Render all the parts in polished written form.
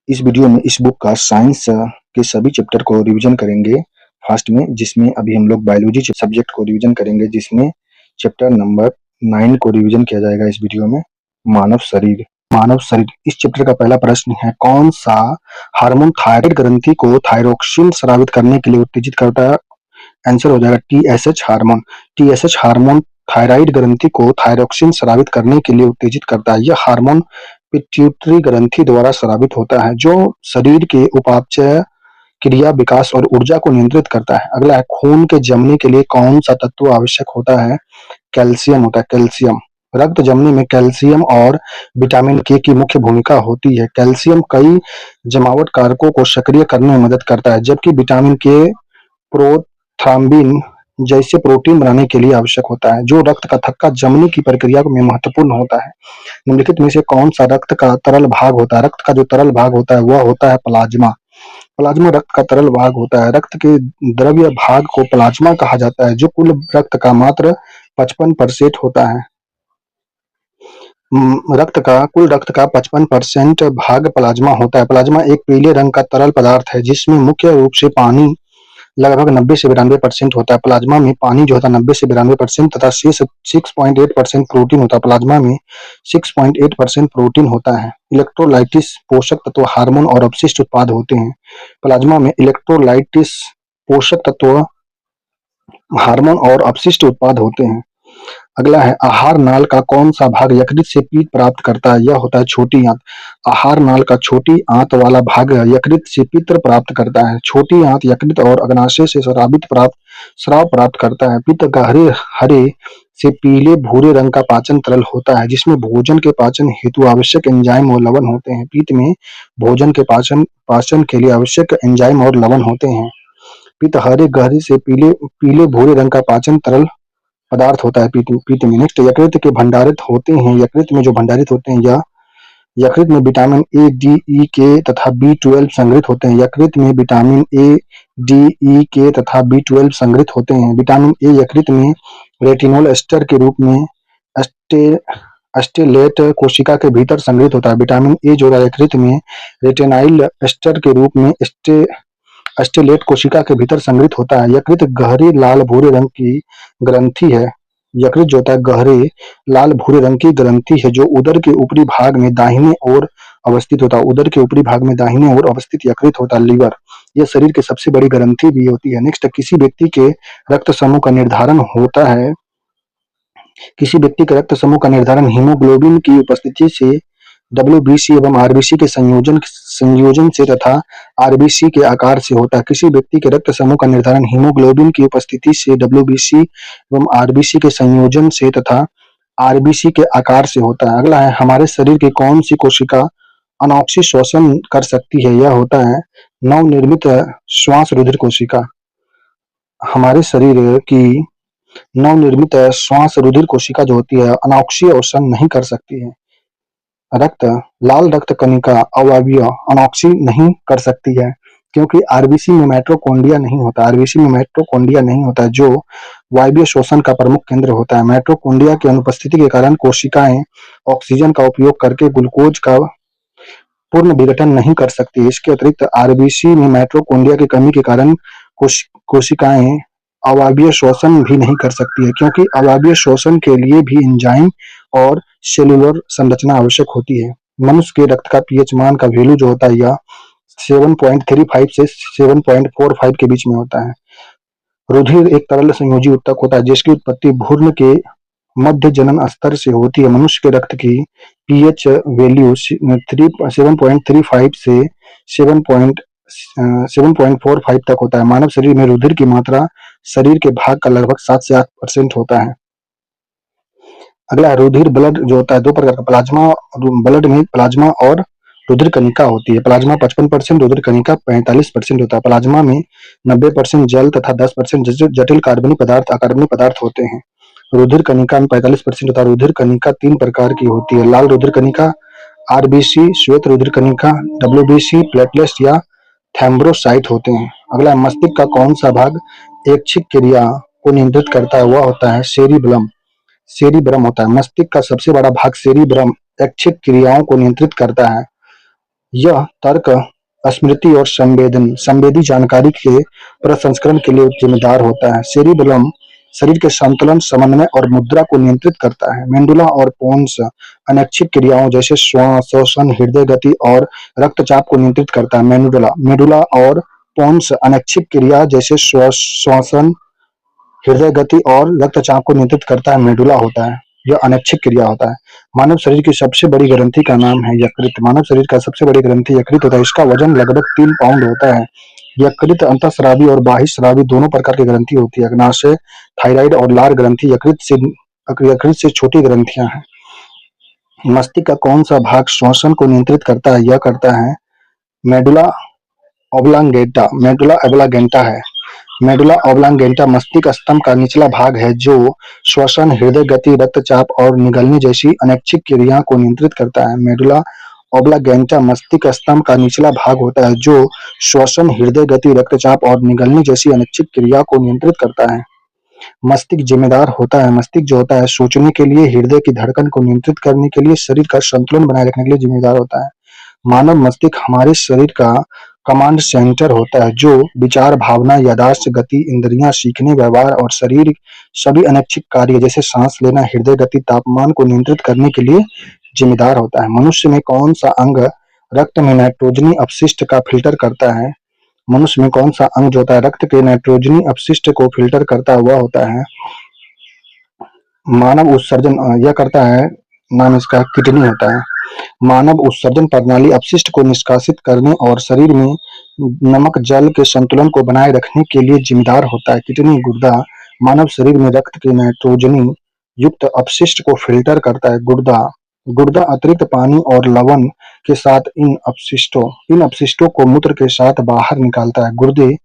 इस वीडियो में इस बुक का साइंस के सभी चैप्टर को रिवीजन करेंगे फास्ट में, जिसमें अभी हम लोग बायोलॉजी सब्जेक्ट को रिवीजन करेंगे, जिसमें चैप्टर नंबर 9 को रिवीजन किया जाएगा इस वीडियो में। मानव शरीर इस चैप्टर का पहला प्रश्न है, कौन सा हार्मोन थायराइड ग्रंथि को थायरोक्सिन स्रावित करने के लिए उत्तेजित करता है? आंसर हो जाएगा TSH hormone. TSH hormone thyroid ग्रंथि को थायरोक्सिन स्रावित करने के लिए उत्तेजित करता है। यह हार्मोन पिट्यूटरी ग्रंथि द्वारा स्रावित होता है, जो शरीर के उपापचय क्रिया, विकास और ऊर्जा को नियंत्रित करता है। अगला है, खून के जमने के लिए कौन सा तत्व आवश्यक होता है? कैल्शियम होता है। कैल्शियम रक्त जमने में कैल्शियम और विटामिन के की मुख्य भूमिका होती है। कैल्शियम कई जमावट कारकों को सक्रिय करने में मदद करता है, जबकि विटामिन के प्रोथ्राम्बिन जैसे प्रोटीन बनाने के लिए आवश्यक होता है, जो रक्त का थक्का जमने की प्रक्रिया में महत्वपूर्ण होता है। निम्नलिखित में से कौन सा रक्त का तरल भाग होता है? रक्त का जो तरल भाग होता है वह होता है प्लाज्मा। प्लाज्मा रक्त का तरल भाग होता है। रक्त के द्रव्य भाग को प्लाज्मा कहा जाता है, जो कुल रक्त का मात्र 55% होता है। कुल रक्त का 55% भाग प्लाज्मा होता है। प्लाज्मा एक पीले रंग का तरल पदार्थ है, जिसमें मुख्य रूप से पानी लगभग 90 से 92% होता है। प्लाज्मा में पानी जो होता है 90 से 92% तथा 6.8% प्रोटीन होता है। प्लाज्मा में 6.8% प्रोटीन होता है। इलेक्ट्रोलाइटिस पोषक तत्व, हार्मोन और अपशिष्ट उत्पाद होते हैं। प्लाज्मा में इलेक्ट्रोलाइटिस पोषक तत्व, हार्मोन और अपशिष्ट उत्पाद होते हैं। अगला है, आहार नाल का कौन सा भाग यकृत से पीत प्राप्त करता है? यह होता है छोटी आंत। आहार नाल का छोटी आंत वाला भाग यकृत से पित्त प्राप्त करता है। छोटी आंत यकृत और अग्नाशय से स्राव प्राप्त करता है। पित्त गहरे हरे से पीले भूरे रंग का पाचन तरल होता है, जिसमें भोजन के पाचन हेतु आवश्यक एंजाइम और लवण होते हैं। पित्त में भोजन के पाचन के लिए आवश्यक एंजाइम और लवण होते हैं। पित्त हरे गहरे से पीले भूरे रंग का पाचन तरल पदार्थ होता है पित्त में। नेक्स्ट, यकृत के भंडारित होते हैं। यकृत में जो भंडारित होते हैं, या यकृत में विटामिन ए, डी, ई, के तथा B12 संग्रहित होते हैं। यकृत में विटामिन ए, डी, ई, के तथा B12 संग्रहित होते हैं। विटामिन ए यकृत में रेटिनोल एस्टर के रूप में अस्टेलेट कोशिका के भीतर संग्रहित होता है। विटामिन ए जो यकृत में रेटिनाइल एस्टर के रूप में अस्टेलेट कोशिका के भीतर संग्रहित होता है। यकृत गहरे लाल भूरे रंग की ग्रंथि है। यकृत जो होता है गहरे लाल भूरे रंग की ग्रंथि है, जो उदर के ऊपरी भाग में दाहिने ओर अवस्थित होता है। उदर के ऊपरी भाग में दाहिने ओर अवस्थित यकृत होता है। लीवर यह शरीर की सबसे बड़ी ग्रंथि भी होती है। नेक्स्ट, किसी व्यक्ति के रक्त समूह का निर्धारण होता है। किसी व्यक्ति के रक्त समूह का निर्धारण हीमोग्लोबिन की उपस्थिति से, WBC एवं RBC के संयोजन से तथा RBC के आकार से होता है। किसी व्यक्ति के रक्त समूह का निर्धारण हीमोग्लोबिन की उपस्थिति से, WBC एवं RBC के संयोजन से तथा RBC के आकार से होता है। अगला है, हमारे शरीर की कौन सी कोशिका अनॉक्सी श्वसन कर सकती है? यह होता है नवनिर्मित श्वास रुधिर कोशिका। हमारे शरीर की नवनिर्मित श्वास रुधिर कोशिका जो होती है अनॉक्सीय श्वसन नहीं कर सकती है। लाल रक्त कणिका अवायवीय अनॉक्सी नहीं कर सकती है, क्योंकि आरबीसी में माइटोकॉन्ड्रिया नहीं होता। आरबीसी में माइटोकॉन्ड्रिया नहीं होता है, जो वायवीय श्वसन का प्रमुख केंद्र होता है। माइटोकॉन्ड्रिया की अनुपस्थिति के कारण कोशिकाएं ऑक्सीजन का उपयोग करके ग्लूकोज का पूर्ण विघटन नहीं कर सकती। इसके अतिरिक्त आरबीसी में माइटोकॉन्ड्रिया की कमी के कारण कोशिकाएं अवायवीय श्वसन भी नहीं कर सकती है, क्योंकि अवायवीय श्वसन के लिए भी एंजाइम और सेलुलर संरचना आवश्यक होती है। मनुष्य के रक्त का पीएच मान का वैल्यू जो होता है यह 7.35 से 7.45 के बीच में होता है। रुधिर एक तरल संयोजी ऊतक होता है, जिसकी उत्पत्ति भ्रूण के मध्य जनन स्तर से होती है। मनुष्य के रक्त की पीएच वैल्यू 7.35 से 7.45 तक होता है। मानव शरीर में रुधिर की मात्रा शरीर के भाग का लगभग 7 से 8% होता है। अगला, रुधिर ब्लड जो होता है दो प्रकार का, ब्लड में प्लाज्मा और रुधिर कणिका होती है। प्लाज्मा 55%, रुधिर कणिका 45% होता है। प्लाज्मा में 90% जल तथा 10% जटिल कार्बनिक पदार्थ होते हैं। रुधिर कणिका में 45% होता है। रुधिर कणिका 3 प्रकार की होती है, लाल रुधिर कणिका, RBC, श्वेत रुधिर कणिका, WBC, प्लेटलेट्स या थ्रोम्बोसाइट होते हैं। अगला, मस्तिष्क का कौन सा भाग ऐच्छिक क्रिया को नियंत्रित करता है? वह होता है सेरिब्रम होता है। मस्तिष्क का सबसे बड़ा भाग सेरिब्रम ऐच्छिक क्रियाओं को नियंत्रित करता है। यह तर्क, स्मृति और संवेदी जानकारी के प्रसंस्करण के लिए जिम्मेदार होता है। सेरिबेलम शरीर के संतुलन, समन्वय और मुद्रा को नियंत्रित करता है। मेडुला और पोन्स अनैच्छिक क्रियाओं जैसे श्वास, श्वसन, हृदय गति और रक्तचाप को नियंत्रित करता है। मेडुला मेडुला और पोन्स अनैच्छिक क्रिया जैसे श्वसन, हृदय गति और रक्तचाप को नियंत्रित करता है। मेडुला होता है, यह अनैच्छिक क्रिया होता है। मानव शरीर की सबसे बड़ी ग्रंथि का नाम है यकृत। मानव शरीर का सबसे बड़ी ग्रंथि यकृत होता है। इसका वजन लगभग 3 पाउंड होता है। यकृत अंतःस्रावी और बाह्यस्रावी दोनों प्रकार की ग्रंथि होती है। अग्नाशय, थायराइड और लार ग्रंथि यकृत से छोटी ग्रंथियां हैं। मस्तिष्क का कौन सा भाग श्वसन को नियंत्रित करता है? यह करता है मेडुला ऑब्लांगेटा है। मेडुला ऑब्लांगेटा मस्तिष्क स्तंभ का निचला भाग है जो श्वसन, हृदय गति, रक्तचाप और निगलनी जैसी अनैच्छिक क्रिया को नियंत्रित करता है। मेडुला ऑब्लांगेटा मस्तिष्क स्तंभ का निचला भाग होता है जो श्वसन, हृदय गति, रक्तचाप और निगलनी जैसी अनैच्छिक क्रिया को नियंत्रित करता है। मस्तिष्क जिम्मेदार होता है मस्तिष्क जो होता है सोचने के लिए, हृदय की धड़कन को नियंत्रित करने के लिए, शरीर का संतुलन बनाए रखने के लिए जिम्मेदार होता है। मानव मस्तिष्क हमारे शरीर का कमांड सेंटर होता है जो विचार, भावना, याददाश्त, गति, इंद्रियां, सीखने, व्यवहार और शरीर सभी अनैच्छिक कार्य जैसे सांस लेना, हृदय गति, तापमान को नियंत्रित करने के लिए जिम्मेदार होता है। मनुष्य में कौन सा अंग रक्त में नाइट्रोजनी अपशिष्ट का फिल्टर करता है? मनुष्य में कौन सा अंग जो होता है रक्त के नाइट्रोजनी अपशिष्ट को फिल्टर करता हुआ होता है मानव उत्सर्जन यह करता है, नाम इसका किडनी होता है। मानव उत्सर्जन प्रणाली अपशिष्ट को निष्कासित करने और शरीर में नमक जल के संतुलन को बनाए रखने के लिए जिम्मेदार होता है। किडनी गुर्दा मानव शरीर में रक्त के नाइट्रोजनी युक्त अपशिष्ट को फिल्टर करता है। गुर्दा गुर्दा अतिरिक्त पानी और लवण के साथ इन अपशिष्टों को मूत्र के साथ बाहर निकालता है। गुर्दे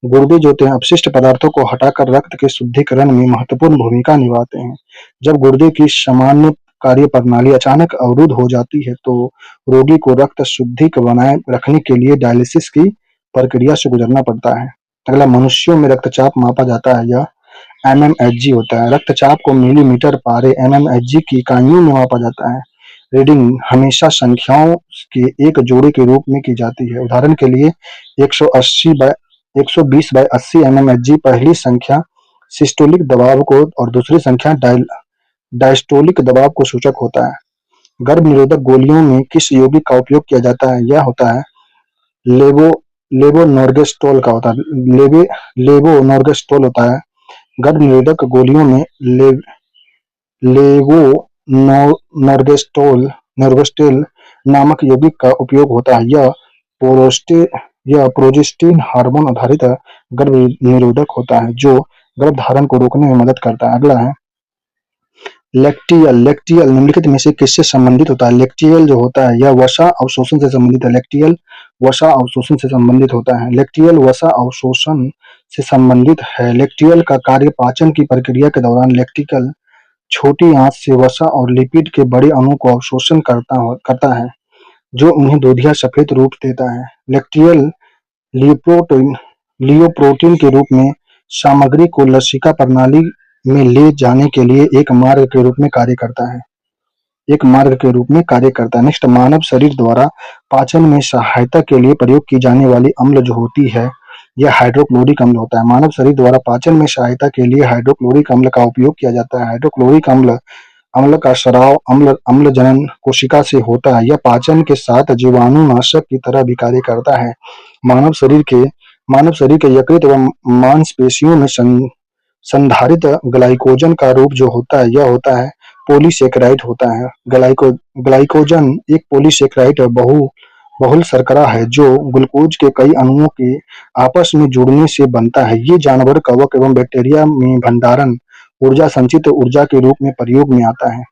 गुर्दे जो होते हैं अपशिष्ट पदार्थों को हटाकर रक्त के शुद्धिकरण में महत्वपूर्ण भूमिका निभाते हैं। जब गुर्दे की सामान्य कार्य प्रणाली अचानक अवरुद्ध हो जाती है तो रोगी को रक्त शुद्धि को बनाए रखने के लिए डायलिसिस की प्रक्रिया से गुजरना पड़ता है। अगला, मनुष्यों में रक्तचाप मापा जाता है, यह mmHg होता है। रक्तचाप को मिलीमीटर पारे mmHg की इकाइयों में मापा जाता है। रीडिंग हमेशा संख्याओं के एक जोड़े के रूप में की जाती है। उदाहरण के लिए 120/80 mmHg पहली संख्या सिस्टोलिक दबाव को और दूसरी संख्या डायस्टोलिक दबाव को सूचक होता है। गर्भ निरोधक गोलियों में किस यौगिक का उपयोग किया जाता है? यह होता है लेवोनोर्गेस्ट्रोल का होता है। लेवोनोर्गेस्ट्रोल होता है। गर्भ निरोधक गोलियों में लेवोनोर्गेस्ट्रोल नामक यौगिक का उपयोग होता है। यह प्रोजेस्टेरोन हार्मोन आधारित गर्भ निरोधक होता है जो गर्भधारण को रोकने में मदद करता है। अगला है लैक्टियल निम्नलिखित में से किससे संबंधित होता है? लैक्टियल जो होता है यह वसा अवशोषण से संबंधित है। लैक्टियल वसा अवशोषण से संबंधित होता है। लैक्टियल वसा अवशोषण से संबंधित है। लैक्टियल का कार्य पाचन की प्रक्रिया के दौरान लैक्टिकल छोटी आंत से वसा और लिपिड के बड़े अणु को अवशोषण करता है जो उन्हें दूधिया सफेद रूप देता है। लैक्टियल लियोप्रोटीन के रूप में सामग्री को लसिका प्रणाली में ले जाने के लिए एक मार्ग के रूप में कार्य करता है। नेक्स्ट, मानव शरीर द्वारा पाचन में सहायता के लिए प्रयोग की जाने वाली अम्ल जो होती है यह हाइड्रोक्लोरिक अम्ल होता है। मानव शरीर द्वारा पाचन में सहायता के लिए हाइड्रोक्लोरिक अम्ल का उपयोग किया जाता है। हाइड्रोक्लोरिक अम्ल का स्राव अम्लजनन कोशिका से होता है। यह पाचन के साथ जीवाणुनाशक की तरह भी कार्य करता है। मानव शरीर के यकृत एवं मांसपेशियों में संधारित ग्लाइकोजन का रूप जो होता है यह होता है पॉलीसेकेराइड होता है। ग्लाइकोजन एक पॉलीसेकेराइड बहुल शर्करा है जो ग्लूकोज के कई अणुओं के आपस में जुड़ने से बनता है। ये जानवर, कवक एवं बैक्टीरिया में भंडारण ऊर्जा, संचित ऊर्जा के रूप में प्रयोग में आता है।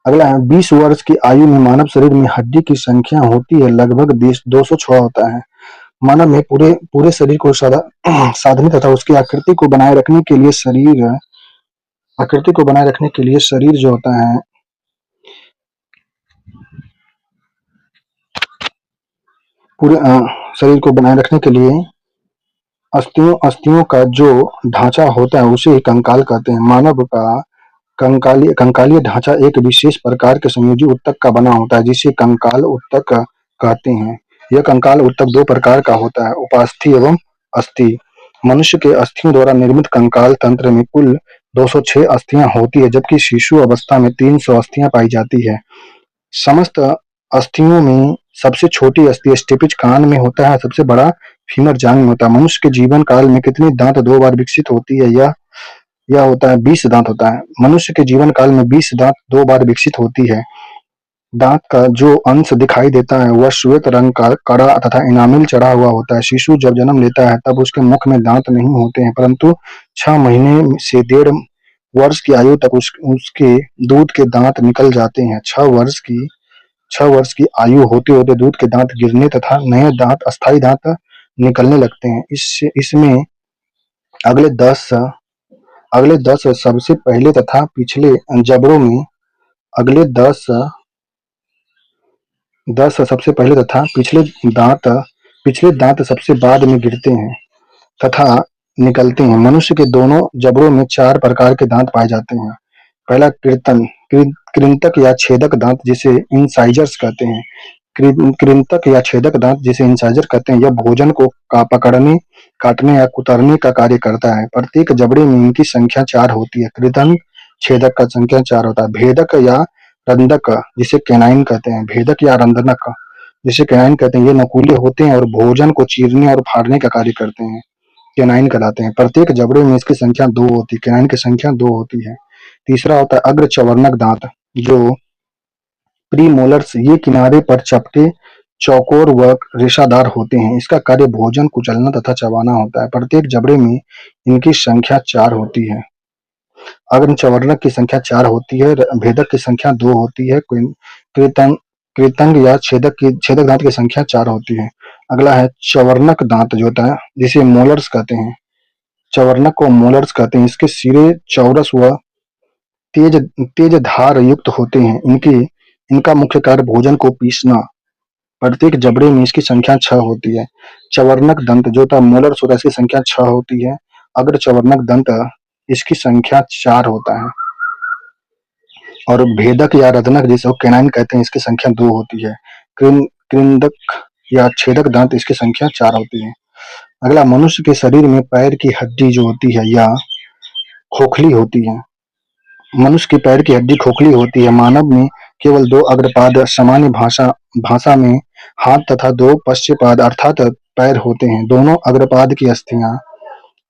अगला है 20 वर्ष की आयु में मानव शरीर में हड्डी की संख्या होती है लगभग 206 होता है। मानव में पूरे शरीर को साधने तथा उसकी आकृति को बनाए रखने के लिए शरीर जो होता है पूरे शरीर को बनाए रखने के लिए अस्थियों का जो ढांचा होता है उसे कंकाल कहते हैं। मानव का कंकालीय ढांचा एक विशेष प्रकार के संयोजी ऊतक का बना होता है जिसे कंकाल ऊतक कहते हैं। यह कंकाल ऊतक दो प्रकार का होता है, उपास्थि एवं अस्थि। मनुष्य के अस्थियों द्वारा निर्मित कंकाल तंत्र में कुल 206 अस्थियां होती है, जबकि शिशु अवस्था में 300 अस्थियां पाई जाती है। समस्त अस्थियों में सबसे छोटी अस्थि स्टेपिज कान में होता है, सबसे बड़ा फीमर जांघ में होता है। मनुष्य के जीवन काल में कितनी दांत दो बार विकसित होती है? यह होता है 20 दांत होता है। मनुष्य के जीवन काल में 20 दांत दो बार विकसित होती है। दांत का जो अंश दिखाई देता है वह श्वेत रंग का कड़ा तथा इनामिल चढ़ा हुआ होता है। शिशु जब जन्म लेता है तब उसके मुख में दांत नहीं होते हैं, परंतु 6 महीने से 1.5 वर्ष की आयु तक उसके दूध के दांत निकल जाते हैं। 6 वर्ष की आयु होते होते दूध के दांत गिरने तथा नए दांत अस्थायी दांत निकलने लगते हैं। इसमें अगले 10 अगले 10 सबसे पहले तथा पिछले जबड़ों में अगले 10 सबसे पहले तथा पिछले दांत सबसे बाद में गिरते हैं तथा निकलते हैं। मनुष्य के दोनों जबड़ों में 4 प्रकार के दांत पाए जाते हैं। पहला कृंतक या छेदक दांत जिसे इंसाइजर्स कहते हैं। कृंतक या छेदक दांत जिसे इंसाइजर कहते हैं, यह भोजन को पकड़ने, काटने या कुतरने का कार्य करता है। प्रत्येक जबड़े में इनकी संख्या 4 होती है। कृंतक छेदक का संख्या 4 होता है। भेदक या रंधक जिसे कैनाइन कहते हैं, भेदक या रंधनक जिसे कैनाइन कहते हैं, ये नकुले होते हैं और भोजन को चीरने और फाड़ने का कार्य करते हैं, कैनाइन कहलाते हैं। प्रत्येक जबड़े में इसकी संख्या 2 होती है, कैनाइन की संख्या 2 होती है। तीसरा होता है अग्र चवर्णक दांत जो प्रीमोलर्स, ये किनारे पर चपटे, चौकोर व रेशादार होते हैं। इसका कार्य भोजन कुचलना तथा चबाना होता है। प्रत्येक जबड़े में इनकी संख्या 4 होती है। अग्र चवर्णक की संख्या 4 होती है, भेदक की संख्या 2 होती है, कृतंग कृतंग या छेदक दांत की संख्या 4 होती है। अगला है चवर्णक दांत जो होता है जिसे मोलर्स कहते हैं। चवर्णक को मोलर्स कहते हैं। इसके सिरे चौरस व तेज तेज धार युक्त होते हैं। इनका मुख्य कार्य भोजन को पीसना। प्रत्येक जबड़े में इसकी संख्या 6 होती है। चवर्णक दंत जो होता है मोलर्स होता है, इसकी संख्या 6 होती है। अग्र चवर्णक दंत इसकी संख्या 4 होता है। और भेदक या रत्नक जिसे कैनाइन कहते हैं, इसकी संख्या 2 होती है। कृंदक या छेदक दांत इसकी संख्या 4 होती है। अगला मनुष्य के शरीर में पैर की हड्डी जो होती है या खोखली होती है। मनुष्य की पैर की हड्डी खोखली होती है। मानव में केवल 2 अग्रपाद, सामान्य भाषा में हाथ तथा 2 पश्चपाद अर्थात पैर होते हैं।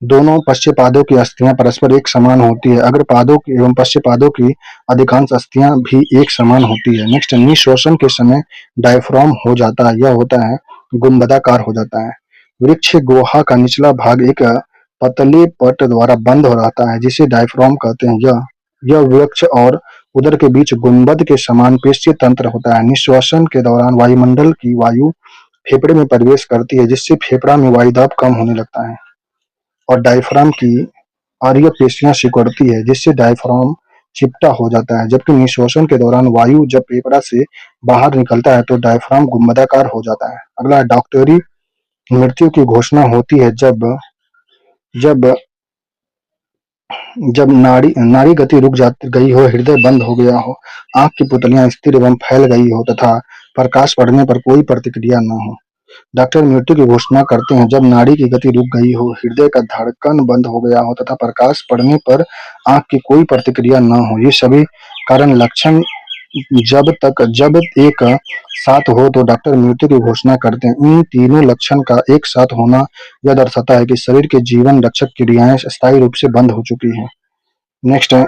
दोनों पश्चपादों की अस्थियां परस्पर एक समान होती है। अग्रपादों की एवं पश्चपादों की अधिकांश अस्थियां भी एक समान होती है। नेक्स्ट, निःश्वासन के समय डायफ्राम हो जाता है, यह होता है गुंबदाकार हो जाता है। वृक्ष गुहा का निचला भाग एक पतले पट द्वारा बंद हो रहता है जिसे डायफ्राम कहते हैं। यह वृक्ष और उदर के बीच गुंबद के समान पेशीय तंत्र होता है। निःश्वासन के दौरान वायुमंडल की वायु फेफड़े में प्रवेश करती है जिससे फेफड़ा में वायुदाब कम होने लगता है और डायफ्राम की आर्य पेशियां सिकुड़ती है जिससे डायफ्राम चिपटा हो जाता है। जबकि निःश्वासन के दौरान वायु जब फेफड़ा से बाहर निकलता है तो डायफ्राम गुंबदाकार हो जाता है। अगला, डॉक्टरी मृत्यु की घोषणा होती है जब जब नाड़ी नाड़ी गति रुक गई हो, हृदय बंद हो गया हो, आंख की पुतलियां स्थिर एवं फैल गई हो तथा प्रकाश पड़ने पर कोई प्रतिक्रिया न हो। डॉक्टर मृत्यु की घोषणा करते हैं जब नाड़ी की गति रुक गई हो, हृदय का धड़कन बंद हो गया हो तथा प्रकाश पड़ने पर आंख की कोई प्रतिक्रिया न हो। ये सभी कारण लक्षण जब एक साथ हो तो डॉक्टर मृत्यु की घोषणा करते हैं। इन तीनों लक्षण का एक साथ होना यह दर्शाता है कि शरीर के जीवन रक्षक क्रियाएं स्थायी रूप से बंद हो चुकी है। नेक्स्ट है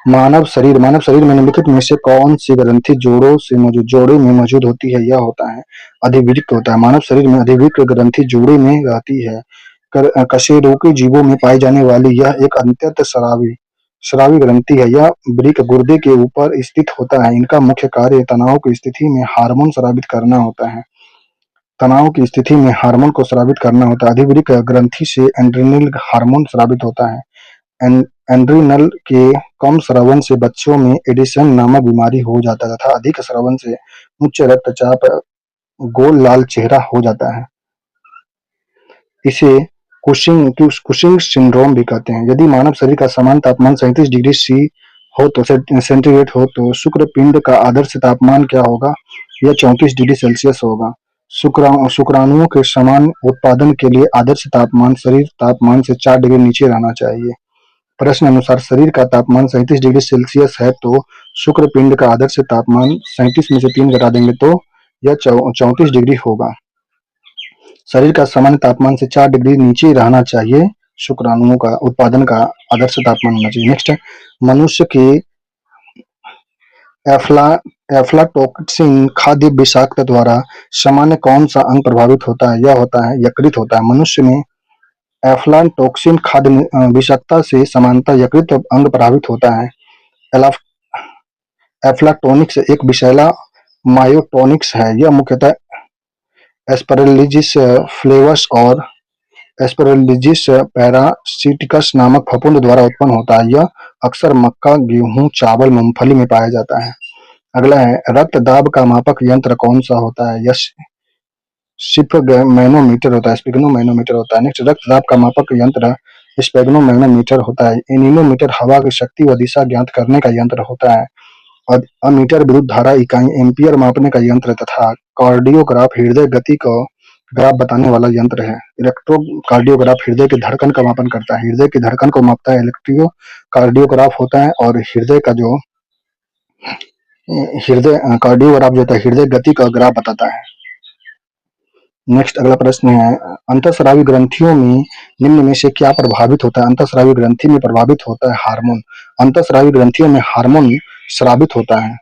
मानव शरीर में निम्नलिखित में से कौन सी ग्रंथि जोड़े में मौजूद होती है? यह होता है अधिवृक्क होता है। मानव शरीर में अधिवृक्क ग्रंथि जोड़े में रहती है। कशेरुकी जीवों में पाई जाने वाली यह एक अत्यंत स्रावी ग्रंथि है। यह वृक्क गुर्दे के ऊपर स्थित होता है। इनका मुख्य कार्य तनाव की स्थिति में हार्मोन स्रावित करना होता है। अधिवृक्क ग्रंथि से एड्रिनल हार्मोन स्रावित होता है। एड्रिनल के कम स्रावन से बच्चों में एडिशन नामक बीमारी हो जाता है तथा अधिक स्रावन से उच्च रक्तचाप, गोल लाल चेहरा हो जाता है। इसे कुशिंग सिंड्रोम भी कहते हैं। यदि मानव शरीर का सामान्य तापमान 37 डिग्री सी हो तो सेंटीग्रेड हो तो शुक्र पिंड का आदर्श तापमान क्या होगा? यह 34 डिग्री सेल्सियस होगा। शुक्राणुओं के समान उत्पादन के लिए आदर्श तापमान शरीर तापमान से 4 डिग्री नीचे रहना चाहिए। प्रश्न अनुसार शरीर का तापमान 37 डिग्री सेल्सियस है तो शुक्र पिंड का आदर्श तापमान 37 में से 3 घटा देंगे तो यह 34 डिग्री होगा। शरीर का सामान्य तापमान से 4 डिग्री नीचे रहना चाहिए। शुक्राणुओं का उत्पादन का आदर्श तापमान होना चाहिए। नेक्स्ट, मनुष्य के एफ्ला एफ्लाटॉक्सिन खाद्य विषाक्त द्वारा सामान्य कौन सा अंग प्रभावित होता है? यह होता है यकृत होता है। मनुष्य में एफ्लाटॉक्सिन खाद्य विषाक्तता से सामान्यतः यकृत अंग प्रभावित होता है। एफ्लाटोनिक्स एक विषैला मायोटोनिक्स है। यह मुख्यतः एस्परजिलस फ्लेवस और एस्परजिलस पैरासिटिकस नामक फफूंद द्वारा उत्पन्न होता है। यह अक्सर मक्का, गेहूं, चावल, मूंगफली में पाया जाता है। अगला है, रक्त दाब का मापक यंत्र कौन सा होता है? यह स्फिग्नोमीटर होता है। स्फिग्नोमीटर होता है। नेक्स्ट, रक्त दाब का मापक यंत्र स्फिग्नोमीटर होता है। एनीमोमीटर हवा की शक्ति व दिशा ज्ञात करने का यंत्र होता है। और अमीटर विद्युत धारा इकाई एम्पीयर मापने का यंत्र तथा कार्डियोग्राफ हृदय गति को ग्राफ बताने वाला यंत्र है। इलेक्ट्रोकार्डियोग्राफ हृदय की धड़कन का मापन करता है। हृदय की धड़कन को मापता है इलेक्ट्रोकार्डियोग्राफ होता है। और हृदय कार्डियोग्राफ जो होता है हृदय गति का ग्राफ बताता है। नेक्स्ट, अगला प्रश्न है, अंतःस्रावी ग्रंथियों में निम्न में से क्या प्रभावित होता है? अंतःस्रावी ग्रंथि में प्रभावित होता है हार्मोन। अंतःस्रावी ग्रंथियों में हार्मोन स्रावित होता है,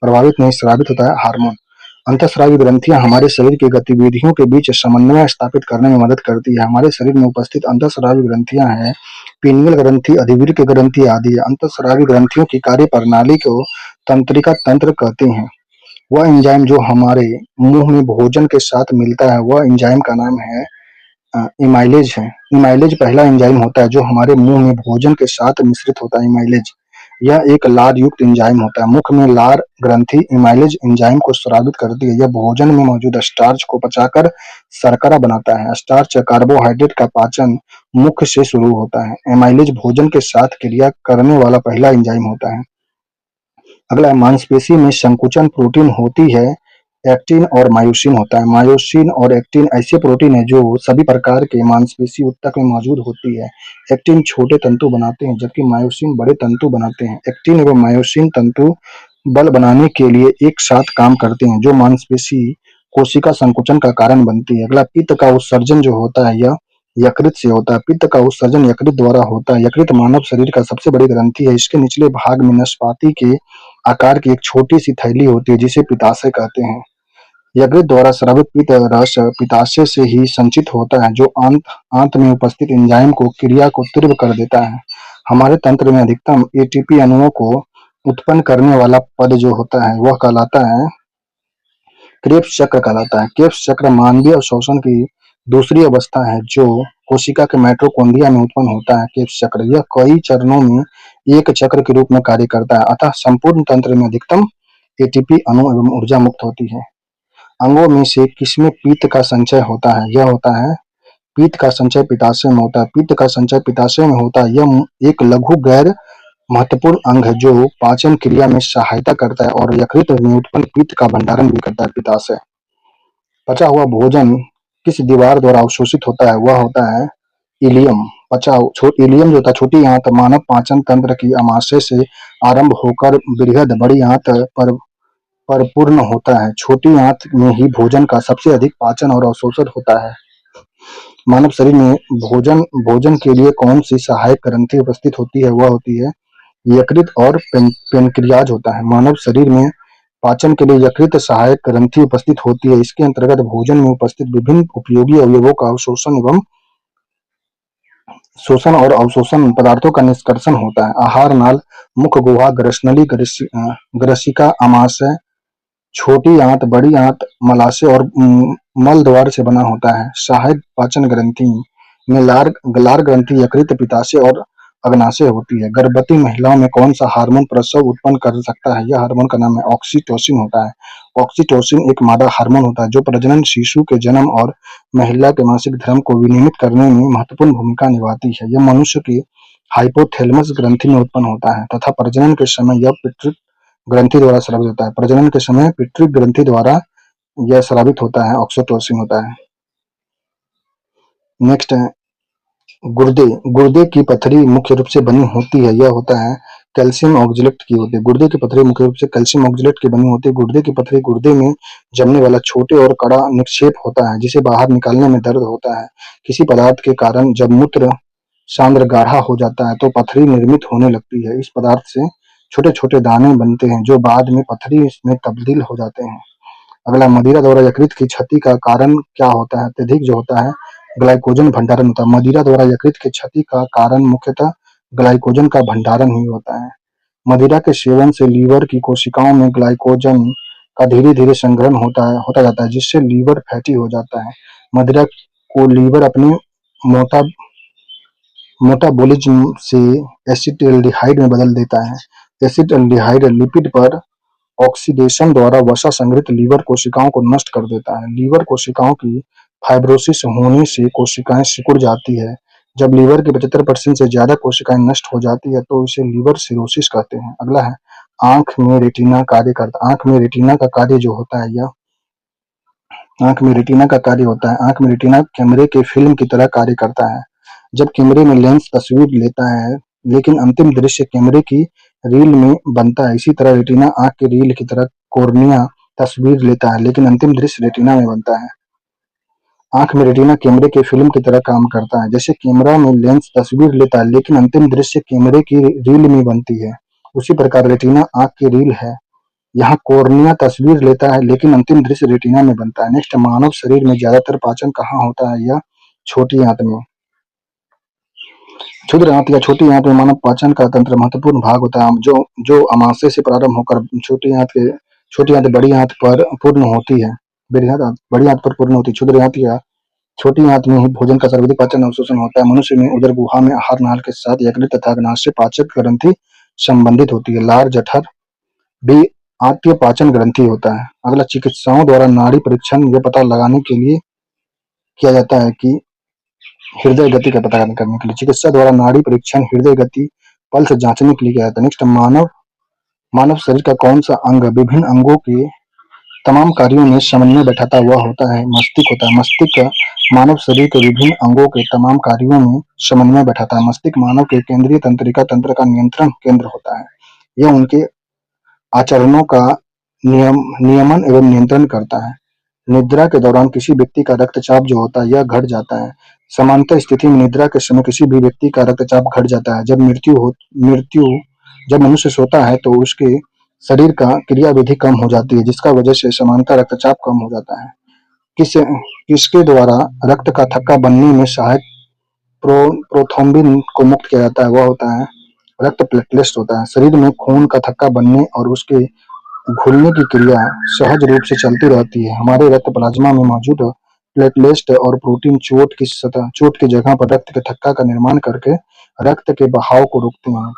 प्रभावित नहीं स्रावित होता है हार्मोन। अंतःस्रावी ग्रंथियां हमारे शरीर की गतिविधियों के बीच समन्वय स्थापित करने में मदद करती है। हमारे शरीर में उपस्थित अंतःस्रावी ग्रंथियां हैं पीनियल ग्रंथि, अधिवृक्क ग्रंथि आदि। अंतःस्रावी ग्रंथियों की कार्य प्रणाली को तंत्रिका तंत्र कहते हैं। वह एंजाइम जो हमारे मुंह में भोजन के साथ मिलता है वह एंजाइम का नाम है इमाइलेज है। इमाइलेज पहला एंजाइम होता है जो हमारे मुंह में भोजन के साथ मिश्रित होता है। इमाइलेज यह एक लार युक्त एंजाइम होता है। मुख में लार ग्रंथि इमाइलेज एंजाइम को स्रावित करती है। यह भोजन में मौजूद स्टार्च को पचाकर शर्करा बनाता है। स्टार्च कार्बोहाइड्रेट का पाचन मुख से शुरू होता है। इमाइलेज भोजन के साथ क्रिया करने वाला पहला एंजाइम होता है। अगला, मांसपेशी में संकुचन प्रोटीन होती है। एक्टिन और मायोसिन होता है। मायोसिन और एक्टिन ऐसे प्रोटीन है जो सभी प्रकार के मांसपेशी ऊतक में मौजूद होती है। एक्टिन छोटे तंतु बनाते हैं जबकि मायोसिन बड़े तंतु बनाते हैं। एक्टिन एवं मायोसिन तंतु बल बनाने के लिए एक साथ काम करते हैं जो मांसपेशी कोशिका संकुचन का कारण बनती है। अगला, पित्त का उत्सर्जन जो होता है यह यकृत से होता है। पित्त का उत्सर्जन यकृत द्वारा होता है। यकृत मानव शरीर का सबसे बड़ी ग्रंथि है। इसके निचले भाग में नाशपाती के आकार की एक छोटी सी थैली होती है जिसे पित्ताशय कहते हैं। यकृत द्वारा स्रावित पित्त रस पित्ताशय से ही संचित होता है जो आंत में उपस्थित एंजाइम को क्रिया को तीव्र कर देता है। हमारे तंत्र में अधिकतम एटीपी अणुओं को उत्पन्न करने वाला पद जो होता है वह कहलाता है क्रेब्स चक्र कहलाता है। क्रेब्स चक्र मानवीय अवशोषण की दूसरी अवस्था है जो कोशिका के माइटोकॉन्ड्रिया में उत्पन्न होता है। क्रेब्स चक्र यह कई चरणों में एक चक्र के रूप में कार्य करता है। अतः संपूर्ण तंत्र में अधिकतम एटीपी अणु एवं ऊर्जा मुक्त होती है। अंगों में से किसमें पित्त का संचय होता है? यह होता है पित्त का संचय पित्ताशय में होता है। पित्त का संचय पित्ताशय में होता है। यह एक लघु गैर महत्वपूर्ण अंग है जो पाचन क्रिया में सहायता करता है और यकृत में उत्पन्न पित्त का भंडारण भी करता है। पित्ताशय पचा हुआ भोजन किस दीवार द्वारा अवशोषित होता है? वह होता है इलियम। इलियम जो होता है छोटी आंत मानव पाचन तंत्र की आमाशय से आरंभ होकर बृहद बड़ी आंत पर पूर्ण होता है। छोटी आंत में ही भोजन का सबसे अधिक पाचन और अवशोषण होता है। मानव शरीर में भोजन के लिए कौन सी सहायक ग्रंथि उपस्थित होती है? वह होती है यकृत और पेनक्रियाज होता है। मानव शरीर में पाचन के लिए यकृत सहायक ग्रंथि उपस्थित होती है। इसके अंतर्गत भोजन में उपस्थित विभिन्न उपयोगी अवयवों का शोषण और अवशोषण पदार्थों का निष्कर्षण होता है। आहार नाल मुख गुहा ग्रसनली ग्रसिका आमाशय छोटी आंत बड़ी आंत मलाशय और मल द्वार से बना होता है। सहायक पाचन ग्रंथि में लार ग्रंथि यकृत पित्ताशय और अग्नाशय होती है। गर्भवती महिलाओं में कौन सा हार्मोन प्रसव उत्पन्न कर सकता है? यह हार्मोन का नाम है ऑक्सीटोसिन होता है। ऑक्सीटोसिन एक मादा हार्मोन होता है जो प्रजनन, शिशु के जन्म और महिला के मासिक धर्म को विनियमित करने में महत्वपूर्ण भूमिका निभाती है। यह मनुष्य के हाइपोथैलेमस ग्रंथि में उत्पन्न होता है तथा प्रजनन के समय यह पितृक ग्रंथि द्वारा स्रावित होता है। प्रजनन के समय पितृक ग्रंथि द्वारा यह स्रावित होता है, ऑक्सीटोसिन होता है। नेक्स्ट है गुर्दे। गुर्दे की पथरी मुख्य रूप से बनी होती है, यह होता है कैल्शियम ऑक्जेलेट की होती है। गुर्दे की पथरी मुख्य रूप से कैल्शियम ऑक्जेलेट की बनी होती है। गुर्दे की पथरी गुर्दे में जमने वाला छोटे और कड़ा निक्षेप होता है जिसे बाहर निकालने में दर्द होता है। किसी पदार्थ के कारण जब मूत्र सांद्र गाढ़ा हो जाता है तो पथरी निर्मित होने लगती है। इस पदार्थ से छोटे छोटे दाने बनते हैं जो बाद में पथरी में तब्दील हो जाते हैं। अगला, मदिरा द्वारा यकृत की क्षति का कारण क्या होता है? अत्यधिक जो होता है ग्लाइकोजन भंडारण होता है। मदिरा द्वारा यकृत की क्षति का कारण मुख्यतः ग्लाइकोजन का भंडारण ही होता है। मदिरा के सेवन से लीवर की कोशिकाओं में ग्लाइकोजन का धीरे धीरे संग्रहण होता जाता है जिससे लीवर फैटी हो जाता है। मदिरा को लीवर अपने मोटा मेटाबॉलिज्म से एसिटाल्डिहाइड में बदल देता है। एसिटाल्डिहाइड लिपिड पर ऑक्सीडेशन द्वारा वसा संग्रहित लीवर कोशिकाओं को नष्ट कर देता है। लीवर कोशिकाओं की फाइब्रोसिस होने से कोशिकाएं सिकुड़ जाती है। जब लीवर की 75% से ज्यादा कोशिकाएं नष्ट हो जाती है तो इसे लीवर सिरोसिस कहते हैं। अगला है आंख में रेटिना कार्य करता है। आंख में रेटिना का कार्य जो होता है यह आंख में रेटिना का कार्य होता है। आंख में रेटिना कैमरे के फिल्म की तरह कार्य करता है। जब कैमरे में लेंस तस्वीर लेता है लेकिन अंतिम दृश्य कैमरे की रील में बनता है, इसी तरह रेटिना आंख की रील की तरह कॉर्निया तस्वीर लेता है लेकिन अंतिम दृश्य रेटिना में बनता है। आंख में रेटिना कैमरे के फिल्म की तरह काम करता है। जैसे कैमरा में लेंस तस्वीर लेता है लेकिन अंतिम दृश्य कैमरे की रील में बनती है, उसी प्रकार रेटिना आंख की रील है। यहाँ कॉर्निया तस्वीर लेता है लेकिन अंतिम दृश्य रेटिना में बनता है। नेक्स्ट, मानव शरीर में ज्यादातर पाचन कहाँ होता है? यह छोटी आंत में। क्षुद्र आंत या छोटी आंत में मानव पाचन का तंत्र महत्वपूर्ण भाग होता है जो जो अमाशय से प्रारंभ होकर छोटी आंत बड़ी आंत पर पूर्ण होती है। बड़ी आंत पर पूर्ण होती है। क्षुद्र आंत या छोटी आंत में ही भोजन का सर्वाधिक पाचन अवशोषण होता है। मनुष्य में उदर गुहा में आहार नाल के साथ यकृत तथा अग्नाशय पाचक ग्रंथि संबंधित होती है। लार जठर भी आंतीय पाचन ग्रंथि होता है। अगला, चिकित्साओं द्वारा नाड़ी परीक्षण यह पता लगाने के लिए किया जाता है कि हृदय गति का पता करने के लिए चिकित्सा द्वारा नाड़ी परीक्षण हृदय गति पल्स जांचने के लिए किया जाता है। नेक्स्ट, मानव शरीर का कौन सा अंग विभिन्न अंगों के तमाम कार्यों में समन्वय बैठाता हुआ होता है? मस्तिष्क होता है। मस्तिष्क मानव शरीर के विभिन्न अंगों के तमाम कार्यों में समन्वय बैठाता है। मस्तिष्क मानव के केंद्रीय तंत्रिका तंत्र का नियंत्रण केंद्र होता है। यह उनके आचरणों का नियमन एवं नियंत्रण करता है। निद्रा के दौरान किसी व्यक्ति का रक्तचाप जो होता है यह घट जाता है। सामान्य स्थिति में निद्रा के समय किसी भी व्यक्ति का रक्तचाप घट जाता है। जब मनुष्य सोता है तो उसके शरीर का क्रियाविधि कम हो जाती है जिसका वजह से सामान्यतः रक्तचाप कम हो जाता है। किसके द्वारा रक्त का थक्का बनने में सहायक प्रोथ्रोम्बिन को मुक्त किया जाता है? वह होता है रक्त प्लेटलेट्स होता है। शरीर में खून का थक्का बनने और उसके घुलने की क्रिया सहज रूप से चलती रहती है। हमारे रक्त प्लाज्मा में मौजूद प्लेटलेट्स और प्रोटीन चोट की जगह पर रक्त के थक्का का निर्माण करके रक्त के बहाव को रोकते हैं।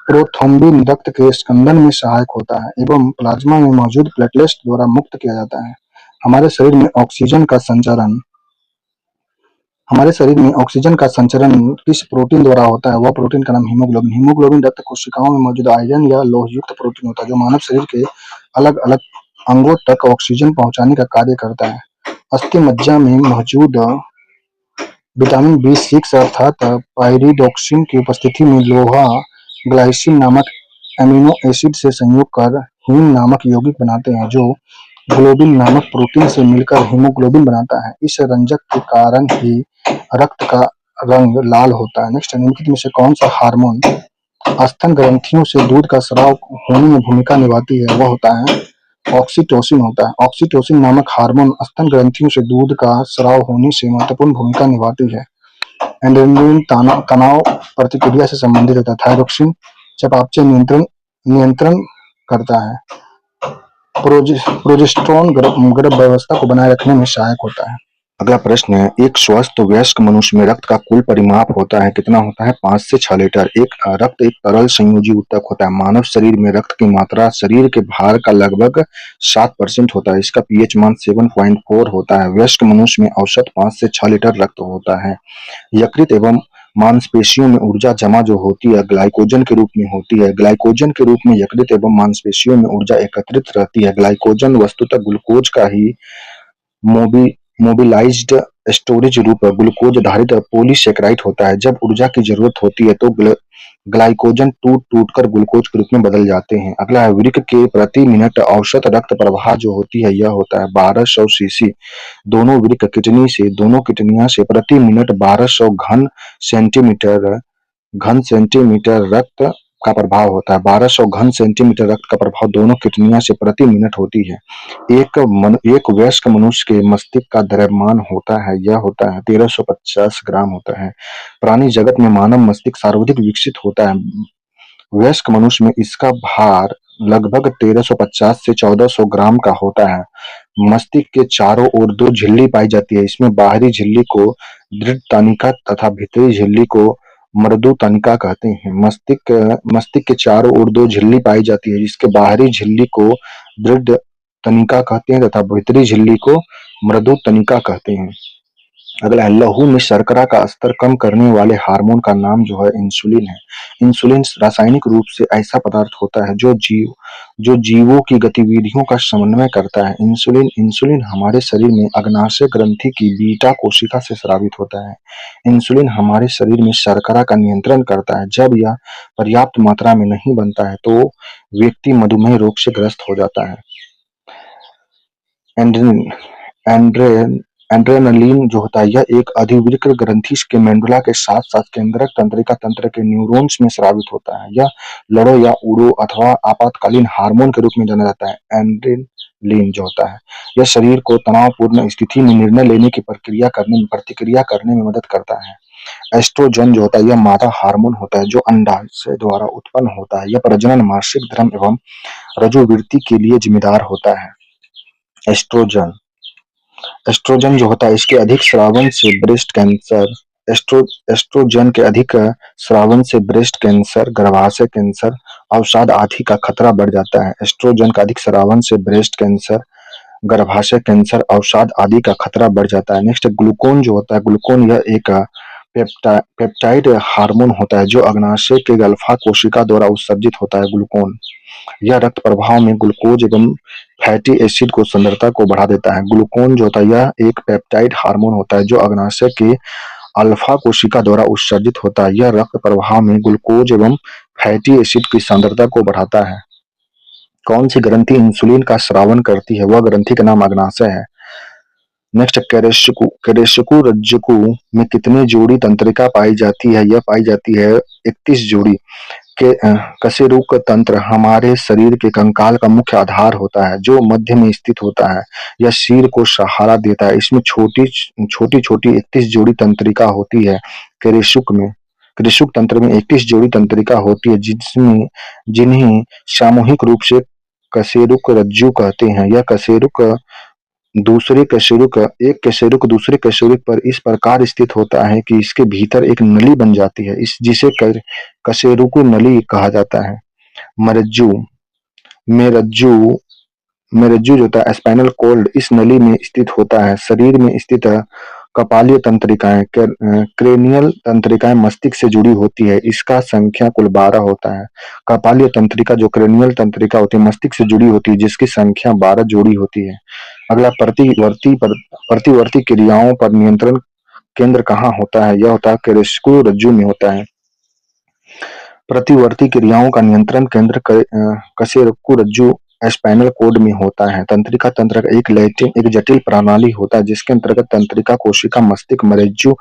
प्रोथ्रोम्बिन रक्त के स्कंदन में सहायक होता है एवं प्लाज्मा में मौजूद प्लेटलेट्स द्वारा मुक्त किया जाता है। हमारे शरीर में ऑक्सीजन का संचरण किस प्रोटीन द्वारा होता है? वह प्रोटीन का नाम हीमोग्लोबिन। हीमोग्लोबिन रक्त कोशिकाओं में मौजूद आयरन या लौह युक्त प्रोटीन होता है जो मानव शरीर के अलग अलग अंगों तक ऑक्सीजन पहुंचाने का कार्य करता है। अस्थि मज्जा में मौजूद विटामिन B6 अर्थात पाइरिडॉक्सिन की उपस्थिति में लोहा ग्लाइसिन नामक एमिनो एसिड से संयोग कर हीम नामक यौगिक बनाते हैं जो ग्लोबिन नामक प्रोटीन से मिलकर हीमोग्लोबिन बनाता है। इस रंजक के कारण ही रक्त का रंग लाल होता है। नेक्स्ट, निम्नलिखित में से कौन सा हार्मोन स्तन ग्रंथियों से दूध का स्राव होने में भूमिका निभाती है? वह होता है ऑक्सीटोसिन होता है। ऑक्सीटोसिन नामक हार्मोन स्तन ग्रंथियों से दूध का स्राव होने से महत्वपूर्ण भूमिका निभाती है। एंडोर्फिन तनाव प्रतिक्रिया से संबंधित होता है। थायरोक्सिन चयापचय नियंत्रण करता है। प्रोजेस्टेरोन गर्भ व्यवस्था को बनाए रखने में सहायक होता है। अगला प्रश्न है, एक स्वस्थ वयस्क मनुष्य में रक्त का कुल परिमाप होता है कितना होता है? 5 से 6 लीटर। रक्त एक तरल संयोजी ऊतक होता है। मानव शरीर में रक्त की मात्रा शरीर के भार का लगभग 7% होता है। इसका pH मान 7.4 होता है। वयस्क मनुष्य में औसत 5 से 6 लीटर रक्त होता है। यकृत एवं मांसपेशियों में ऊर्जा जमा जो होती है ग्लाइकोजन के रूप में होती है। ग्लाइकोजन के रूप में यकृत एवं मांसपेशियों में ऊर्जा एकत्रित रहती है। ग्लाइकोजन वस्तुतः ग्लूकोज का ही मोबी मोबिलाइज्ड स्टोरेज रूप ग्लूकोज आधारित पॉलीसेकेराइड होता है। जब ऊर्जा की जरूरत होती है तो ग्लाइकोजन टूट टूट कर ग्लूकोज के रूप में बदल जाते हैं। अगला है वृक्क के प्रति मिनट औसत रक्त प्रवाह जो होती है यह होता है 1200 सीसी। दोनों किडनियां से प्रति मिनट 1200 घन सेंटीमीटर रक्त का प्रभाव होता है। 1200 घन सेंटीमीटर रक्त का प्रभाव दोनों किडनियों से प्रति मिनट होती है। एक वयस्क मनुष्य के मस्तिष्क का द्रव्यमान होता है यह होता है 1350 ग्राम होता है। प्राणी जगत में मानव मस्तिष्क सर्वाधिक विकसित होता है। वयस्क मनुष्य में इसका भार लगभग 1350 से 1400 ग्राम का होता है। मस्तिष्क के चारों ओर दो झिल्ली पाई जाती है। इसमें बाहरी झिल्ली को दृढ़ तनिका तथा भीतरी झिल्ली को मृदु तनिका कहते हैं। मस्तिष्क के चारों ओर दो झिल्ली पाई जाती है। इसके बाहरी झिल्ली को दृढ़ तनिका कहते हैं तथा भीतरी झिल्ली को मृदु तनिका कहते हैं। अगला है लहू में शर्करा का स्तर कम करने वाले हार्मोन का नाम जो है इंसुलिन है। इंसुलिन रासायनिक रूप से ऐसा पदार्थ होता है जो जीवों की गतिविधियों का समन्वय करता है। इंसुलिन हमारे शरीर में अग्नाशय ग्रंथि की बीटा कोशिका से स्रावित होता है। इंसुलिन हमारे शरीर में शर्करा का नियंत्रण करता है। जब यह पर्याप्त मात्रा में नहीं बनता है तो व्यक्ति मधुमेह रोग से ग्रस्त हो जाता है। एंड्रेन एड्रेनलिन जो होता है यह एक अधिवृक्क ग्रंथि के मेडुला के साथ साथ केंद्रक तंत्रिका तंत्र के न्यूरॉन्स में स्रावित होता है। यह लड़ो या उड़ो अथवा आपातकालीन हार्मोन के रूप में जाना जाता है। एड्रेनलिन जो होता है यह शरीर को तनावपूर्ण स्थिति में निर्णय लेने की प्रतिक्रिया करने में मदद करता है। एस्ट्रोजन जो होता है यह मादा हार्मोन होता है जो अंडाशय द्वारा उत्पन्न होता है। यह प्रजनन मासिक धर्म एवं रजोवृत्ति के लिए जिम्मेदार होता है। एस्ट्रोजन एस्ट्रोजन जो होता है इसके अधिक स्रावन से ब्रेस्ट कैंसर एस्ट्रोजन के अधिक स्रावन से ब्रेस्ट कैंसर, गर्भाशय कैंसर, अवसाद आदि का खतरा बढ़ जाता है। एस्ट्रोजन का अधिक स्रावन से ब्रेस्ट कैंसर, गर्भाशय कैंसर, अवसाद आदि का खतरा बढ़ जाता है। नेक्स्ट ग्लूकोन जो होता है ग्लूकोन यह एक पेप्टाइड हार्मोन होता है जो अग्नाशय के अल्फा कोशिका द्वारा उत्सर्जित होता है। ग्लूकोन यह रक्त प्रवाह में ग्लूकोज एवं फैटी एसिड को सांद्रता को बढ़ा देता है। ग्लूकोन जो होता है यह एक पेप्टाइड हार्मोन होता है जो अग्नाशय के अल्फा कोशिका द्वारा उत्सर्जित होता है। यह रक्त प्रवाह में ग्लूकोज एवं फैटी एसिड की सांद्रता को बढ़ाता है। कौन सी ग्रंथि इंसुलिन का स्रावन करती है वह ग्रंथि का नाम अग्नाशय है। नेक्स्ट केरेशकु रज्जुकु में कितनी जोड़ी तंत्रिका पाई जाती है यह पाई जाती है 31 जोड़ी। कशेरुक तंत्र हमारे शरीर के कंकाल का मुख्य आधार होता है जो मध्य में स्थित होता है। यह सिर को सहारा देता है। इसमें छोटी छोटी छोटी 31 जोड़ी तंत्रिका होती है। केरेशुक तंत्र में 31 जोड़ी तंत्रिका होती है जिन्हें सामूहिक रूप से कशेरुक रज्जु कहते हैं। यह कशेरुक एक कशेरुक दूसरे कशेरुक पर इस प्रकार स्थित होता है कि इसके भीतर एक नली बन जाती है जिसे कशेरुकी नली कहा जाता है। मरज्जु में रज्जु जो होता है स्पाइनल कॉर्ड इस नली में स्थित होता है। शरीर में स्थित कपालीय तंत्रिकाएं क्रेनियल तंत्रिकाएं मस्तिष्क से जुड़ी होती है। इसका संख्या कुल 12 होता है। कपालीय तंत्रिका जो क्रेनियल तंत्रिका होती है मस्तिष्क से जुड़ी होती है जिसकी संख्या 12 जोड़ी होती है। अगला प्रतिवर्ती क्रियाओं पर नियंत्रण केंद्र कहाँ होता है यह होता है केरेशकु रज्जु में होता है। प्रतिवर्ती क्रियाओं का नियंत्रण केंद्र कशेरुकी रज्जु स्पाइनल कॉर्ड में होता है। तंत्रिका तंत्र एक जटिल प्रणाली होता है जिसके अंतर्गत तंत्रिका कोशिका मस्तिष्क मज्जु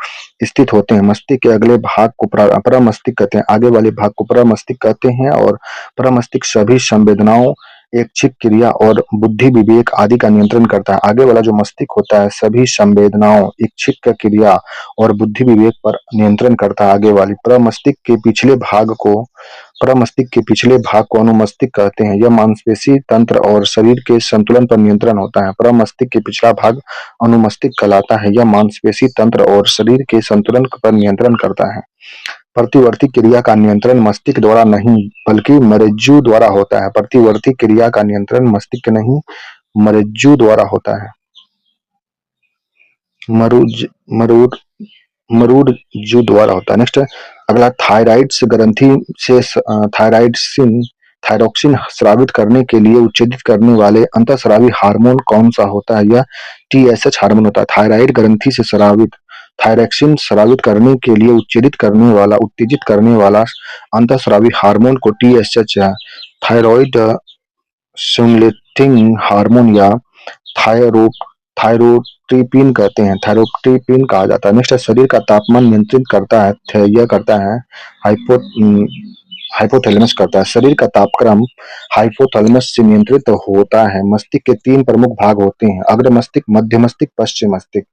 स्थित होते हैं। मस्तिष्क के अगले भाग को प्रमस्तिष्क कहते हैं। आगे वाले भाग को प्रमस्तिष्क कहते हैं और प्रमस्तिष्क सभी संवेदनाओं ऐच्छिक क्रिया और बुद्धि विवेक आदि का नियंत्रण करता है। आगे वाला जो मस्तिष्क होता है सभी संवेदनाओं इच्छिक क्रिया और बुद्धि विवेक पर नियंत्रण करता है। आगे वाली प्रमस्तिष्क के पिछले भाग को अनुमस्तिष्क कहते हैं। यह मांसपेशी तंत्र और शरीर के संतुलन पर नियंत्रण होता है। प्रमस्तिष्क के पिछला भाग अनुमस्तिष्क कहलाता है। यह मांसपेशी तंत्र और शरीर के संतुलन पर नियंत्रण करता है। प्रतिवर्ती क्रिया का नियंत्रण मस्तिष्क द्वारा नहीं बल्कि मज्जु द्वारा होता है। प्रतिवर्ती क्रिया का नियंत्रण मस्तिष्क नहीं मज्जु द्वारा होता है। मरूडजू द्वारा होता है। नेक्स्ट अगला थायराइड्स ग्रंथि से थायराइडसिन थायरोक्सिन स्रावित करने के लिए उच्छेदित करने वाले अंतःस्रावी हार्मोन कौन सा होता है? यह टीएसएच हार्मोन होता है। थायराइड ग्रंथि से स्रावित थायरोक्सिन स्रावित करने के लिए उत्तेजित करने वाला अंतःस्रावी हार्मोन को टीएसएच या थायराइड स्टिमुलेटिंग हार्मोन या थायरो थायरोट्रिपिन कहते हैं, थायरोट्रिपिन कहा जाता है। नेक्स्ट है शरीर का तापमान नियंत्रित करता है, यह करता है हाइपो हाइपोथैलेमस करता है। शरीर का तापक्रम हाइपोथैलेमस से नियंत्रित होता है। मस्तिष्क के तीन प्रमुख भाग होते हैं, अग्र मस्तिष्क, मध्य मस्तिष्क, पश्चिम मस्तिष्क।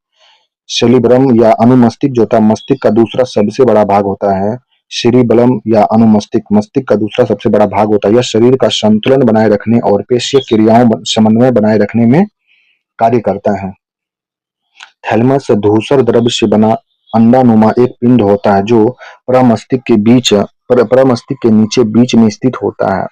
सेरिब्रम या अनुमस्तिष्क जो होता है मस्तिष्क का दूसरा सबसे बड़ा भाग होता है। सेरिबलम या अनुमस्तिष्क मस्तिष्क का दूसरा सबसे बड़ा भाग होता है। यह शरीर का संतुलन बनाए रखने और पेशीय क्रियाओं समन्वय बनाए रखने में कार्य करता है। थैलेमस धूसर द्रव्य से बना अंडानुमा एक पिंड होता है जो प्रमस्तिष्क के नीचे बीच में स्थित होता है।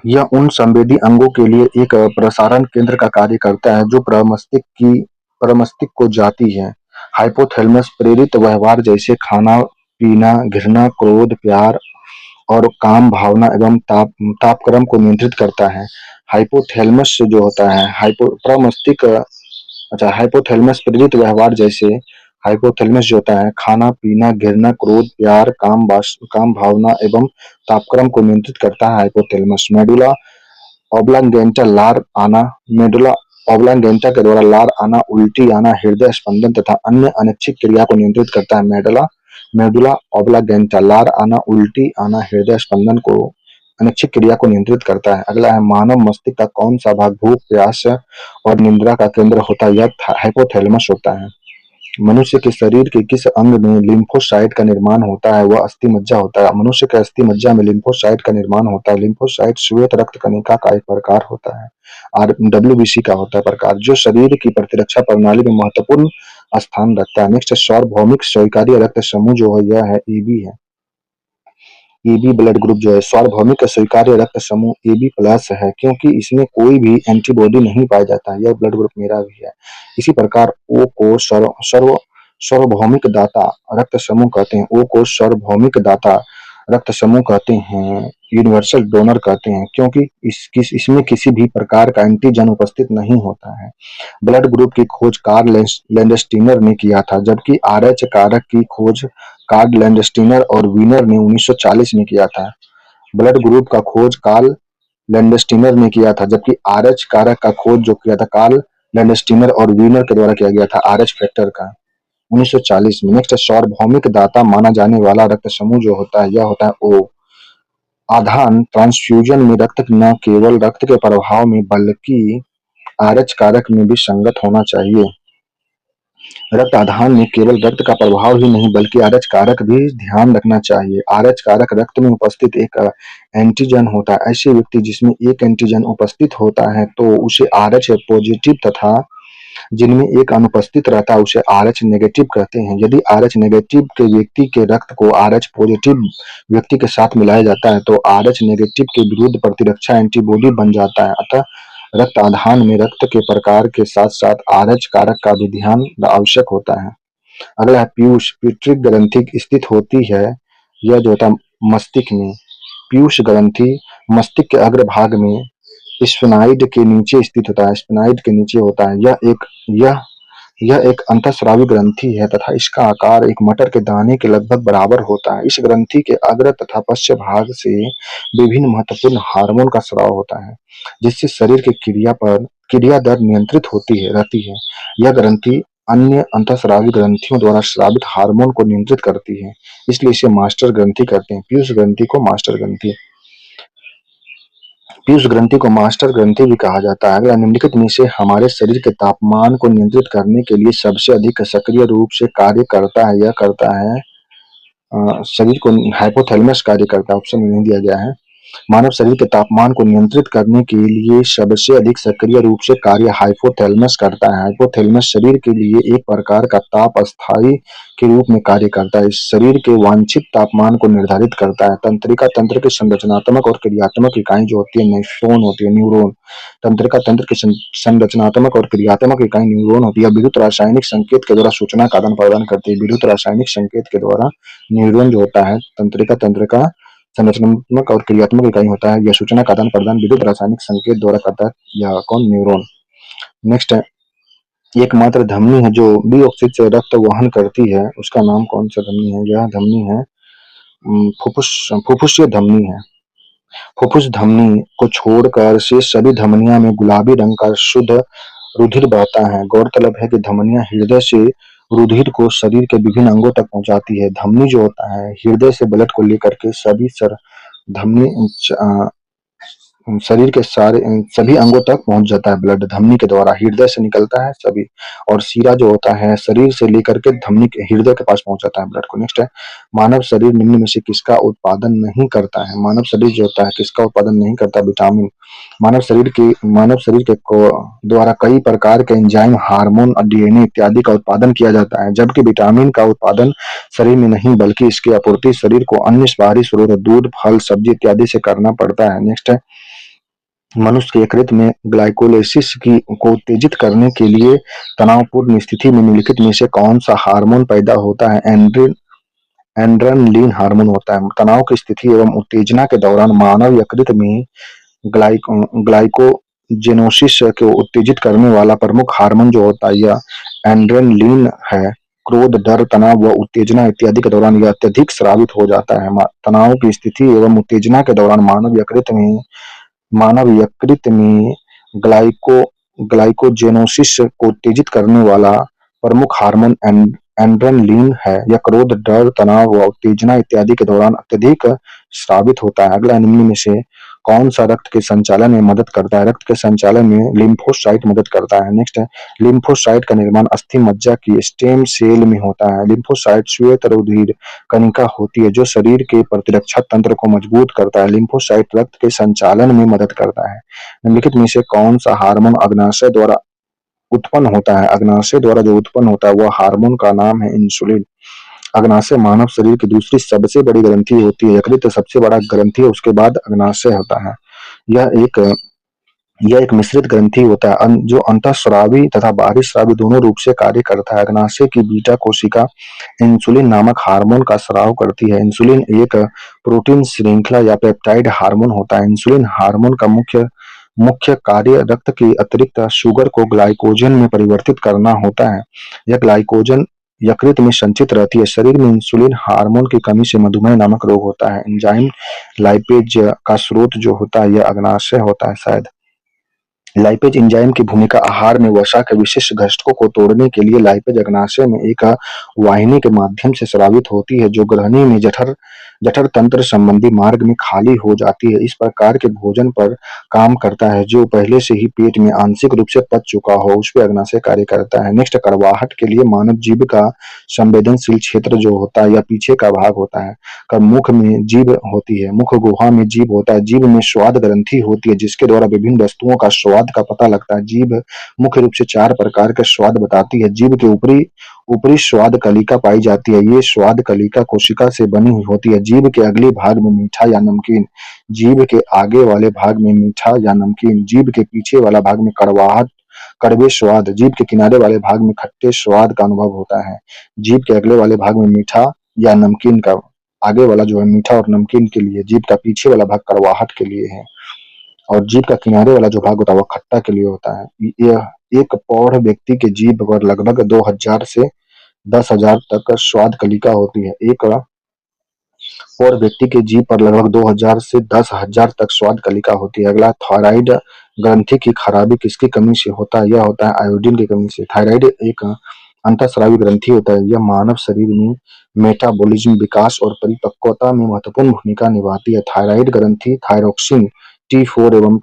यह उन संवेदी अंगों के लिए एक प्रसारण केंद्र का कार्य करता है जो प्रमस्तिष्क को जाती है। हाइपोथैलेमस प्रेरित व्यवहार जैसे खाना पीना, घृणा, क्रोध, प्यार और काम भावना एवं तापक्रम को नियंत्रित करता है। हाइपोथैलेमस जो होता है हाइपोथैलेमस प्रेरित व्यवहार जैसे हाइपोथैलेमस जो होता है खाना पीना, घृणा, क्रोध, प्यार, काम भावना एवं तापक्रम को नियंत्रित करता है। हाइपोथैलेमस मेडुला ऑब्लांगेंटा के द्वारा लार आना, उल्टी आना, हृदय स्पंदन तथा अन्य अनैच्छिक क्रिया को नियंत्रित करता है। मेडुला ऑब्लांगेंटा लार आना, उल्टी आना, हृदय स्पंदन को अनैच्छिक क्रिया को नियंत्रित करता है। अगला है मानव मस्तिष्क का कौन सा भाग भूख, प्यास और निद्रा का केंद्र होता है? यह हाइपोथैलेमस होता है। मनुष्य के शरीर के किस अंग में लिम्फोसाइट का निर्माण होता है? वह अस्थि मज्जा होता है। मनुष्य के अस्थि मज्जा में लिम्फोसाइट का निर्माण होता है। लिम्फोसाइट श्वेत रक्त कणिका का एक प्रकार होता है, डब्ल्यूबीसी का होता है प्रकार, जो शरीर की प्रतिरक्षा प्रणाली में महत्वपूर्ण स्थान रखता है। नेक्स्ट सार्वभौमिक स्वीकार्य रक्त समूह जो है यह है एबी है। एबी ब्लड ग्रुप जो है सार्वभौमिक स्वीकार्य रक्त समूह एबी प्लस है, क्योंकि इसमें कोई भी एंटीबॉडी नहीं पाया जाता है। यह ब्लड ग्रुप मेरा भी है। इसी प्रकार ओ को सार्वभौमिक दाता रक्त समूह कहते हैं। ओ को सार्वभौमिक दाता रक्त समूह कहते हैं, यूनिवर्सल डोनर कहते हैं, क्योंकि इसमें किसी भी प्रकार का एंटीजन उपस्थित नहीं होता है। ब्लड ग्रुप की खोज कार्ल लैंडस्टीनर ने किया था, जबकि आरएच कारक की खोज कार्ल लैंडस्टीनर और वीनर ने 1940 में किया था। ब्लड ग्रुप का खोज कार्ल लैंडस्टीनर ने किया था, जबकि आरएच कारक का खोज जो किया था कार्ल लैंडस्टीनर और वीनर के द्वारा किया गया था आरएच फैक्टर का 1940 में। नेक्स्ट सार्वभौमिक दाता माना जाने वाला रक्त समूह जो होता है यह होता है ओ। आधान ट्रांसफ्यूजन में रक्त न केवल रक्त के प्रभाव में बल्कि आरएच कारक में भी संगत होना चाहिए। रक्त आधान में केवल रक्त का प्रभाव ही नहीं बल्कि आरएच कारक भी ध्यान रखना चाहिए। आरएच कारक रक्त में उपस्थित एक एंटीजन होता है। ऐसे व्यक्ति जिसमें एक एंटीजन उपस्थित होता है तो उसे आरएच पॉजिटिव तथा जिनमें एक अनुपस्थित रहता है उसे आरएच नेगेटिव कहते हैं। यदि आरएच नेगेटिव के व्यक्ति के रक्त को आरएच पॉजिटिव व्यक्ति के साथ मिलाया जाता है तो आरएच नेगेटिव के विरुद्ध प्रतिरक्षा एंटीबॉडी बन जाता है। अतः रक्त आधान में रक्त के प्रकार के साथ साथ आरएच कारक का भी ध्यान आवश्यक होता है। अगला है पीयूष पीट्रिक ग्रंथि स्थित होती है, यह जो होता है मस्तिष्क में। पीयूष ग्रंथि मस्तिष्क के अग्रभाग में स्फेनाइड के नीचे स्थित होता है। स्फेनाइड के नीचे होता है। यह एक अंतःस्रावी ग्रंथि है तथा इसका आकार एक मटर के दाने के लगभग बराबर होता है। इस ग्रंथि के अग्र तथा पश्च भाग से विभिन्न महत्वपूर्ण हार्मोन का स्राव होता है, जिससे शरीर के क्रिया दर नियंत्रित रहती है। यह ग्रंथि अन्य अंतःस्रावी ग्रंथियों द्वारा स्रावित हार्मोन को नियंत्रित करती है, इसलिए इसे मास्टर ग्रंथि कहते हैं। पीयूष ग्रंथि को मास्टर ग्रंथि भी कहा जाता है। अगला निम्नलिखित में से हमारे शरीर के तापमान को नियंत्रित करने के लिए सबसे अधिक सक्रिय रूप से कार्य करता है? यह करता है शरीर को हाइपोथैलेमस कार्य करता है। ऑप्शन में नहीं दिया गया है। मानव शरीर के तापमान को नियंत्रित करने के लिए सबसे अधिक सक्रिय रूप से कार्य हाइपोथैलेमस करता है। हाइपोथैलेमस शरीर के लिए एक प्रकार का ताप स्थायी के रूप में कार्य करता है। इस शरीर के वांछित तापमान को निर्धारित करता है। तंत्रिका तंत्र की संरचनात्मक और क्रियात्मक इकाई जो होती है नेफ्रॉन होती है, न्यूरॉन। तंत्रिका तंत्र की संरचनात्मक और क्रियात्मक इकाई न्यूरॉन होती है। विद्युत रासायनिक संकेत के द्वारा सूचना का आदान प्रदान करती है। विद्युत रासायनिक संकेत के द्वारा न्यूरॉन जो होता है तंत्रिका तंत्र का संरचनात्मक और क्रियात्मक इकाई होता है। यह सूचना का आदान प्रदान विद्युत रासायनिक संकेत द्वारा करता है। यह कौन? न्यूरॉन। नेक्स्ट है, एकमात्र धमनी है जो डीऑक्सिड से रक्त वहन करती है, उसका नाम कौन सा धमनी है? यह धमनी है फुफ्फुसीय धमनी है। फुफ्फुस धमनी को छोड़कर शेष सभी धमनियां में गुलाबी रंग का शुद्ध रुधिर बहता है। गौरतलब है कि धमनियां हृदय से रुधिर को शरीर के विभिन्न अंगों तक पहुंचाती है। धमनी जो होता है हृदय से ब्लड को लेकर के धमनी शरीर के सभी अंगों तक पहुंच जाता है। ब्लड धमनी के द्वारा हृदय से निकलता है सभी, और सीरा जो होता है शरीर से लेकर के धमनी के हृदय के पास पहुंच जाता है ब्लड को। नेक्स्ट है, मानव शरीर निम्न में से किसका उत्पादन नहीं करता है? मानव शरीर जो होता है किसका उत्पादन नहीं करता? विटामिन। मानव शरीर के द्वारा कई प्रकार के एंजाइम, हार्मोन, डीएनए इत्यादि का उत्पादन किया जाता है, जबकि विटामिन का उत्पादन शरीर में नहीं बल्कि इसकी आपूर्ति शरीर को अन्य बाहरी स्रोत दूध, फल, सब्जी इत्यादि से करना पड़ता है। नेक्स्ट है, मनुष्य के यकृत में ग्लाइकोलाइसिस को उत्तेजित करने के लिए तनावपूर्ण स्थिति में निम्नलिखित में से कौन सा हार्मोन पैदा होता है? एड्रेनलिन हार्मोन होता है। तनाव की स्थिति एवं उत्तेजना के दौरान मानव यकृत में ग्लाइकोजेनोसिस को उत्तेजित करने वाला प्रमुख हार्मोन जो होता है यह एड्रेनलिन है। क्रोध, डर, तनाव व उत्तेजना इत्यादि के दौरान यह अत्यधिक स्रावित हो जाता है। तनाव की स्थिति एवं उत्तेजना के दौरान मानव यकृत में ग्लाइको ग्लाइकोजेनोसिस को उत्तेजित करने वाला प्रमुख हार्मोन एड्रेनलिन है। यह क्रोध, डर, तनाव व उत्तेजना इत्यादि के दौरान अत्यधिक स्रावित होता है। अगला निम्न में से कौन सा रक्त के संचालन में मदद करता है? रक्त के संचालन में लिम्फोसाइट मदद करता है। नेक्स्ट है, लिम्फोसाइट का निर्माण अस्थि मज्जा की स्टेम सेल में होता है। लिम्फोसाइट श्वेत रुधिर कणिका होती है जो शरीर के प्रतिरक्षा तंत्र को मजबूत करता है। लिम्फोसाइट रक्त के संचालन में मदद करता है। निम्नलिखित में से कौन सा हार्मोन अग्नाशय द्वारा उत्पन्न होता है? अग्नाशय द्वारा जो उत्पन्न होता है वह हार्मोन का नाम है इंसुलिन। अग्नाशय मानव शरीर की दूसरी सबसे बड़ी ग्रंथि होती है। यकृत सबसे बड़ा ग्रंथि है, उसके बाद अग्नाशय होता है। यह एक यह एक मिश्रित ग्रंथि होता है जो अंतःस्रावी तथा बाहरी स्रावी दोनों रूप से कार्य करता है। अग्नाशय की बीटा कोशिका इंसुलिन नामक हार्मोन का स्राव करती है। इंसुलिन एक प्रोटीन श्रृंखला या पेप्टाइड हार्मोन होता है। इंसुलिन हार्मोन का मुख्य मुख्य कार्य रक्त के अतिरिक्त शुगर को ग्लाइकोजन में परिवर्तित करना होता है। यह ग्लाइकोजन यकृत में संचित रहती है। शरीर में इंसुलिन हार्मोन की कमी से मधुमेह नामक रोग होता है। एंजाइम लाइपेज का स्रोत जो होता है यह अग्नाशय होता है शायद। लाइपेज एंजाइम की भूमिका आहार में वसा के विशिष्ट घटकों को तोड़ने के लिए लाइपेज अग्नाशय में एक वाहिनी के माध्यम से स्रावित होती है जो ग्रहणी में जठर तंत्र संबंधी मार्ग में खाली हो जाती है। इस प्रकार के भोजन पर काम करता है जो पहले से ही पेट में आंशिक रूप से पच चुका हो उस पर अग्नाशय कार्य करता है। नेक्स्ट, कड़वाहट के लिए मानव जीभ का संवेदनशील क्षेत्र जो होता है या पीछे का भाग होता है। मुख में जीभ होती है, मुख गुहा में जीभ होता है। जीभ में स्वाद ग्रंथि होती है जिसके द्वारा विभिन्न वस्तुओं का स्वाद का पता लगता है। जीभ मुख्य रूप से 4 प्रकार के स्वाद बताती है। जीभ के ऊपरी ऊपरी स्वाद कलिका पाई जाती है। ये स्वाद कलिका कोशिका से बनी हुई होती है। जीभ के अगले भाग में मीठा या नमकीन, जीभ के आगे वाले भाग में मीठा या नमकीन, जीभ के पीछे वाला भाग में कड़वे स्वाद, जीभ के किनारे वाले भाग में खट्टे स्वाद का अनुभव होता है। जीभ के अगले वाले भाग में मीठा या नमकीन का आगे वाला जो है मीठा और नमकीन के लिए, जीभ का पीछे वाला भाग कड़वाहट के लिए है, और जीभ का किनारे वाला जो भाग होता है वो खट्टा के लिए होता है। यह एक पौढ़ व्यक्ति के जीभ पर लगभग 2000 से 10,000 तक स्वाद कलिका होती है। एक पौढ़ व्यक्ति के जीभ पर लगभग 2000 से 10,000 तक स्वाद कलिका होती है। अगला, थायराइड ग्रंथि की खराबी किसकी कमी से होता है? यह होता है आयोडीन की कमी से। थायराइड एक अंतःस्रावी ग्रंथि होता है। यह मानव शरीर में मेटाबॉलिज्म, विकास और परिपक्वता में महत्वपूर्ण भूमिका निभाती है। थायराइड ग्रंथि थायरोक्सिन T4 एवं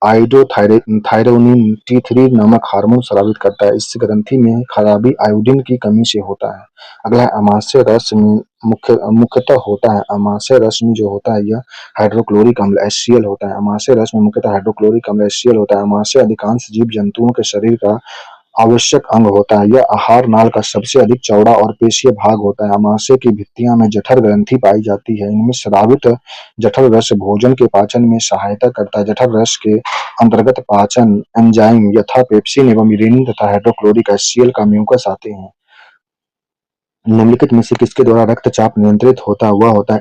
थायरोनिन T3 नामक हार्मोन स्रावित करता है। इस ग्रंथि में खराबी आयोडीन की कमी से होता है। अगला है अमाशय रस में मुख्यतः होता है। अमाशय रस में जो होता है यह हाइड्रोक्लोरिक अम्ल HCl होता है। अमाशय रस में मुख्यतः हाइड्रोक्लोरिक अम्ल HCl होता है। अमाशय अधिकांश जीव जंतुओं के शरीर का आवश्यक अंग होता है। यह आहार नाल का सबसे अधिक चौड़ा और पेशीय भाग होता है। अमाशय की भित्तियां में जठर ग्रंथि पाई जाती है। इनमें स्रावित जठर रस भोजन के पाचन में सहायता करता है। जठर रस के अंतर्गत पाचन एंजाइम यथा पेप्सिन एवं यूरेनिन तथा हाइड्रोक्लोरिक HCl का म्यूकस आते हैं। निम्नलिखित में से किसके द्वारा रक्तचाप नियंत्रित होता है? वह होता है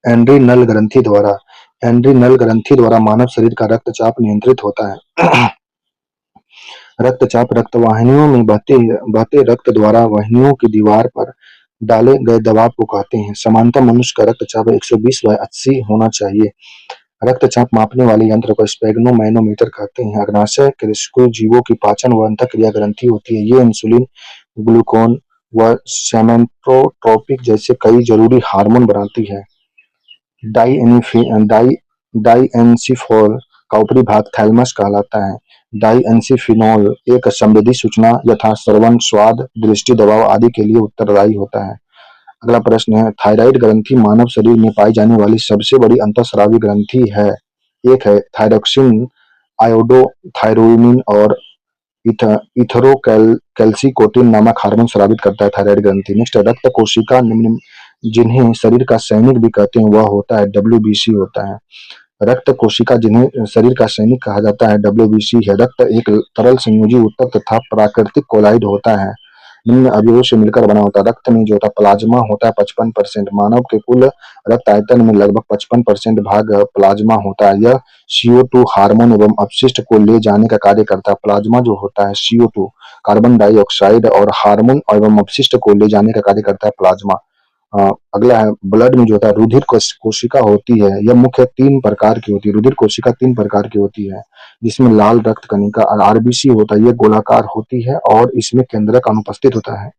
एड्रीनल ग्रंथि द्वारा। एड्रीनल ग्रंथि द्वारा मानव शरीर का रक्तचाप नियंत्रित होता है। रक्तचाप रक्तवाहिनियों में बहते रक्त द्वारा वाहिनियों की दीवार पर डाले गए दबाव को कहते हैं। सामान्यतः मनुष्य का रक्तचाप 120/80 होना चाहिए। रक्तचाप मापने वाले यंत्र को स्फेग्नोमैनोमीटर कहते हैं। अग्नाशय के जीवों की पाचन व अंतःक्रिया ग्रंथि होती है। ये इंसुलिन, ग्लूकागॉन व सोमेटोट्रोपिक जैसे कई जरूरी हार्मोन बनाती है। डाइएन्सिफॉल का ऊपरी भाग थैलेमस कहलाता है। डाइएन्सिफिनॉल एक संवेदी सूचना यथा श्रवण, स्वाद, दृष्टि, दबाव आदि के लिए उत्तरदायी होता है। अगला प्रश्न है, थायराइड ग्रंथि मानव शरीर में पाई जाने वाली सबसे बड़ी अंतःस्रावी ग्रंथि है। एक है थायरोक्सिन, आयोडोथायरोनिन और इथेरोकैल्सीकोटिन नामक हार्मोन स्रावित करता है थायराइड ग्रंथि। नेक्स्ट है रक्त कोशिका, निम्न जिन्हें शरीर का सैनिक भी कहते हैं वह होता है WBC होता है। रक्त कोशिका जिन्हें शरीर का सैनिक कहा जाता है WBC है। रक्त एक तरल संयोजी ऊतक तथा प्राकृतिक कोलाइड होता है। निम्न अवयवों से मिलकर बना होता है। रक्त में जो होता है प्लाज्मा होता है 55%। मानव के कुल रक्त आयतन में लगभग 55% भाग प्लाज्मा होता है। यह CO2 हार्मोन एवं अपशिष्ट को ले जाने का कार्य करता है। प्लाज्मा जो होता है CO2 कार्बन डाइऑक्साइड और हार्मोन एवं अपशिष्ट को ले जाने का कार्य करता है प्लाज्मा। अगला है ब्लड में जो होता है रुधिर कोशिका होती है। यह मुख्य 3 प्रकार की होती है। रुधिर कोशिका 3 प्रकार की होती है, जिसमें लाल रक्त कणिका RBC होता है। यह गोलाकार होती है और इसमें केंद्रक अनुपस्थित होता है।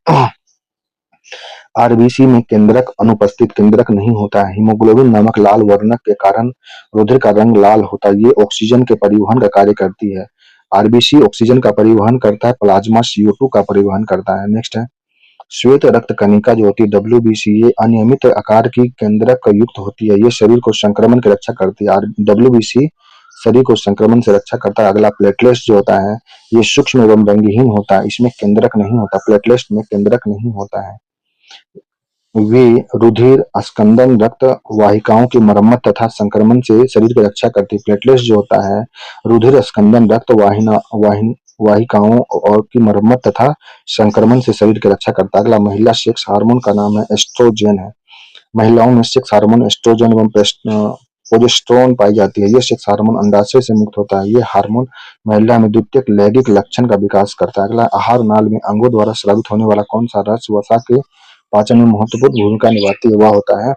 RBC में केंद्रक नहीं होता है। हीमोग्लोबिन नामक लाल वर्णक के कारण रुधिर का रंग लाल होता है। ये ऑक्सीजन के परिवहन का कार्य करती है। RBC ऑक्सीजन का परिवहन करता है, प्लाज्मा CO2 का परिवहन करता है। नेक्स्ट है श्वेत रक्त कणिका जो होती है WBC, ये अनियमित आकार की केंद्रक युक्त होती है। ये शरीर को संक्रमण की रक्षा करती है। WBC शरीर को संक्रमण से रक्षा करता है। अगला प्लेटलेट्स जो होता है ये सूक्ष्म एवं रंगहीन होता है। इसमें केंद्रक नहीं होता। प्लेटलेट्स में केंद्रक नहीं होता है। वे रुधिर स्कंदन रक्त वाहिकाओं की मरम्मत तथा संक्रमण से शरीर की रक्षा करती है। प्लेटलेट्स जो होता है रुधिर स्कंदन रक्त वाहिकाओं और की मरम्मत तथा संक्रमण से शरीर की रक्षा करता है। अगला महिला सेक्स हार्मोन का नाम है एस्ट्रोजेन है। महिलाओं में सेक्स हार्मोन एस्ट्रोजन एवं प्रोजेस्टेरोन पाई जाती है। ये सेक्स हार्मोन अंडाशय से मुक्त होता है। ये हार्मोन महिला में द्वितीयक लैंगिक लक्षण का विकास करता है। अगला आहार नाल में अंगों द्वारा स्रावित होने वाला कौन सा रस वसा के पाचन में महत्वपूर्ण भूमिका निभाती है? वह होता है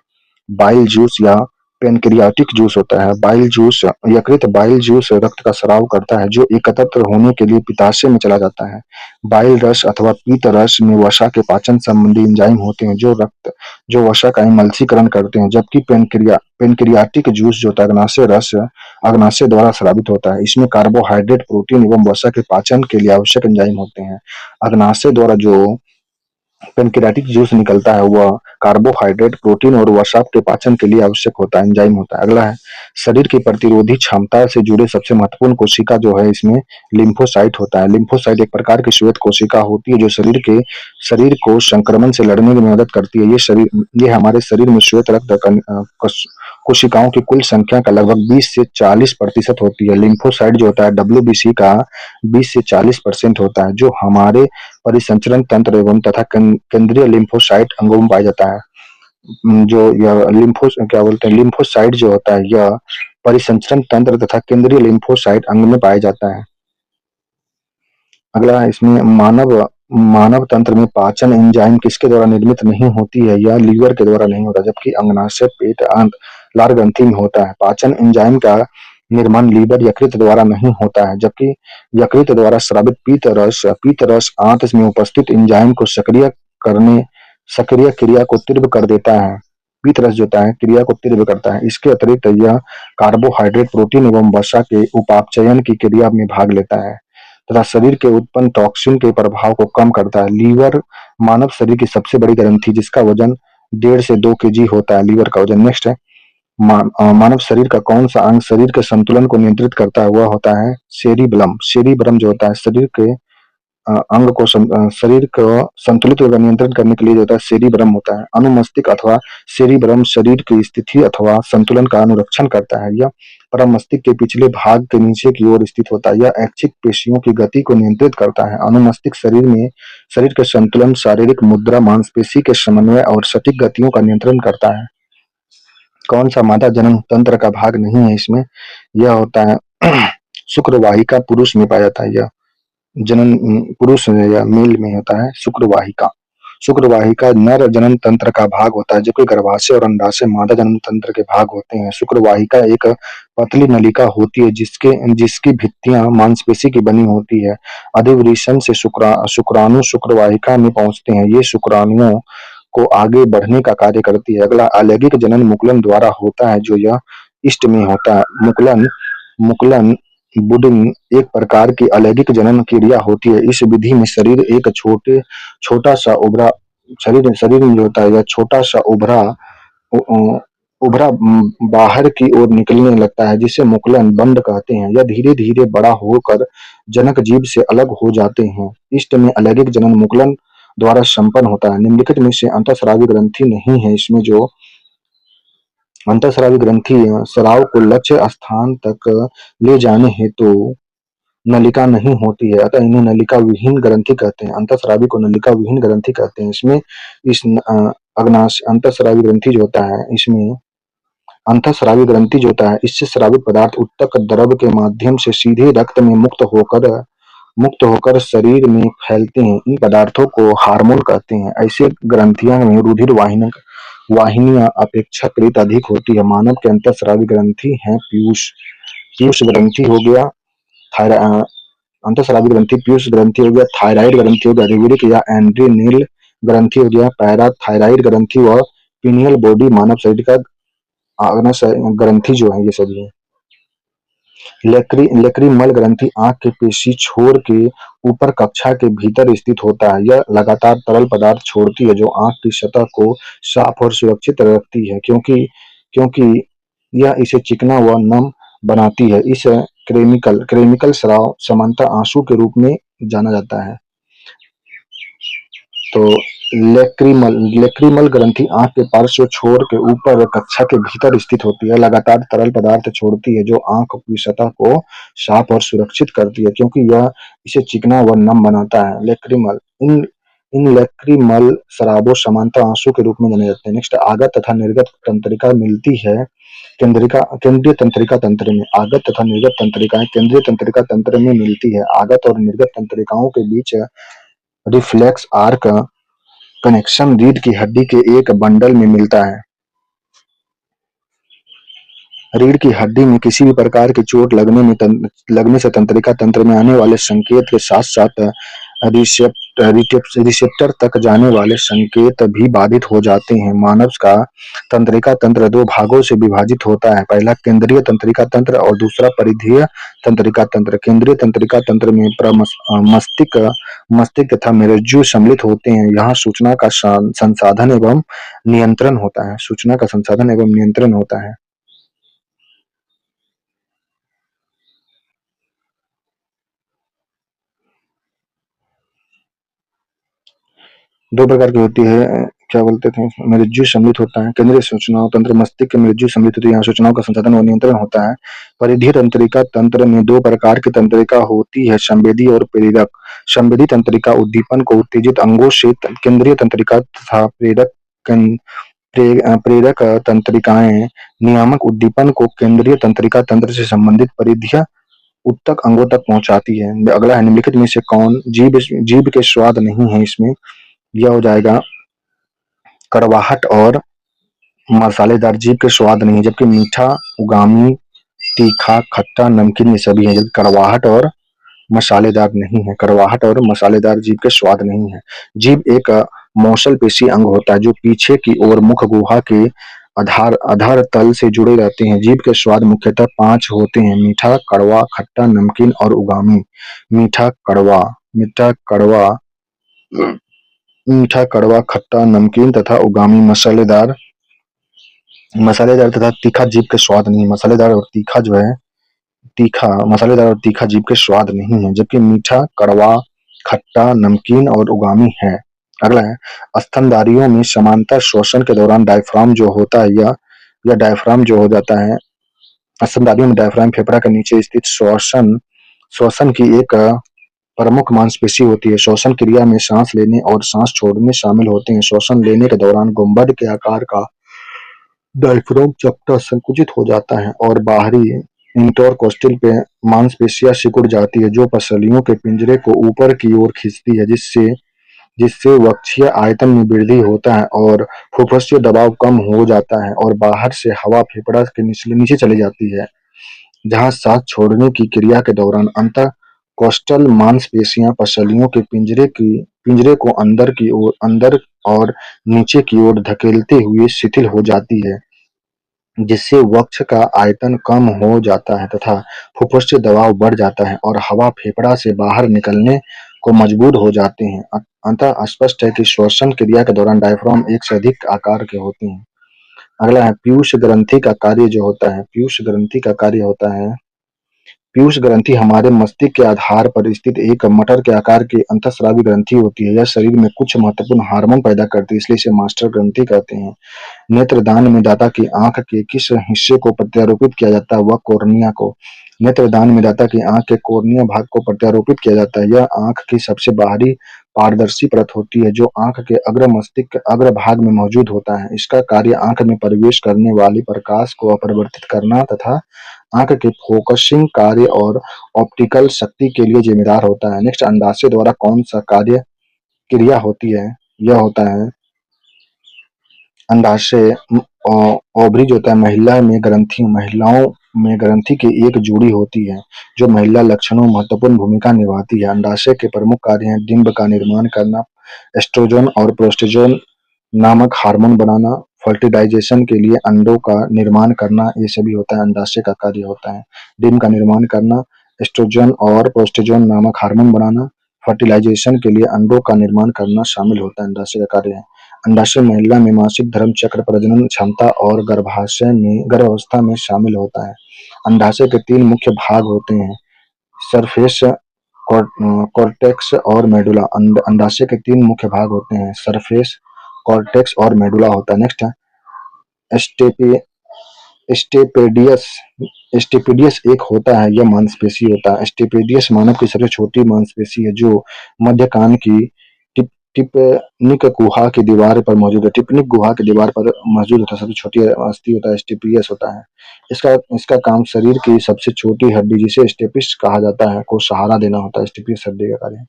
बाइल जूस या पेनक्रियाटिक जूस होता है। बाइल जूस यकृत बाइल जूस रक्त का स्राव करता है जो एकत्र होने के लिए पित्ताशय में चला जाता है। बाइल रस अथवा पीत रस में वसा के पाचन संबंधी एंजाइम होते हैं जो वसा का एमल्सीकरण करते हैं। जबकि पेनक्रियाटिक जूस जो होता है अग्नाशय रस अग्नाशय द्वारा स्रावित होता है। इसमें कार्बोहाइड्रेट, प्रोटीन एवं वसा के पाचन के लिए आवश्यक एंजाइम होते हैं। अग्नाशय द्वारा जो पेनक्रियाटिक जूस निकलता है वह कार्बोहाइड्रेट, प्रोटीन और वसा के पाचन के लिए आवश्यक होता है, एंजाइम होता है। अगला है शरीर की प्रतिरोधी क्षमता से जुड़े सबसे महत्वपूर्ण कोशिका जो है इसमें लिम्फोसाइट होता है। लिम्फोसाइट एक प्रकार की श्वेत कोशिका होती है जो शरीर को संक्रमण से लड़ने में मदद करती है। ये हमारे शरीर में श्वेत रक्त कोशिकाओं की कुल संख्या का लगभग 20 से 40% होती है। लिम्फोसाइट जो होता है WBC का 20 से 40% होता है, जो हमारे परिसंचरण तंत्र एवं तथा केंद्रीय लिम्फोसाइट अंगों में पाया जाता है। जो यह लिम्फोसाइट जो होता है यह परिसंचरण तंत्र तथा केंद्रीय लिम्फोसाइट अंग में पाया जाता है। अगला है इसमें मानव तंत्र में पाचन एंजाइम किसके द्वारा निर्मित नहीं होती है? यह लीवर के द्वारा नहीं होता, जबकि अंगनाशय, पेट, आंत, लार ग्रंथि में होता है। पाचन एंजाइम का निर्माण लीवर यकृत द्वारा नहीं होता है, जबकि यकृत द्वारा स्रावित पीत रस आंत में उपस्थित एंजाइम को सक्रिय क्रिया को तीव्र कर देता है। पीत रस जो होता है क्रिया को तीव्र करता है। इसके अतिरिक्त यह कार्बोहाइड्रेट, प्रोटीन एवं वसा के उपापचयन की क्रिया में भाग लेता है तथा शरीर के उत्पन्न टॉक्सिन के प्रभाव को कम करता है। लीवर मानव शरीर की सबसे बड़ी ग्रंथि जिसका वजन 1.5 से 2 kg होता है। लीवर का वजन। नेक्स्ट है मानव शरीर का कौन सा अंग शरीर के संतुलन को नियंत्रित करता है? वह होता है सेरिबलम। सेरिबलम जो होता है शरीर के अंग को शरीर को संतुलित व नियंत्रित करने के लिए जो होता है सेरिब्रम होता है। अनुमस्तिष्क अथवा सेरिब्रम शरीर की स्थिति अथवा संतुलन का अनुरक्षण करता है। यह परम मस्तिष्क के पिछले भाग के नीचे की ओर स्थित होता है। यह ऐच्छिक पेशियों की गति को नियंत्रित करता है। अनुमस्तिष्क शरीर के संतुलन, शारीरिक मुद्रा, मांसपेशी के समन्वय और सटीक गतियों का नियंत्रण करता है। कौन सा मादा जनन तंत्र का भाग नहीं है इसमें? यह होता है शुक्रवाहिका। पुरुष में पाया जाता है यह जनन, पुरुष में या मेल में होता है शुक्रवाहिका। शुक्रवाहिका नर जनन तंत्र का भाग होता है, जबकि गर्भाशय और अंडाशय मादा जनन तंत्र के भाग होते हैं। शुक्रवाहिका एक पतली नलिका होती है जिसकी भित्तियां मांसपेशी की बनी होती है। अधिवृषण से शुक्राणु शुक्रवाहिका में पहुंचते हैं। ये शुक्राणुओं को आगे बढ़ने का कार्य करती है। अगला अलैंगिक जनन मुकुलन द्वारा होता है, जो यह ईस्ट में होता है। मुकुलन मुकुलन बुडिंग एक प्रकार की अलैंगिक जनन क्रिया होती है। इस विधि में शरीर एक छोटा सा उभरा शरीर में जो होता है यह छोटा सा उभरा बाहर की ओर निकलने लगता है, जिसे मुकुलन बंद कहते हैं। यह धीरे धीरे बड़ा होकर जनक जीव से अलग हो जाते हैं। ईस्ट में अलैंगिक जनन मुकुलन द्वारा संपन्न होता है। निम्नलिखित में से अंतःस्रावी ग्रंथि नहीं है इसमें जो अंतःस्रावी ग्रंथि स्राव को लक्ष्य स्थान तक ले जाने हेतु नलिका नहीं होती है, अतः इन्हें नलिका विहीन ग्रंथि कहते हैं। अंतःस्रावी को नलिका विहीन ग्रंथि कहते हैं। इसमें इस अग्नाशय अंतःस्रावी ग्रंथि जो होता है इसमें अंतःस्रावी ग्रंथि जो होता है इससे स्रावित पदार्थ उत्तक द्रव के माध्यम से सीधे रक्त में मुक्त होकर शरीर में फैलते हैं। इन पदार्थों को हार्मोन कहते हैं। ऐसे ग्रंथियों में रुधिर वाहिनियां अपेक्षाकृत अधिक होती है। मानव के अंतःस्रावी ग्रंथि हैं पीयूष ग्रंथि हो गया, अंतःस्रावी ग्रंथि पीयूष ग्रंथि हो गया, थायराइड ग्रंथि हो गया, रिवरिक या एंड्रीनेल ग्रंथि हो गया, पैराथायराइड ग्रंथि व पीनियल बॉडी मानव शरीर का अग्नाशय ग्रंथि जो है ये सभी है। लेक्रीमल ग्रंथि आंख के पेशी छोर के ऊपर कक्षा के भीतर स्थित होता है। यह लगातार तरल पदार्थ छोड़ती है जो आंख की सतह को साफ और सुरक्षित रखती है, क्योंकि यह इसे चिकना व नम बनाती है। इस क्रेमिकल स्राव सामान्यतः आंसू के रूप में जाना जाता है। तो लेक्रीमल ग्रंथि आंख के पार्श्व छोर के ऊपर कक्षा के भीतर स्थित होती है। लगातार तरल पदार्थ छोड़ती है जो आंख की सतह को साफ और सुरक्षित करती है, क्योंकि यह इसे चिकना व नम बनाता है। लेक्रीमल इन लेक्रीमल स्रावों सामान्यतः आंसू के रूप में जाने जाते हैं। नेक्स्ट, आगत तथा निर्गत तंत्रिका मिलती है केंद्रीय तंत्रिका तंत्र में। आगत तथा निर्गत तंत्रिकाएं केंद्रीय तंत्रिका तंत्र में मिलती है। आगत और निर्गत तंत्रिकाओं के बीच रिफ्लेक्स आर्क कनेक्शन रीढ़ की हड्डी के एक बंडल में मिलता है। रीढ़ की हड्डी में किसी भी प्रकार की चोट लगने से तंत्रिका तंत्र में आने वाले संकेत के साथ साथ रिसेप्टर तक जाने वाले संकेत भी बाधित हो जाते हैं। मानव का तंत्रिका तंत्र दो भागों से विभाजित होता है। पहला केंद्रीय तंत्रिका तंत्र और दूसरा परिधीय तंत्रिका तंत्र। केंद्रीय तंत्रिका तंत्र में मस्तिष्क तथा मेरुज्जु सम्मिलित होते हैं। यहाँ सूचना का संसाधन एवं नियंत्रण होता है। दो प्रकार की होती है, क्या बोलते थे, मेरुज्जु सम्मिलित होता है। केंद्रीय सूचना तंत्र मस्तिष्क के मेरुज्जु सम्मिलित होती है। यहाँ सूचनाओं का संसाधन व नियंत्रण होता है। परिधीय तंत्रिका तंत्र में दो प्रकार की तंत्रिका होती है, संवेदी और प्रेरक। संवेदी तंत्रिका उद्दीपन को उत्तेजित अंगों से, केंद्रीय तंत्रिका तथा प्रेरक तंत्रिकाएं नियामक उद्दीपन को केंद्रीय तंत्रिका तंत्र से संबंधित परिधीय उत्तक अंगों तक पहुंचाती है। अगला है, निम्नलिखित में से कौन जीभ के स्वाद नहीं है इसमें? यह हो जाएगा कड़वाहट और मसालेदार। जीभ के स्वाद नहीं, जबकि मीठा, उगामी, तीखा, खट्टा, नमकीन ये सभी है। जबकि कड़वाहट और मसालेदार नहीं है। कड़वाहट और मसालेदार जीभ के स्वाद नहीं है। जीभ एक मांसपेशी अंग होता है जो पीछे की ओर मुख गुहा के आधार तल से जुड़े रहते हैं। जीभ के स्वाद मुख्यतः 5 होते हैं: मीठा, कड़वा, खट्टा, नमकीन और उगामी। मीठा, कड़वा मीठा, कड़वा मीठा, कड़वा, खट्टा, नमकीन तथा उगामी। मसालेदार मसालेदार तथा तीखा जीभ के स्वाद नहीं। मसालेदार और तीखा जो है तीखा मसालेदार और तीखा जीभ के स्वाद नहीं है, जबकि मीठा, कड़वा, खट्टा, नमकीन और उगामी है। अगला है, स्तनधारियों में समांतर श्वसन के दौरान डायफ्राम जो होता है या डायफ्राम जो हो जाता है। स्तनधारियों में डायफ्राम फेफड़ा के नीचे स्थित श्वसन श्वसन की एक प्रमुख मांसपेशी होती है। श्वसन क्रिया में सांस लेने और सांस छोड़ने शामिल होते हैं। श्वसन लेने के दौरान गुंबद के आकार का डायफ्राम चपटा संकुचित हो जाता है और बाहरी इंटरकोस्टल पे मांसपेशियां सिकुड़ जाती है, जो पसलियों के पिंजरे को ऊपर की ओर खींचती है, जिससे जिससे वक्षीय आयतन में वृद्धि होता है और फुफ्फुसीय दबाव कम हो जाता है और बाहर से हवा फेफड़ा के नीचे चली जाती है। जहां सांस छोड़ने की क्रिया के दौरान अंतःकोस्टल मांसपेशियां पसलियों के पिंजरे को अंदर और नीचे की ओर धकेलते हुए शिथिल हो जाती है, जिससे वक्ष का आयतन कम हो जाता है तथा फुफ्फुसीय दबाव बढ़ जाता है और हवा फेफड़ा से बाहर निकलने को मजबूर हो जाते हैं। अतः स्पष्ट है कि श्वसन क्रिया के दौरान डायफ्राम एक से अधिक आकार के होते हैं। अगला है, पीयूष ग्रंथि का कार्य जो होता है। पीयूष ग्रंथि का कार्य होता है, पीयूष ग्रंथि हमारे मस्तिष्क के आधार पर स्थित एक मटर के आकार की अंतःस्रावी ग्रंथि होती है। यह शरीर में कुछ महत्वपूर्ण हार्मोन पैदा करती है, इसलिए इसे मास्टर ग्रंथि कहते हैं। नेत्रदान में दाता की आंख के किस हिस्से को प्रत्यारोपित किया जाता है? वह कोर्निया को। नेत्रदान में दाता की आंख के कोर्निया भाग को प्रत्यारोपित किया जाता है। यह आंख की सबसे बाहरी पारदर्शी परत होती है जो आंख के अग्र मस्तिष्क के अग्र भाग में मौजूद होता है। इसका कार्य आंख में प्रवेश करने वाली प्रकाश को अपरिवर्तित करना तथा आंख के फोकसिंग कार्य और ऑप्टिकल शक्ति के लिए जिम्मेदार होता है। नेक्स्ट, अंडाशय द्वारा कौन सा कार्य क्रिया होती है? यह होता है अंडाशय ओवरी जो होता है महिलाओं में ग्रंथि की एक जोड़ी होती है जो महिला लक्षणों में महत्वपूर्ण भूमिका निभाती है। अंडाशय के प्रमुख कार्य हैं डिंब का निर्माण करना, एस्ट्रोजन और प्रोस्टेजोन नामक हार्मोन बनाना, फर्टिलाइजेशन के लिए अंडों का निर्माण करना, ये सभी होता है अंडाशय का कार्य होता है। डिंब का निर्माण करना, एस्ट्रोजन और प्रोस्टेजोन नामक हार्मोन बनाना, फर्टिलाइजेशन के लिए अंडों का निर्माण करना शामिल होता है अंडाशय का कार्य है। अंडाशय महिला में मासिक धर्म चक्र, प्रजनन क्षमता और गर्भावस्था में शामिल होता है। अंडाशय के 3 मुख्य भाग होते हैं: सरफेस, कॉर्टेक्स और मेडुला। अंडाशय के 3 मुख्य भाग होते हैं: सरफेस, कॉर्टेक्स और मेडुला होता है। नेक्स्ट है स्टेपी स्टेपेडियस। स्टेपेडियस एक होता है, यह मांसपेशी होता है। स्टेपेडियस मानव की सबसे छोटी मांसपेशी है जो मध्य कान की टिप्पणिक गुहा की दीवार पर मौजूद है। टिप्पणिक गुहा की दीवार पर मौजूद होता है, सबसे छोटी अस्थि होता है, स्टेपियस होता है। इसका काम शरीर की सबसे छोटी हड्डी जिसे स्टेपिस कहा जाता है को सहारा देना होता है। स्टेपियस हड्डी का कार्य।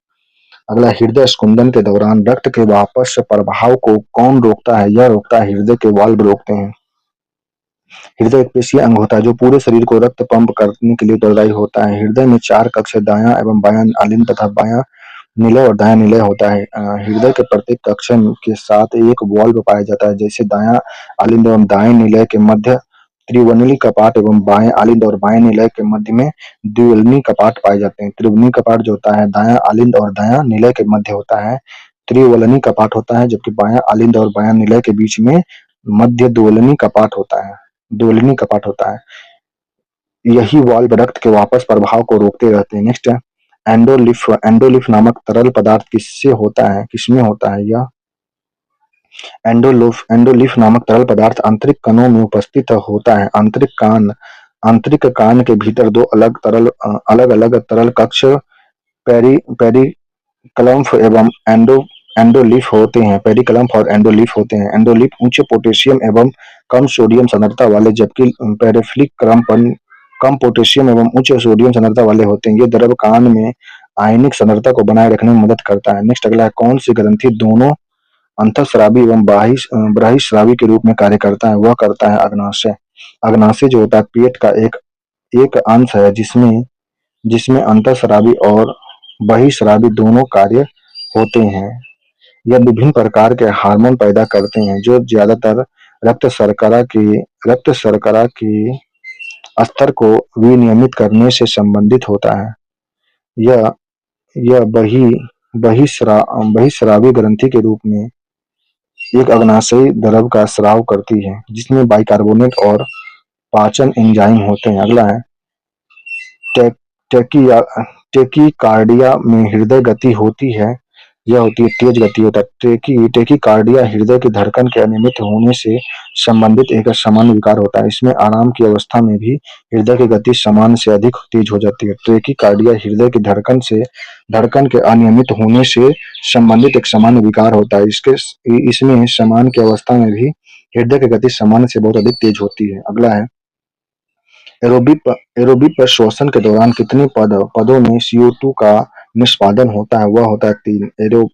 अगला, हृदय स्कुंदन के दौरान रक्त के वापस प्रवाह को कौन रोकता है? यह रोकता है हृदय के वाल्व रोकते हैं। हृदय एक पेशीय अंग होता है जो पूरे शरीर को रक्त पंप करने के लिए उत्तरदायी होता है। हृदय में 4 कक्ष दायां एवं बायां आलिंद तथा बायां निलय और दायां निलय होता है। हृदय के प्रत्येक कक्ष के साथ एक वाल्व पाया जाता है, जैसे दायां आलिंद एवं दाएं निलय के मध्य त्रिवलनी कपाट एवं बाएं आलिंद और बाएं निलय के मध्य में द्विवलनी कपाट पाए जाते हैं। त्रिवलनी कपाट जो होता है दायां आलिंद और दायां निलय के मध्य होता है। त्रिवलनी कपाट होता है, जबकि बायां आलिंद और बायां निलय के बीच में मध्य द्विवलनी कपाट होता है। द्विवलनी कपाट होता है। यही वाल्व रक्त के वापस प्रवाह को रोकते रहते हैं। नेक्स्ट है एंडोलिफ। एंडोलिफ नामक तरल पदार्थ किसमें होता है? यह एंडोलिफ नामक तरल पदार्थ आंतरिक कणों में उपस्थित होता है। आंतरिक कान के भीतर 2 अलग अलग तरल कक्ष पेरिक्लम्फ एवं एंडोलिफ होते हैं। पेरिक्लम्फ और एंडोलिफ होते हैं। एंडोलिफ उच्च पोटेशियम एवं कम सोडियम सांद्रता वाले, जबकि पेरिक्लम्फ कम पोटेशियम एवं उच्च सोडियम सांद्रता वाले होते हैं। ये द्रव कान में आयनिक सांद्रता को बनाए रखने में मदद करता है। नेक्स्ट, अगला है कौन सी ग्रंथि दोनों अंतःस्रावी एवं बहिःस्रावी के रूप में कार्य करता है? वह करता है अग्नाशय। अग्नाशय जो होता है पेट का एक अंश है जिसमें जिसमें अंतःस्रावी और बहिःस्रावी दोनों कार्य होते हैं। यह विभिन्न प्रकार के हार्मोन पैदा करते हैं जो ज्यादातर रक्त शर्करा की रक्त शर्करा की स्तर को विनियमित करने से संबंधित होता है। यह यह बहिस्रावी ग्रंथि के रूप में एक अग्नाशयी द्रव का स्राव करती है जिसमें बाइकार्बोनेट और पाचन एंजाइम होते हैं। अगला है टे, टेकिया टेकिकार्डिया में हृदय गति होती है। यह होती है तेज गति होता है। टेकिकार्डिया हृदय की धड़कन के अनियमित होने से संबंधित एक सामान्य विकार होता है। इसमें आराम की अवस्था में भी हृदय की गति सामान्य से अधिक तेज हो जाती है। टेकिकार्डिया हृदय की धड़कन के अनियमित होने से संबंधित एक सामान्य विकार होता है। इसमें सामान्य की अवस्था में भी हृदय की गति सामान्य से बहुत अधिक तेज होती है। अगला है एरोबिक श्वसन के दौरान कितने पदों में CO2 का निष्पादन होता है? वह होता है 3।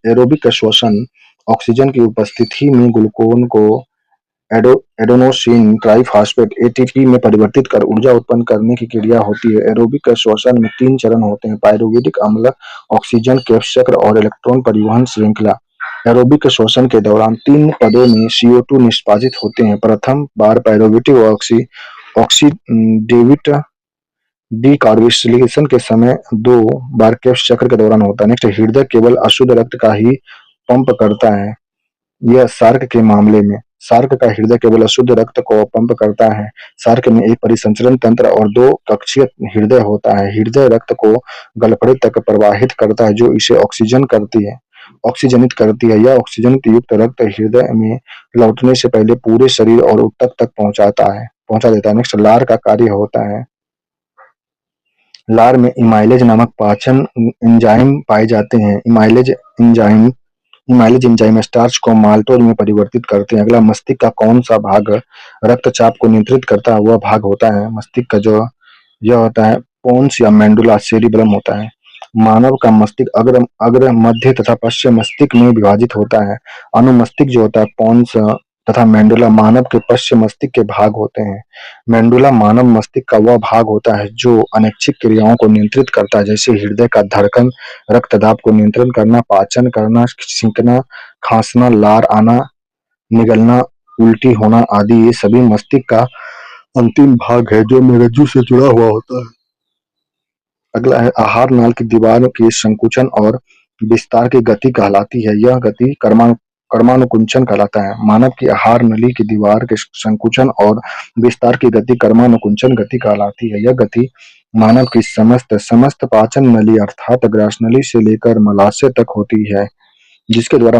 एरोबिक श्वसन ऑक्सीजन की उपस्थिति में ग्लूकोन को एडेनोसिन ट्राइफॉस्फेट ATP में परिवर्तित कर ऊर्जा उत्पन्न करने की क्रिया होती है। एरोबिक श्वसन में 3 चरण होते हैं: पायरुवेदिक अम्ल, ऑक्सीजन केफ चक्र और इलेक्ट्रॉन परिवहन श्रृंखला। एरोबिक श्वसन के दौरान 3 पदों में CO2 निष्पादित होते हैं। प्रथम बार पायरुवेटिक ऑक्सीडेटिव डिकार्बोक्सिलेशन के समय 2 बार केफ चक्र के दौरान होता है। नेक्स्ट, हृदय केवल अशुद्ध रक्त का ही पंप करता है। यह सार्क के मामले में सार्क का हृदय केवल अशुद्ध रक्त को पंप करता है। सार्क में एक परिसंचरण तंत्र और 2 कक्षीय हृदय होता है। हृदय रक्त को गलफड़े तक प्रवाहित करता है जो इसे ऑक्सीजनित करती है। यह ऑक्सीजन युक्त रक्त हृदय में लौटने से पहले पूरे शरीर और ऊतक तक पहुंचा देता है। नेक्स्ट, लार का कार्य होता है। लार में इमाइलेज नामक पाचन एंजाइम पाए जाते हैं। इमाइलेज एंजाइम स्टार्च को माल्टोज में परिवर्तित करते हैं। अगला, मस्तिष्क का कौन सा भाग रक्तचाप को नियंत्रित करता है? वह भाग होता है मस्तिष्क का जो यह होता है पोन्स या मेंडुला सेरिब्रम होता है। मानव का मस्तिष्क अग्र मध्य तथा पश्चिम मस्तिष्क में विभाजित होता है। अनुमस्तिष्क जो होता है पोन्स तथा मेंडुला मानव के पश्चिम मस्तिष्क के भाग होते हैं। मेंडुला मानव मस्तिष्क का वह भाग होता है जो अनैच्छिक क्रियाओं को नियंत्रित करता है जैसे हृदय का धड़कन, रक्तदाब को नियंत्रण करना, पाचन करना, छींकना, खांसना, लार आना, निगलना, उल्टी होना आदि। ये सभी मस्तिष्क का अंतिम भाग है जो मगजू से जुड़ा हुआ होता है। अगला है आहार नाल की दीवार के संकुचन और विस्तार की गति कहलाती है। यह गति कर्मानुकुंचन कहलाता है। मानव की आहार नली की दीवार के संकुचन और विस्तार की गति कर्मानुकुंचन गति कहलाती है। यह गति मानव की समस्त पाचन नली अर्थात ग्रासनली से लेकर मलाशय तक होती है जिसके द्वारा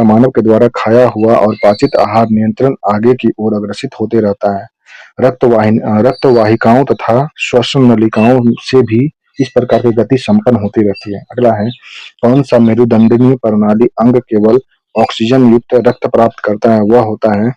मानव के द्वारा खाया हुआ और पाचित आहार नियंत्रण आगे की ओर अग्रसित होते रहता है। रक्त वाहिकाओं तथा श्वसन नलिकाओं से भी इस प्रकार की गति संपन्न होती रहती है। अगला है कौन सा मेरुदंडीय प्रणाली अंग केवल ऑक्सीजन युक्त रक्त प्राप्त करता है? वह होता है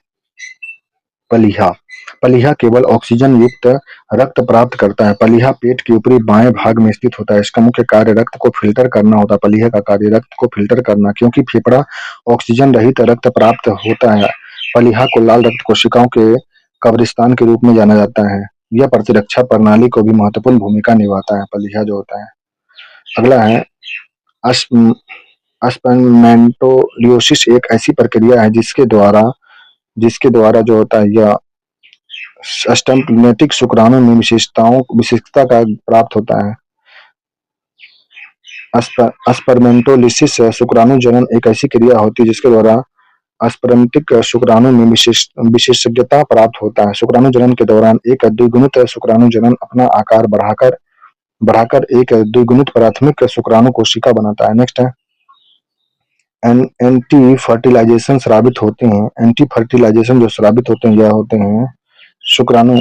पलीहा। पलीहा केवल ऑक्सीजन युक्त रक्त प्राप्त करता है। पलीहा पेट के ऊपरी बाएं भाग में स्थित होता है। इसका मुख्य कार्य रक्त को फिल्टर करना होता है। पलीहा का कार्य रक्त को फिल्टर करना, क्योंकि फेफड़ा ऑक्सीजन रहित रक्त प्राप्त होता है। पलीहा को लाल रक्त कोशिकाओं के कब्रिस्तान के रूप में जाना जाता है। यह प्रतिरक्षा प्रणाली को भी महत्वपूर्ण भूमिका निभाता है पलीहा जो होता है। अगला है स्पर्मेटोलियोसिस एक ऐसी प्रक्रिया है जिसके द्वारा जो होता है यह स्पर्मेटिक शुक्राणु में विशेषता का प्राप्त होता है। स्पर्मेटोलिसिस शुक्राणु जनन एक ऐसी क्रिया होती है जिसके द्वारा स्पर्मेटिक शुक्राणु में विशेषज्ञता प्राप्त होता है। शुक्राणु जनन के दौरान एक द्विगुणित शुक्राणु जनन अपना आकार बढ़ाकर एक द्विगुणित प्राथमिक शुक्राणु कोशिका बनाता है। नेक्स्ट है एंटी फर्टिलाइजेशन स्रावित होते हैं। एंटी फर्टिलाइजेशन जो स्रावित होते हैं यह होते हैं शुक्राणु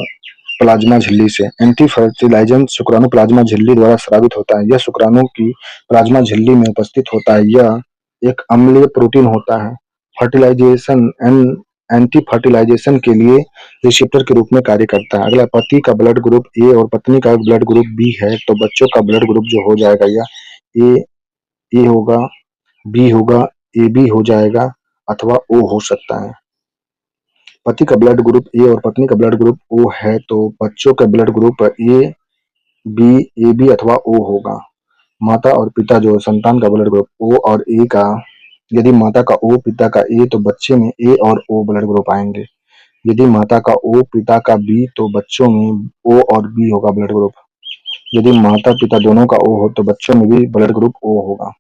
प्लाज्मा झिल्ली से। एंटी फर्टिलाइजेशन शुक्राणु प्लाज्मा झिल्ली द्वारा स्रावित होता है। यह शुक्राणु की प्लाज्मा झिल्ली में उपस्थित होता है। यह एक अम्लीय प्रोटीन होता है। एंटी फर्टिलाइजेशन के लिए रिसेप्टर के रूप में कार्य करता है। अगला, पति का ब्लड ग्रुप ए और पत्नी का ब्लड ग्रुप बी है तो बच्चों का ब्लड ग्रुप जो हो जाएगा यह ए होगा, बी होगा, ए बी हो जाएगा अथवा ओ हो सकता है। पति का ब्लड ग्रुप ए और पत्नी का ब्लड ग्रुप ओ है तो बच्चों का ब्लड ग्रुप ए बी अथवा ओ होगा। माता और पिता जो संतान का ब्लड ग्रुप ओ और ए का यदि माता का ओ पिता का ए तो बच्चे में ए और ओ ब्लड ग्रुप आएंगे। यदि माता का ओ पिता का बी तो बच्चों में ओ और बी होगा ब्लड ग्रुप। यदि माता पिता दोनों का ओ हो तो बच्चों में भी ब्लड ग्रुप ओ होगा।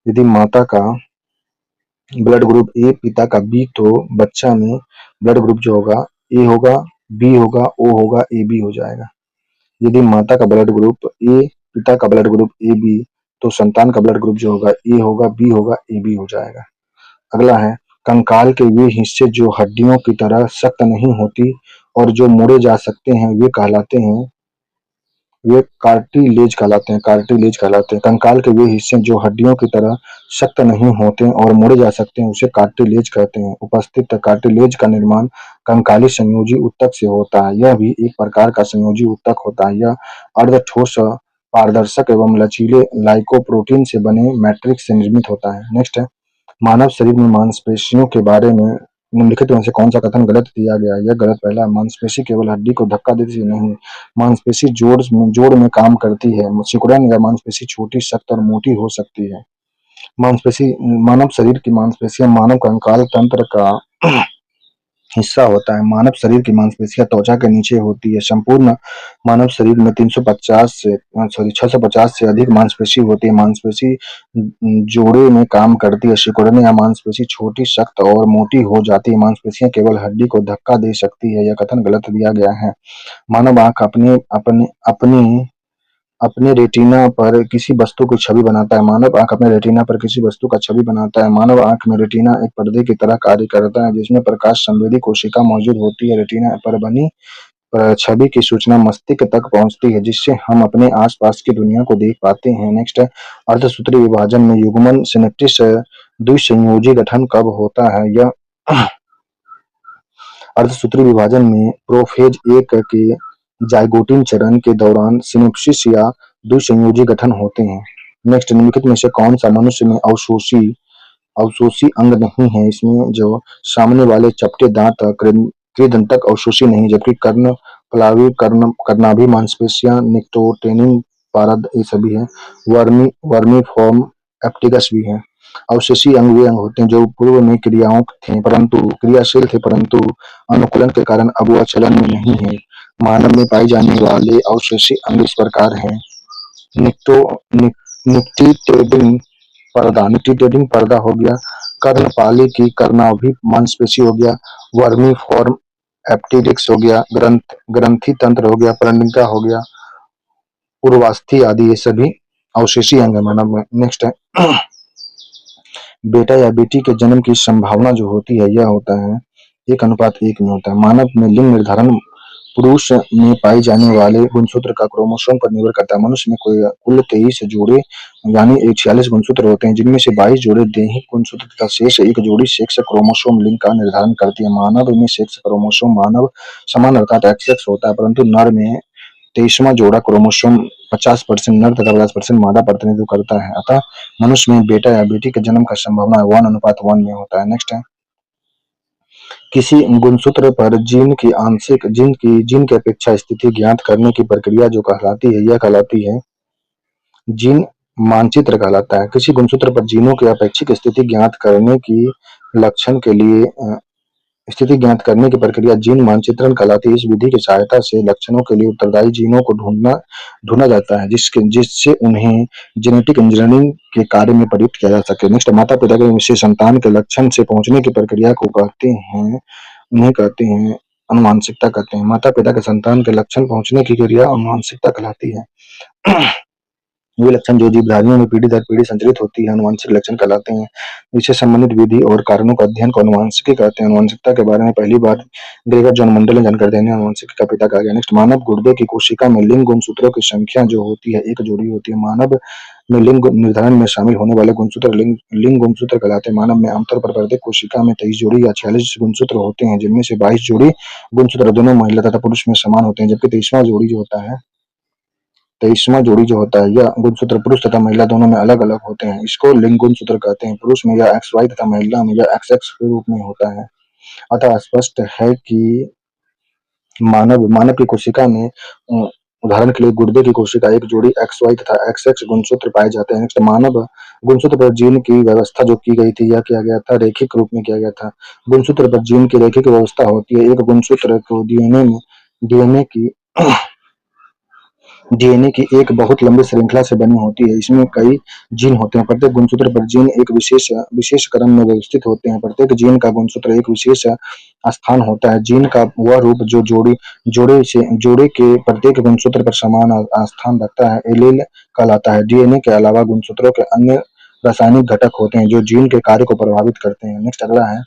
यदि माता का ब्लड ग्रुप ए पिता का बी तो बच्चा में ब्लड ग्रुप जो होगा ए होगा, बी होगा, ओ होगा, ए बी हो जाएगा। यदि माता का ब्लड ग्रुप ए पिता का ब्लड ग्रुप ए बी तो संतान का ब्लड ग्रुप जो होगा ए होगा, बी होगा, ए बी हो जाएगा। अगला है कंकाल के वे हिस्से जो हड्डियों की तरह सख्त नहीं होती और जो मोड़े जा सकते हैं वे कहलाते हैं, वे कार्टिलेज कहलाते हैं, कार्टिलेज कहलाते हैं। कंकाल के वे हिस्से जो हड्डियों की तरह सख्त नहीं होते और मोड़े जा सकते हैं उसे कार्टिलेज कहते हैं। उपस्थित कार्टिलेज का निर्माण कंकाली संयोजी ऊतक से होता है। यह भी एक प्रकार का संयोजी ऊतक होता है। यह अर्ध ठोस पारदर्शक एवं लचीले लाइकोप्रोटीन से बने मैट्रिक्स से निर्मित होता है। नेक्स्ट है मानव शरीर में मांसपेशियों के बारे में निम्नलिखित में से कौन सा कथन गलत दिया गया है? यह गलत पहला, मांसपेशी केवल हड्डी को धक्का देती है, नहीं। मांसपेशी जोड़ में काम करती है। सिकुड़न या मांसपेशी छोटी, सख्त और मोटी हो सकती है। मांसपेशी मानव शरीर की मांसपेशियां मानव कंकाल तंत्र का हिस्सा होता है। मानव शरीर की मांसपेशियां त्वचा के नीचे होती है। संपूर्ण मानव शरीर में 650 से अधिक मांसपेशी होती है। मांसपेशी जोड़े में काम करती है। सिकुड़ने या मांसपेशी छोटी, सख्त और मोटी हो जाती है। मांसपेशियां केवल हड्डी को धक्का दे सकती है। यह कथन गलत दिया गया है। मानव आंख अपने अपने अपने अपने रेटिना पर किसी वस्तु की छवि बनाता है। मानव आंख अपने रेटिना पर किसी वस्तु का छवि बनाता है। मानव आंख में रेटिना एक पर्दे की तरह कार्य करता है जिसमें प्रकाश संवेदी कोशिका मौजूद होती है। रेटिना पर बनी छवि की सूचना मस्तिष्क तक पहुंचती है जिससे हम अपने आसपास की दुनिया को देख पाते हैं। नेक्स्ट है अर्धसूत्री विभाजन में युग्मन सिनेप्टिस द्विसंयोजी गठन कब होता है? यह अर्धसूत्री विभाजन में प्रोफेज एक के जाइगोटिन चरण के दौरान सिनेप्सिस या द्विसंयोजी गठन होते हैं। नेक्स्ट निम्नलिखित में से कौन सा मनुष्य में अवशोषी अंग नहीं है? इसमें जो सामने वाले चपटे दांत कृदंतक अवशोषी नहीं, जबकि कर्ण प्लावी कर्णाभी मांसपेशियां निक्टोटेनिन पारद ये सभी है। वर्मीफॉर्म एप्टिगस भी है। अवशेषी अंग वे अंग होते हैं जो पूर्व में क्रियाशील थे परंतु अनुकूलन के कारण अब वह चलन में नहीं है। मानव में पाए जाने वाले अवशेषी अंग इस प्रकार है। निक्टो निक, निक्टिटेडिंग पर्दा हो गया। कर्णपाली की कर्णाभी मांसपेशी हो गया। वर्मीफॉर्म एप्टिडिक्स हो गया। ग्रंथि तंत्र हो गया। पर्णिका हो गया। उर्वास्थि आदि ये सभी अवशेषी अंग है मानव में। नेक्स्ट है बेटा या बेटी के जन्म की संभावना जो होती है यह होता है 1:1 में होता है। मानव में लिंग निर्धारण पुरुष में पाए जाने वाले गुणसूत्र का क्रोमोसोम पर निर्भर करता है। मनुष्य में कुल 23 जोड़े यानी 46 गुणसूत्र होते हैं जिनमें से 22 जोड़े दैहिक गुणसूत्र तथा शेष एक जोड़ी सेक्स क्रोमोसोम लिंग का निर्धारण करती है। मानव में सेक्स क्रोमोसोम मानव समान अर्थात XX होता है परंतु नर में 23वां जोड़ा क्रोमोसोम 50% नर तथा 50% मादा प्रतिनिधित्व करता है। अतः मनुष्य में बेटा या बेटी के जन्म का संभावना 1:1 में होता है। नेक्स्ट है किसी गुणसूत्र पर जीन की अपेक्षा स्थिति ज्ञात करने की प्रक्रिया जो कहलाती है यह कहलाती है जीन मानचित्र कहलाता है। किसी गुणसूत्र पर जीनों की अपेक्षित स्थिति ज्ञात करने की प्रक्रिया जीन मानचित्रण कहलाती है। इस विधि की सहायता से लक्षणों के लिए उत्तरदायी जीनों को ढूंढा जाता है जिससे उन्हें जेनेटिक इंजीनियरिंग के कार्य में प्रयुक्त किया जा सके। नेक्स्ट माता पिता के से संतान के लक्षण से पहुंचने की प्रक्रिया को कहते हैं अनुवांशिकता कहते हैं। माता पिता के संतान के लक्षण पहुंचने की क्रिया अनुवांशिकता कहलाती है। वे लक्षण जो जीवधारियों में पीढ़ी दर पीढ़ी संचरित होती है आनुवंशिक लक्षण कहलाते हैं। इससे संबंधित विधि और कारणों का अध्ययन को आनुवंशिकी कहते हैं। आनुवंशिकता के बारे में पहली बार ग्रेगर जॉन मंडल ने जानकारी देने आनुवंशिकी का पिता कहा गया। नेक्स्ट मानव गुर्दे की कोशिका में लिंग गुणसूत्रों की संख्या जो होती है एक जोड़ी होती है। मानव में लिंग निर्धारण में शामिल होने वाले गुणसूत्र लिंग गुणसूत्र कहलाते हैं। मानव में आमतौर पर प्रत्येक कोशिका में 23 जोड़ी या 46 गुणसूत्र होते हैं जिनमें से 22 जोड़ी गुणसूत्र दोनों महिला तथा पुरुष में समान होते हैं जबकि 23वां जोड़ी जो होता है यह गुणसूत्र पुरुष तथा महिला दोनों में अलग अलग होते हैं। इसको लिंग गुणसूत्र कहते हैं। पुरुष में यह XY तथा महिला में यह XX के रूप में होता है। अतः स्पष्ट है कि मानव की कोशिका में उदाहरण के लिए गुर्दे की कोशिका एक जोड़ी XY तथा XX गुणसूत्र पाए जाते हैं। नेक्स्ट, मानव गुणसूत्र पर जीन की व्यवस्था जो की गई थी, यह किया गया था रैखिक रूप में किया गया था। गुणसूत्र पर जीन की रैखिक व्यवस्था होती है। एक गुणसूत्र को डीएनए की डीएनए की एक बहुत लंबी श्रृंखला से बनी होती है। इसमें कई जीन होते हैं। प्रत्येक गुणसूत्र पर जीन एक विशेष विशेष क्रम में व्यवस्थित होते हैं। प्रत्येक जीन का गुणसूत्र एक विशेष स्थान होता है। जीन का वह रूप जो जोड़े के प्रत्येक गुणसूत्र पर समान स्थान रखता है एलील कहलाता है। डीएनए के अलावा गुणसूत्रों के अन्य रासायनिक घटक होते हैं जो जीन के कार्य को प्रभावित करते हैं। नेक्स्ट, अगला है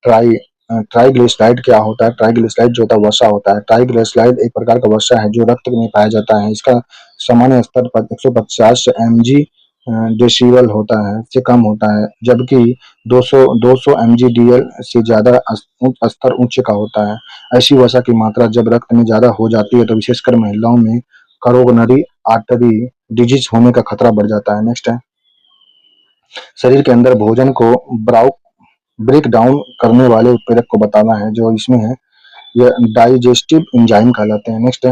ट्राई ट्राइग्लिसराइड क्या होता है? ट्राइग्लिसराइड जो होता है वसा होता है। ट्राइग्लिसराइड एक प्रकार का वसा है जो रक्त में पाया जाता है। इसका सामान्य स्तर पर 150 mg डेसिबल होता है से कम होता है, जबकि 200 mg DL से ज्यादा स्तर उच्च का होता है। ऐसी वसा की मात्रा जब रक्त में ज्यादा हो जाती है तो विशेषकर महिलाओं में करोनरी आर्टरी डिजीज होने का खतरा बढ़ जाता है। नेक्स्ट है, शरीर के अंदर भोजन को ब्रेक डाउन करने वाले उत्प्रेरक को बताना है जो इसमें है, यह डाइजेस्टिव एंजाइम कहलाते हैं। नेक्स्ट है,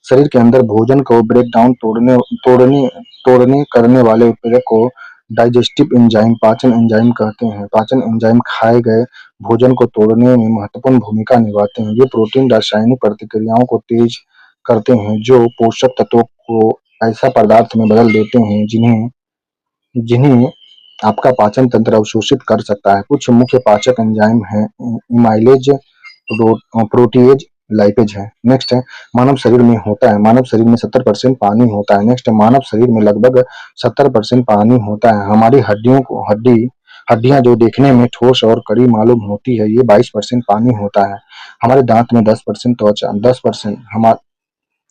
शरीर के अंदर भोजन को ब्रेक डाउन तोड़ने करने वाले उत्प्रेरक को डाइजेस्टिव एंजाइम पाचन एंजाइम कहते हैं। पाचन एंजाइम खाए गए भोजन को तोड़ने में महत्वपूर्ण भूमिका निभाते हैं। ये प्रोटीन रासायनिक प्रतिक्रियाओं को तेज करते हैं जो पोषक तत्वों को ऐसा पदार्थ में बदल देते हैं जिन्हें जिन्हें आपका पाचन तंत्र अवशोषित कर सकता है। कुछ मुख्य पाचक एंजाइम हैं इमाइलेज, प्रोटीएज, लाइपेज है। नेक्स्ट है, मानव शरीर में होता है। मानव शरीर में 70% पानी होता है। नेक्स्ट, मानव शरीर में लगभग 70% पानी होता है। हमारी हड्डियां जो देखने में ठोस और कड़ी मालूम होती है, ये 22% पानी होता है। हमारे दांत में 10%, त्वचा 10%,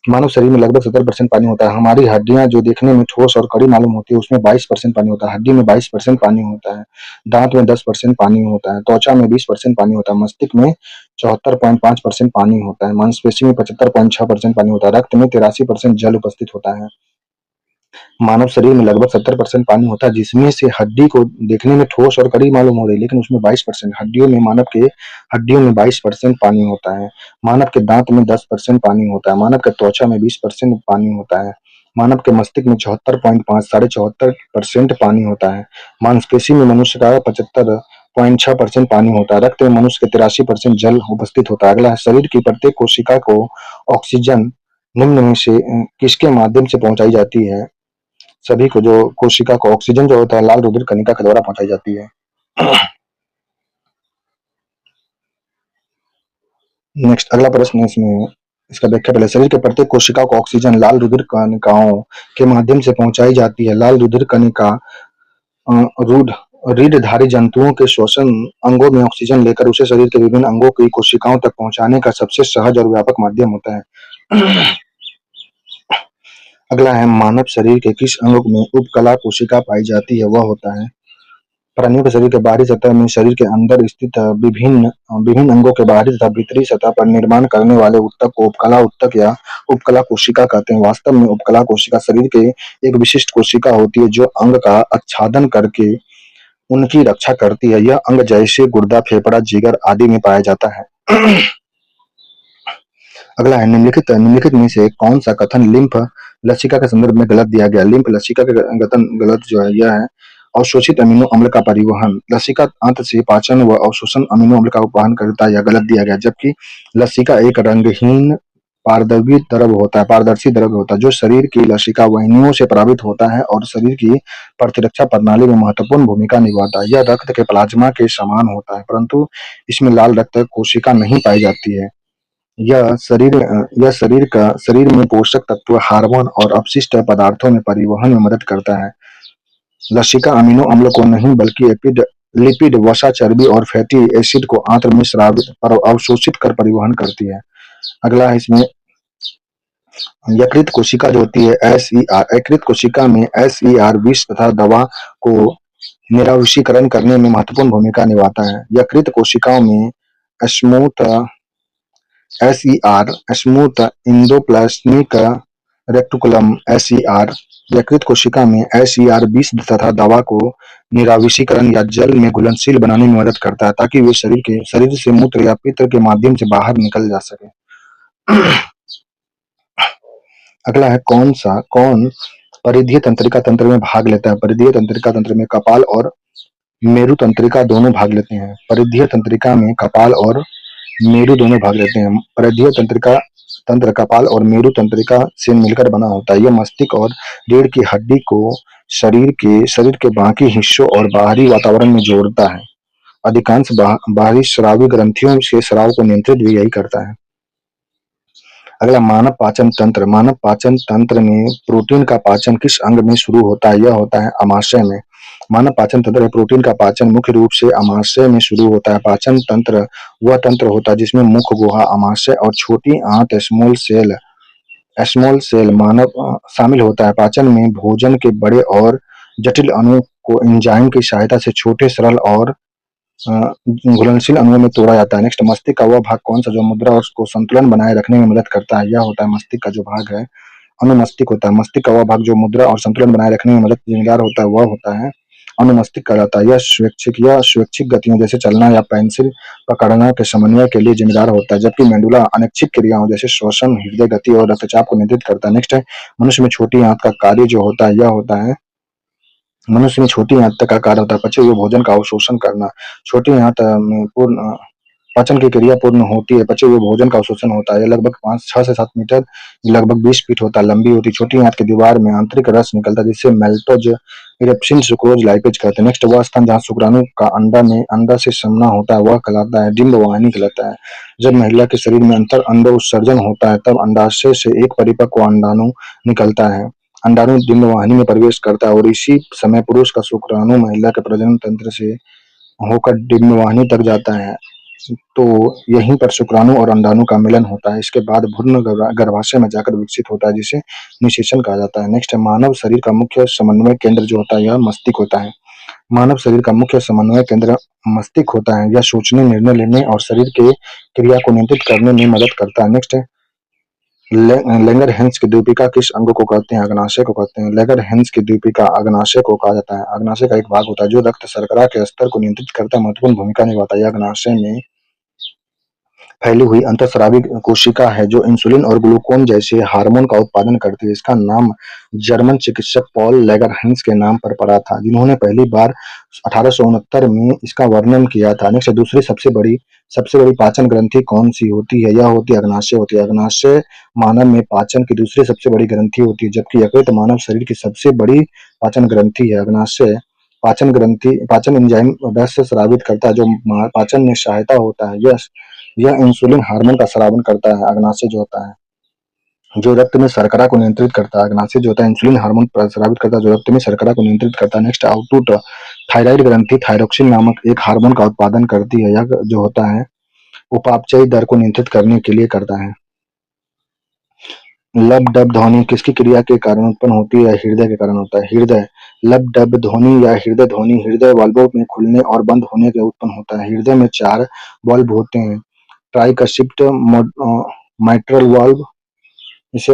मानव शरीर में लगभग 70% पानी होता है। हमारी हड्डियां जो देखने में ठोस और कड़ी मालूम होती है, उसमें 22% पानी होता है। हड्डी में 22% पानी होता है। दांत में 10% पानी होता है। त्वचा में 20% पानी होता है। मस्तिष्क में 74.5% पानी होता है। मांसपेशी में 75.6% पानी होता है। रक्त में 83% जल उपस्थित होता है। मानव शरीर में लगभग 70% पानी होता है, जिसमें से हड्डी को देखने में ठोस और कड़ी मालूम हो रही है, लेकिन उसमें 22% हड्डियों में 22% पानी होता है। मानव के दांत में 10% पानी होता है। मानव के त्वचा में 20% पानी होता है। मानव के मस्तिष्क में 74.5 74.5% पानी होता है। मांसपेशी में मनुष्य का 75.6% पानी होता है। रक्त में मनुष्य के 83% जल उपस्थित होता है। अगला है, शरीर की प्रत्येक कोशिका को ऑक्सीजन निम्न में से किसके माध्यम से पहुंचाई जाती है? सभी को जो कोशिका को ऑक्सीजन जो होता है लाल रुधिर कणिका के द्वारा पहुंचाई जाती है। नेक्स्ट, अगला प्रश्न है इसमें, इसका व्याख्या पहले, शरीर के प्रत्येक कोशिका को ऑक्सीजन लाल रुधिर कणिकाओं के माध्यम से पहुंचाई जाती है। लाल रुधिर कणिका रूढ़ रीढ़धारी जंतुओं के श्वसन अंगों में ऑक्सीजन लेकर उसे शरीर के विभिन्न अंगों की कोशिकाओं तक पहुंचाने का सबसे सहज और व्यापक माध्यम होता है। अगला है, मानव शरीर के किस अंग में उपकला कोशिका पाई जाती है? वह होता है, प्राणियों के शरीर के बाहरी सतह में शरीर के अंदर स्थित विभिन्न विभिन्न अंगों के बाहरी तथा भीतरी सतह पर निर्माण करने वाले ऊतक को उपकला ऊतक या उपकला कोशिका कहते हैं। वास्तव में उपकला कोशिका शरीर के एक विशिष्ट कोशिका होती है जो अंग का आच्छादन करके उनकी रक्षा करती है। यह अंग जैसे गुर्दा, फेफड़ा, जिगर आदि में पाया जाता है। अगला है, निम्नलिखित में से कौन सा कथन लिम्फ लसिका के संदर्भ में गलत दिया गया? लिम्फ लसिका के कथन गलत जो है यह है, अवशोषित अमीनो अम्ल का परिवहन। लसिका अंत से पाचन व अवशोषण अमीनो अम्ल का वहन करता है, यह गलत दिया गया। जबकि लसिका एक रंगहीन पारदर्शी द्रव्य होता है जो शरीर की लसिका वाहिनियों से प्रभावित होता है और शरीर की प्रतिरक्षा प्रणाली में महत्वपूर्ण भूमिका निभाता है। यह रक्त के प्लाज्मा के समान होता है, परंतु इसमें लाल रक्त कोशिका नहीं पाई जाती है। शरीर में पोषक तत्व, हार्मोन और अपशिष्ट पदार्थों में परिवहन में मदद करता है। लसिका अमीनो अम्ल को नहीं बल्कि लिपिड, वसा, चर्बी और फैटी एसिड को आंत्र में स्रावित और अवशोषित कर परिवहन करती है। अगला है इसमें, यकृत कोशिका जो होती है SER, यकृत कोशिका में SER विष तथा दवा को निरावशीकरण करने में महत्वपूर्ण भूमिका निभाता है। यकृत कोशिकाओं में smooth smooth endoplasmic reticulum SER, यकृत कोशिका में SER विष तथा दवा को निरावशीकरण या जल में घुलनशील बनाने में मदद करता है ताकि वे शरीर से मूत्र या पित्त के माध्यम से बाहर निकल जा सके। अगला है कौन परिधीय तंत्रिका तंत्र में भाग लेता है? परिधीय तंत्रिका तंत्र में कपाल और मेरु तंत्रिका दोनों भाग लेते हैं। परिधीय तंत्रिका में कपाल और मेरु दोनों भाग लेते हैं। परिधीय तंत्रिका तंत्र कपाल और मेरु तंत्रिका से मिलकर बना होता है। यह मस्तिष्क और रीढ़ की हड्डी को शरीर के बाकी हिस्सों और बाहरी वातावरण में जोड़ता है। अधिकांश बाहरी स्रावी ग्रंथियों से स्राव को नियंत्रित भी यही करता है। अगला मानव पाचन तंत्र। मानव पाचन तंत्र में प्रोटीन का पाचन किस अंग में शुरू होता है? यह होता है अमाशय में। मानव पाचन तंत्र में प्रोटीन का पाचन मुख्य रूप से अमाशय में शुरू होता है। पाचन तंत्र वह तंत्र होता है जिसमें मुख गुहा, अमाशय और छोटी आंत स्मॉल सेल मानव शामिल होता है। पाचन में भोजन के बड़े और जटिल अणुओं को एंजाइम की सहायता से छोटे, सरल और घुलनशील अणुओं में तोड़ा जाता है। नेक्स्ट, मस्तिष्क का वह भाग कौन सा जो मुद्रा और उसको संतुलन बनाए रखने में मदद करता है? यह होता है मस्तिष्क का जो भाग है अनुमस्तिष्क होता है। मस्तिष्क का वह भाग जो मुद्रा और संतुलन बनाए रखने में मदद जिम्मेदार होता है वह होता है अनुमस्तिष्क कहलाता है। यह स्वैच्छिक गतियों जैसे चलना या पेंसिल पकड़ना के समन्वय के लिए जिम्मेदार होता है, जबकि मेडुला अनैच्छिक क्रियाओं जैसे श्वसन, हृदय गति और रक्तचाप को नियंत्रित करता है। नेक्स्ट है मनुष्य में छोटी आंत का कार्य जो होता है यह होता है मनुष्य में छोटी आंत का कार्य होता है पचे हुए भोजन का अवशोषण करना। छोटी आंत में पूर्ण पाचन की क्रिया पूर्ण होती है, पचे हुए भोजन का अवशोषण होता है। यह लगभग 5-6 से 7 मीटर लगभग 20 फीट होता है लंबी होती है। छोटी आंत की दीवार में आंतरिक रस निकलता है जिससे मेल्टोज, इरेप्सिन, सुक्रोज, लाइपेज कहते हैं। नेक्स्ट, वह स्थान जहाँ शुक्राणु का अंडा से समना होता है वह कहलाता है डिंब वाहिनी कहलाता है। जब महिला के शरीर में अंड उत्सर्जन होता है तब अंडाशय से एक परिपक्व अंडाणु निकलता है। अंडाणु डिंब वाहिनी में प्रवेश करता है और इसी समय पुरुष का शुक्राणु महिला के प्रजनन तंत्र से होकर डिंब वाहिनी तक जाता है। तो यहीं पर शुक्राणु और अंडाणु का मिलन होता है। इसके बाद भ्रूण गर्भाशय में जाकर विकसित होता है जिसे निषेचन कहा जाता है। नेक्स्ट है मानव शरीर का मुख्य समन्वय केंद्र जो होता है यह मस्तिष्क होता है। मानव शरीर का मुख्य समन्वय केंद्र मस्तिष्क होता है। यह सोचने, निर्णय लेने और शरीर के क्रिया को नियंत्रित करने में मदद करता है। नेक्स्ट है लेंगर-हेंस की द्वीपिका किस अंग को कहते हैं? अग्नाशय को कहते हैं। लेंगर-हेंस की द्वीपिका अग्नाशय को कहा जाता है। अग्नाशय का एक भाग होता है जो रक्त शर्करा के स्तर को नियंत्रित करता है, महत्वपूर्ण भूमिका निभाता है। यह अग्नाशय में फैली हुई अंतःस्रावी कोशिका है जो इंसुलिन और ग्लूकागोन जैसे हार्मोन का उत्पादन करती है। इसका नाम जर्मन चिकित्सक पॉल लेंगरहैंस के नाम पर पड़ा था, जिन्होंने पहली बार 1869 में इसका वर्णन किया था। नेक्स्ट, दूसरी सबसे बड़ी पाचन ग्रंथि कौन सी होती है? यह होती है अग्नाशय होती है। अग्नाशय मानव में पाचन की दूसरी सबसे बड़ी ग्रंथि होती है, जबकि यकृत मानव शरीर की सबसे बड़ी पाचन ग्रंथि है। अग्नाशय पाचन एंजाइम रस से स्रावित करता है जो पाचन में सहायता होता है। यह इंसुलिन हार्मोन का स्रावन करता है। अग्नाशय जो होता है जो रक्त में शर्करा को नियंत्रित करता है। अग्नाशय जो होता है इंसुलिन हार्मोन स्रावित करता है जो रक्त में शर्करा को नियंत्रित करता है। नेक्स्ट, आउटपुट थायराइड ग्रंथि थायरोक्सिन नामक एक हार्मोन का उत्पादन करती है। यह जो होता है उपापचयी दर को नियंत्रित करने के लिए करता है। लब डब ध्वनि किसकी क्रिया के कारण उत्पन्न होती है? हृदय के कारण होता है। लब डब ध्वनि या हृदय ध्वनि हृदय वाल्वों में खुलने और बंद होने के उत्पन्न होता है। हृदय में 4 वाल्व होते हैं, ट्राइकसिप्ट, माइट्रल वाल्व, जैसे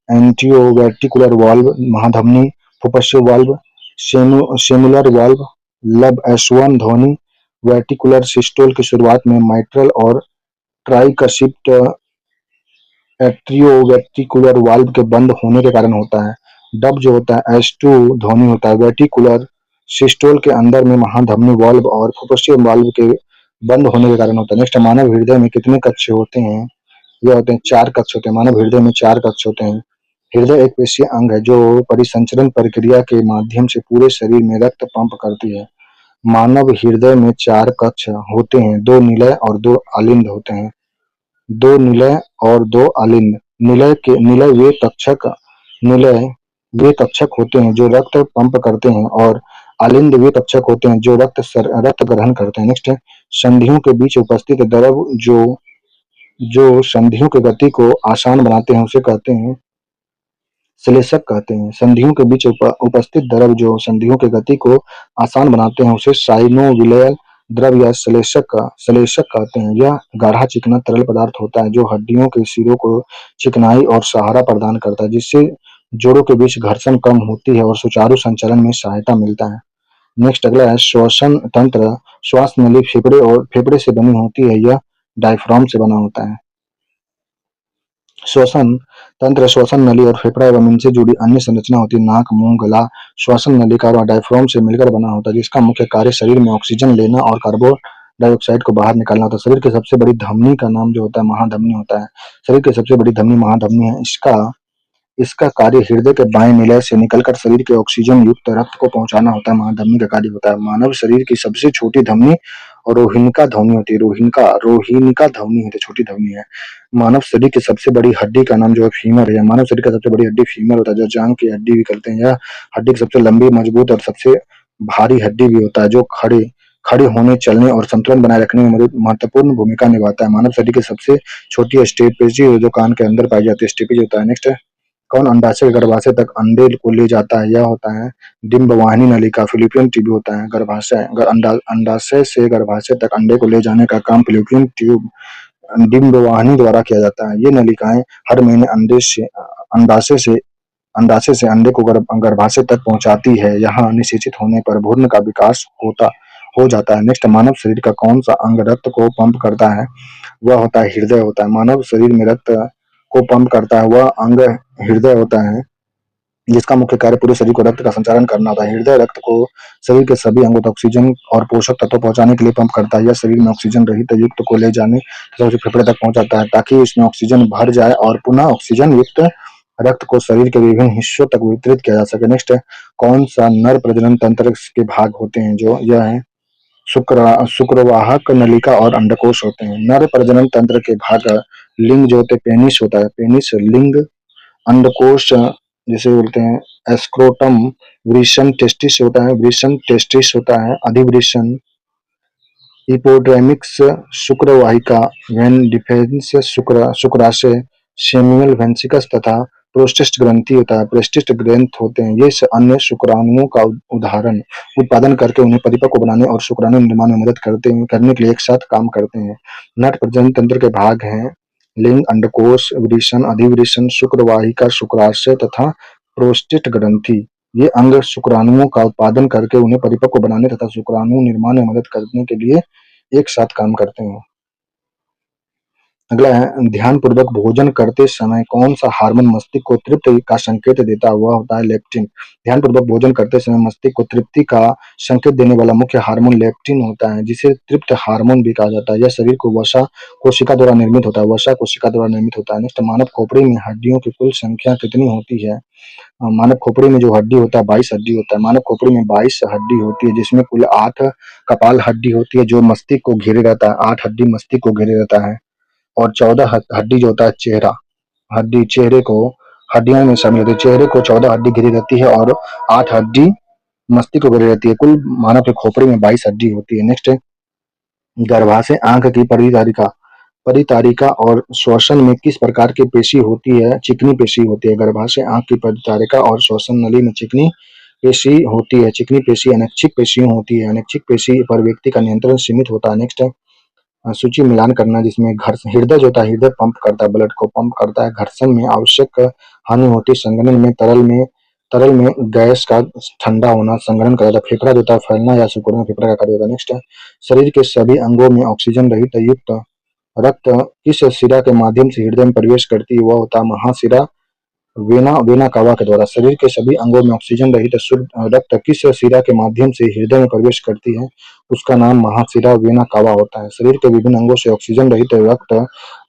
एंटियोवेंट्रिकुलर वाल्व, महाधमनी, फुफ्फुसीय वाल्व, सेमुलर वाल्व। लब एस1 ध्वनि वेंट्रिकुलर सिस्टोल की शुरुआत में माइट्रल और ट्राइकसिप्ट एट्रियोवेंट्रिकुलर वाल्व के बंद होने के कारण होता है। डब जो होता है एस2 ध्वनि होता है वेंट्रिकुलर सिस्टोल के अंदर में महाधमनी वाल्व और फुफ्फुसीय वाल्व के बंद होने के कारण होता है। नेक्स्ट, मानव हृदय में कितने कक्ष होते हैं? यह होते हैं 4 कक्ष होते हैं। मानव हृदय में 4 कक्ष होते हैं। हृदय एक पेशीय अंग है जो परिसंचरण प्रक्रिया के माध्यम से पूरे शरीर में रक्त पंप करती है। मानव हृदय में 4 कक्ष होते हैं, 2 निलय और 2 अलिंद होते हैं। 2 निलय और 2 अलिंद। निलय वे कक्षक होते हैं जो रक्त पंप करते हैं और अलिंद वे कक्षक होते हैं जो रक्त ग्रहण करते हैं। नेक्स्ट है संधियों के बीच उपस्थित द्रव जो संधियों की गति को आसान बनाते हैं उसे कहते हैं श्लेष्मक कहते हैं। संधियों के बीच उपस्थित द्रव जो संधियों की गति को आसान बनाते हैं उसे साइनोवियल द्रव या श्लेष्मक कहते हैं। यह गाढ़ा चिकना तरल पदार्थ होता है जो हड्डियों के सिरों को चिकनाई और सहारा प्रदान करता है, जिससे जोड़ों के बीच घर्षण कम होती है और सुचारू संचालन में सहायता मिलता है। नेक्स्ट, अगला है श्वसन तंत्र। श्वास नली फेफड़े से बनी होती है। यह डायफ्राम से बना होता है। श्वसन तंत्र, श्वसन नली और फेफड़ा एवं इनसे जुड़ी अन्य संरचना होती है। नाक, मुंह, गला श्वसन नलिका और डायफ्राम से मिलकर बना होता है, जिसका मुख्य कार्य शरीर में ऑक्सीजन लेना और कार्बन डाइऑक्साइड को बाहर निकालना होता है। शरीर की सबसे बड़ी धमनी का नाम जो होता है महाधमनी होता है। शरीर की सबसे बड़ी धमनी महाधमनी है। इसका इसका कार्य हृदय के बाएं निलय से निकलकर शरीर के ऑक्सीजन युक्त रक्त को पहुंचाना होता है। महाधमनी का कार्य होता है। मानव शरीर की सबसे छोटी धमनी और रोहिणिका धमनी होती है। रोहिणिका धमनी होती है, छोटी धमनी है। मानव शरीर की सबसे बड़ी हड्डी का नाम जो है फीमर है। मानव शरीर का सबसे बड़ी हड्डी फीमर होता है, जो जांग की हड्डी भी कहते हैं। यह हड्डी की सबसे लंबी, मजबूत और सबसे भारी हड्डी भी होता है, जो खड़े खड़े होने, चलने और संतुलन बनाए रखने में महत्वपूर्ण भूमिका निभाता है। मानव शरीर की सबसे छोटी स्टेपेज जो कान के अंदर पाई जाती है, स्टेपेज होता है। नेक्स्ट है, कौन अंडाशय गर्भाशय तक अंडे को ले जाता है? यह होता है डिंबवाहिनी नलिका, फिलिपियन ट्यूब होता है। अंडाशय से गर्भाशय तक अंडे को ले जाने का काम फिलिपियन ट्यूब, डिंबवाहिनी द्वारा किया जाता है। ये नलिकाएं हर महीने अंडाशय से अंडाशय से अंडे को गर्भाशय तक पहुंचाती है। यहाँ निषेचित होने पर भ्रूण का विकास हो जाता है। नेक्स्ट, मानव शरीर का कौन सा अंग रक्त को पंप करता है? वह होता है हृदय होता है। मानव शरीर में रक्त को पंप करता है वह अंग हृदय होता है, जिसका मुख्य कार्य पूरे शरीर को रक्त का संचालन करना होता है। हृदय रक्त को शरीर के सभी अंगों तक ऑक्सीजन और पोषक तत्व पहुंचाने के लिए पंप करता है। यह शरीर में ऑक्सीजन रहित युक्त को ले जाने तथा उसे फेफड़े तक पहुंचाता है, ताकि इसमें ऑक्सीजन भर जाए और पुनः ऑक्सीजन युक्त रक्त को शरीर के विभिन्न हिस्सों तक वितरित किया जा सके। नेक्स्ट, कौन सा नर प्रजनन तंत्र के भाग होते हैं? जो यह है शुक्रवाहक नलिका और अंडकोश होते हैं। नर प्रजनन तंत्र के भाग लिंग जो होते हैं, पेनिस होता है, पेनिस लिंग, अंडकोश जिसे बोलते हैं एस्क्रोटम, वृषण टेस्टिस होता है, अधिवृषण हिपोड्रमिक्स, शुक्रवाहिका वेन डिफेंस, शुक्राशय सेम्युअल वेंसिकस तथा प्रोस्टेट ग्रंथि होता है, प्रोस्टेट ग्रंथ होते हैं। ये अन्य शुक्राणुओं का उदाहरण उत्पादन करके उन्हें परिपक्व बनाने और शुक्राणु निर्माण में मदद करने के लिए एक साथ काम करते हैं। नर प्रजनन तंत्र के भाग हैं लिंग, अंडकोश, वृषण, अधिवृषण, शुक्रवाहिका, शुक्राशय तथा प्रोस्टेट ग्रंथि। ये अंग शुक्राणुओं का उत्पादन करके उन्हें परिपक्व बनाने तथा शुक्राणु निर्माण में मदद करने के लिए एक साथ काम करते हैं। अगला है, ध्यानपूर्वक भोजन करते समय कौन सा हार्मोन मस्तिष्क को तृप्ति का संकेत देता है? वह होता है लेप्टिन। ध्यानपूर्वक भोजन करते समय मस्तिष्क को तृप्ति का संकेत देने वाला मुख्य हार्मोन लेप्टिन होता है, जिसे तृप्त हार्मोन भी कहा जाता है। यह शरीर को वसा कोशिका द्वारा निर्मित होता है, वसा कोशिका द्वारा निर्मित होता है। नेक्स्ट, मानव खोपड़ी में हड्डियों की कुल संख्या कितनी होती है? मानव खोपड़ी में जो हड्डी होता है 22 हड्डी होता है। मानव खोपड़ी में 22 हड्डी होती है, जिसमें कुल 8 कपाल हड्डी होती है जो मस्तिष्क को घेरे रहता है। 8 हड्डी मस्तिष्क को घेरे रहता है और 14 हड्डी जो होता है चेहरे को हड्डियों में शामिल होती है। चेहरे को 14 हड्डी घेरी रहती है और 8 हड्डी मस्तिष्क को घेरी रहती है। कुल मानव के खोपड़ी में 22 हड्डी होती है। नेक्स्ट है, गर्भाशय आंख की परितारिका और श्वसन में किस प्रकार की पेशी होती है? चिकनी पेशी होती है। गर्भाशय आंख की परितारिका और श्वसन नली में चिकनी पेशी होती है। चिकनी पेशी अनैच्छिक पेशियां होती है। अनैच्छिक पेशी पर व्यक्ति का नियंत्रण सीमित होता है। नेक्स्ट है, सूची मिलान करना, जिसमें हृदय जो होता है हृदय पंप करता है, ब्लड को पंप करता है। घर्षण में आवश्यक हानि होती है। संघनन में तरल में गैस का ठंडा होना संघनन कराता है। फेफड़ा जो होता है फैलना या सिकुड़ना फेफड़ा का कार्य होता है। नेक्स्ट है, शरीर के सभी अंगों में ऑक्सीजन रहित युक्त रक्त किस शिरा के माध्यम से हृदय में प्रवेश करती है? वह होता है महाशिरा वेना कावा के द्वारा। शरीर के सभी अंगों में ऑक्सीजन रहित शुद्ध रक्त किस शिरा के माध्यम से हृदय में प्रवेश करती है? उसका नाम महाशिरा वेना कावा होता है। शरीर के विभिन्न अंगों से ऑक्सीजन रहित रक्त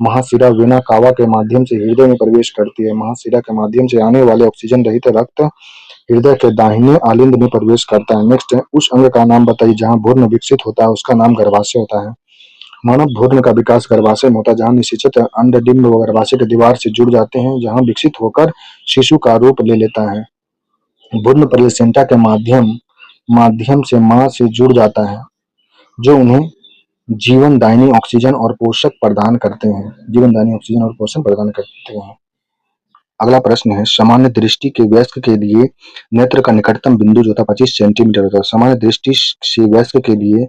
महाशिरा वेना कावा के माध्यम से हृदय में प्रवेश करती है। महाशिरा के माध्यम से आने वाले ऑक्सीजन रहित रक्त हृदय के दाहिने आलिंद में प्रवेश करता है। नेक्स्ट है, उस अंग का नाम बताइए जहाँ भ्रूण विकसित होता है। उसका नाम गर्भाशय होता है। मानव भ्रूण का विकास गर्भाशय में होता है, जहाँ निषेचित अंडडिंब गर्भाशय की दीवार से जुड़ जाते हैं, जहाँ विकसित होकर शिशु का रूप ले लेता है। भ्रूण प्लेसेंटा के माध्यम से मां से जुड़ जाता है, जो उन्हें जीवनदायिनी ऑक्सीजन और पोषक प्रदान करते हैं। अगला प्रश्न है, सामान्य दृष्टि के वयस्क के लिए नेत्र का निकटतम बिंदु जो था 25 सेंटीमीटर होता है। सामान्य दृष्टि से वयस्क के लिए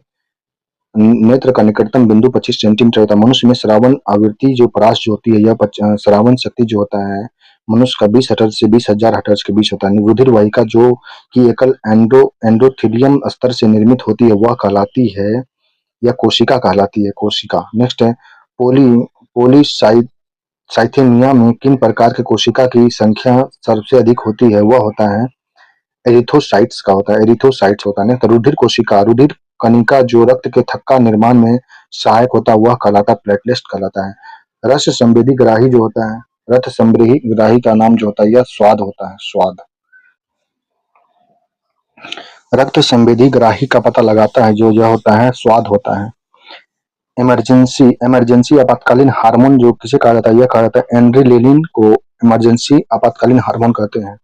नेत्र का निकटतम बिंदु 25 सेंटीमीटर होता है। मनुष्य में श्रावण आवृत्ति जो परास जो होती है, यह श्रावण शक्ति जो होता है मनुष्य का 20 हर्ट्ज से 20,000 हर्ट्ज के बीच होता है। रुधिर वाहिका जो कि एकल एंडोथेलियम स्तर से निर्मित होती है, वह कहलाती है या कोशिका कहलाती है, कोशिका। नेक्स्ट है, पोली साइथेमिया में किन प्रकार की कोशिका की संख्या सबसे अधिक होती है? वह होता है एरिथ्रोसाइट्स का होता है, एरिथ्रोसाइट्स होता है। नेक्स्ट रुधिर कोशिका, रुधिर कणिका जो रक्त के थक्का निर्माण में सहायक होता है वह कहलाता है प्लेटलेट्स कहलाता है। रस संवेदी ग्राही जो होता है, रथ संवेदी ग्राही का नाम जो होता है यह स्वाद होता है, स्वाद। रक्त संवेदी ग्राही का पता लगाता है जो यह होता है स्वाद होता है। इमरजेंसी, इमरजेंसी आपातकालीन हार्मोन जो किसे कहा जाता है? यह कहा जाता है एड्रेनलिन को इमरजेंसी आपातकालीन हार्मोन कहते हैं।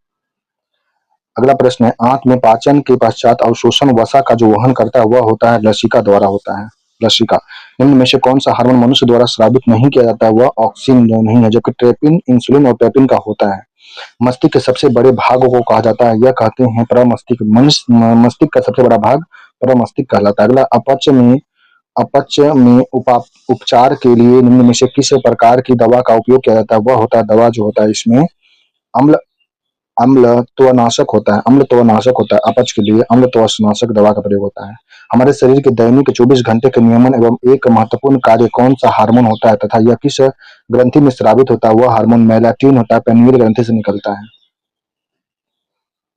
अगला प्रश्न है आंत में पाचन के पश्चात अवशोषण वसा का जो वहन करता है वह होता है लसिका द्वारा होता है, लसिका। निम्न में से कौन सा हार्मोन मनुष्य द्वारा स्रावित नहीं किया जाता है? वह ऑक्सिन नहीं है, जबकि ट्रेपिन, इंसुलिन और पेपिन का होता है। मस्तिष्क के सबसे बड़े भाग को कहा जाता है, यह कहते हैं प्रमस्तिष्क। मस्तिष्क का सबसे बड़ा भाग प्रमस्तिष्क कहलाता है। अगला अपच में उपचार के लिए निम्न में से किस प्रकार की दवा का उपयोग किया जाता है? वह होता है दवा जो होता है इसमें अम्ल अम्लत्वनाशक होता है, अम्लत्वनाशक होता है। अपच के लिए अम्लत्वनाशक दवा का प्रयोग होता है। हमारे शरीर के दैनिक 24 घंटे के नियमन एवं एक महत्वपूर्ण कार्य कौन सा हार्मोन होता है तथा यह किस ग्रंथि में स्रावित होता है? वह हार्मोन मेलाटोनिन होता है, पेनियल ग्रंथि से निकलता है।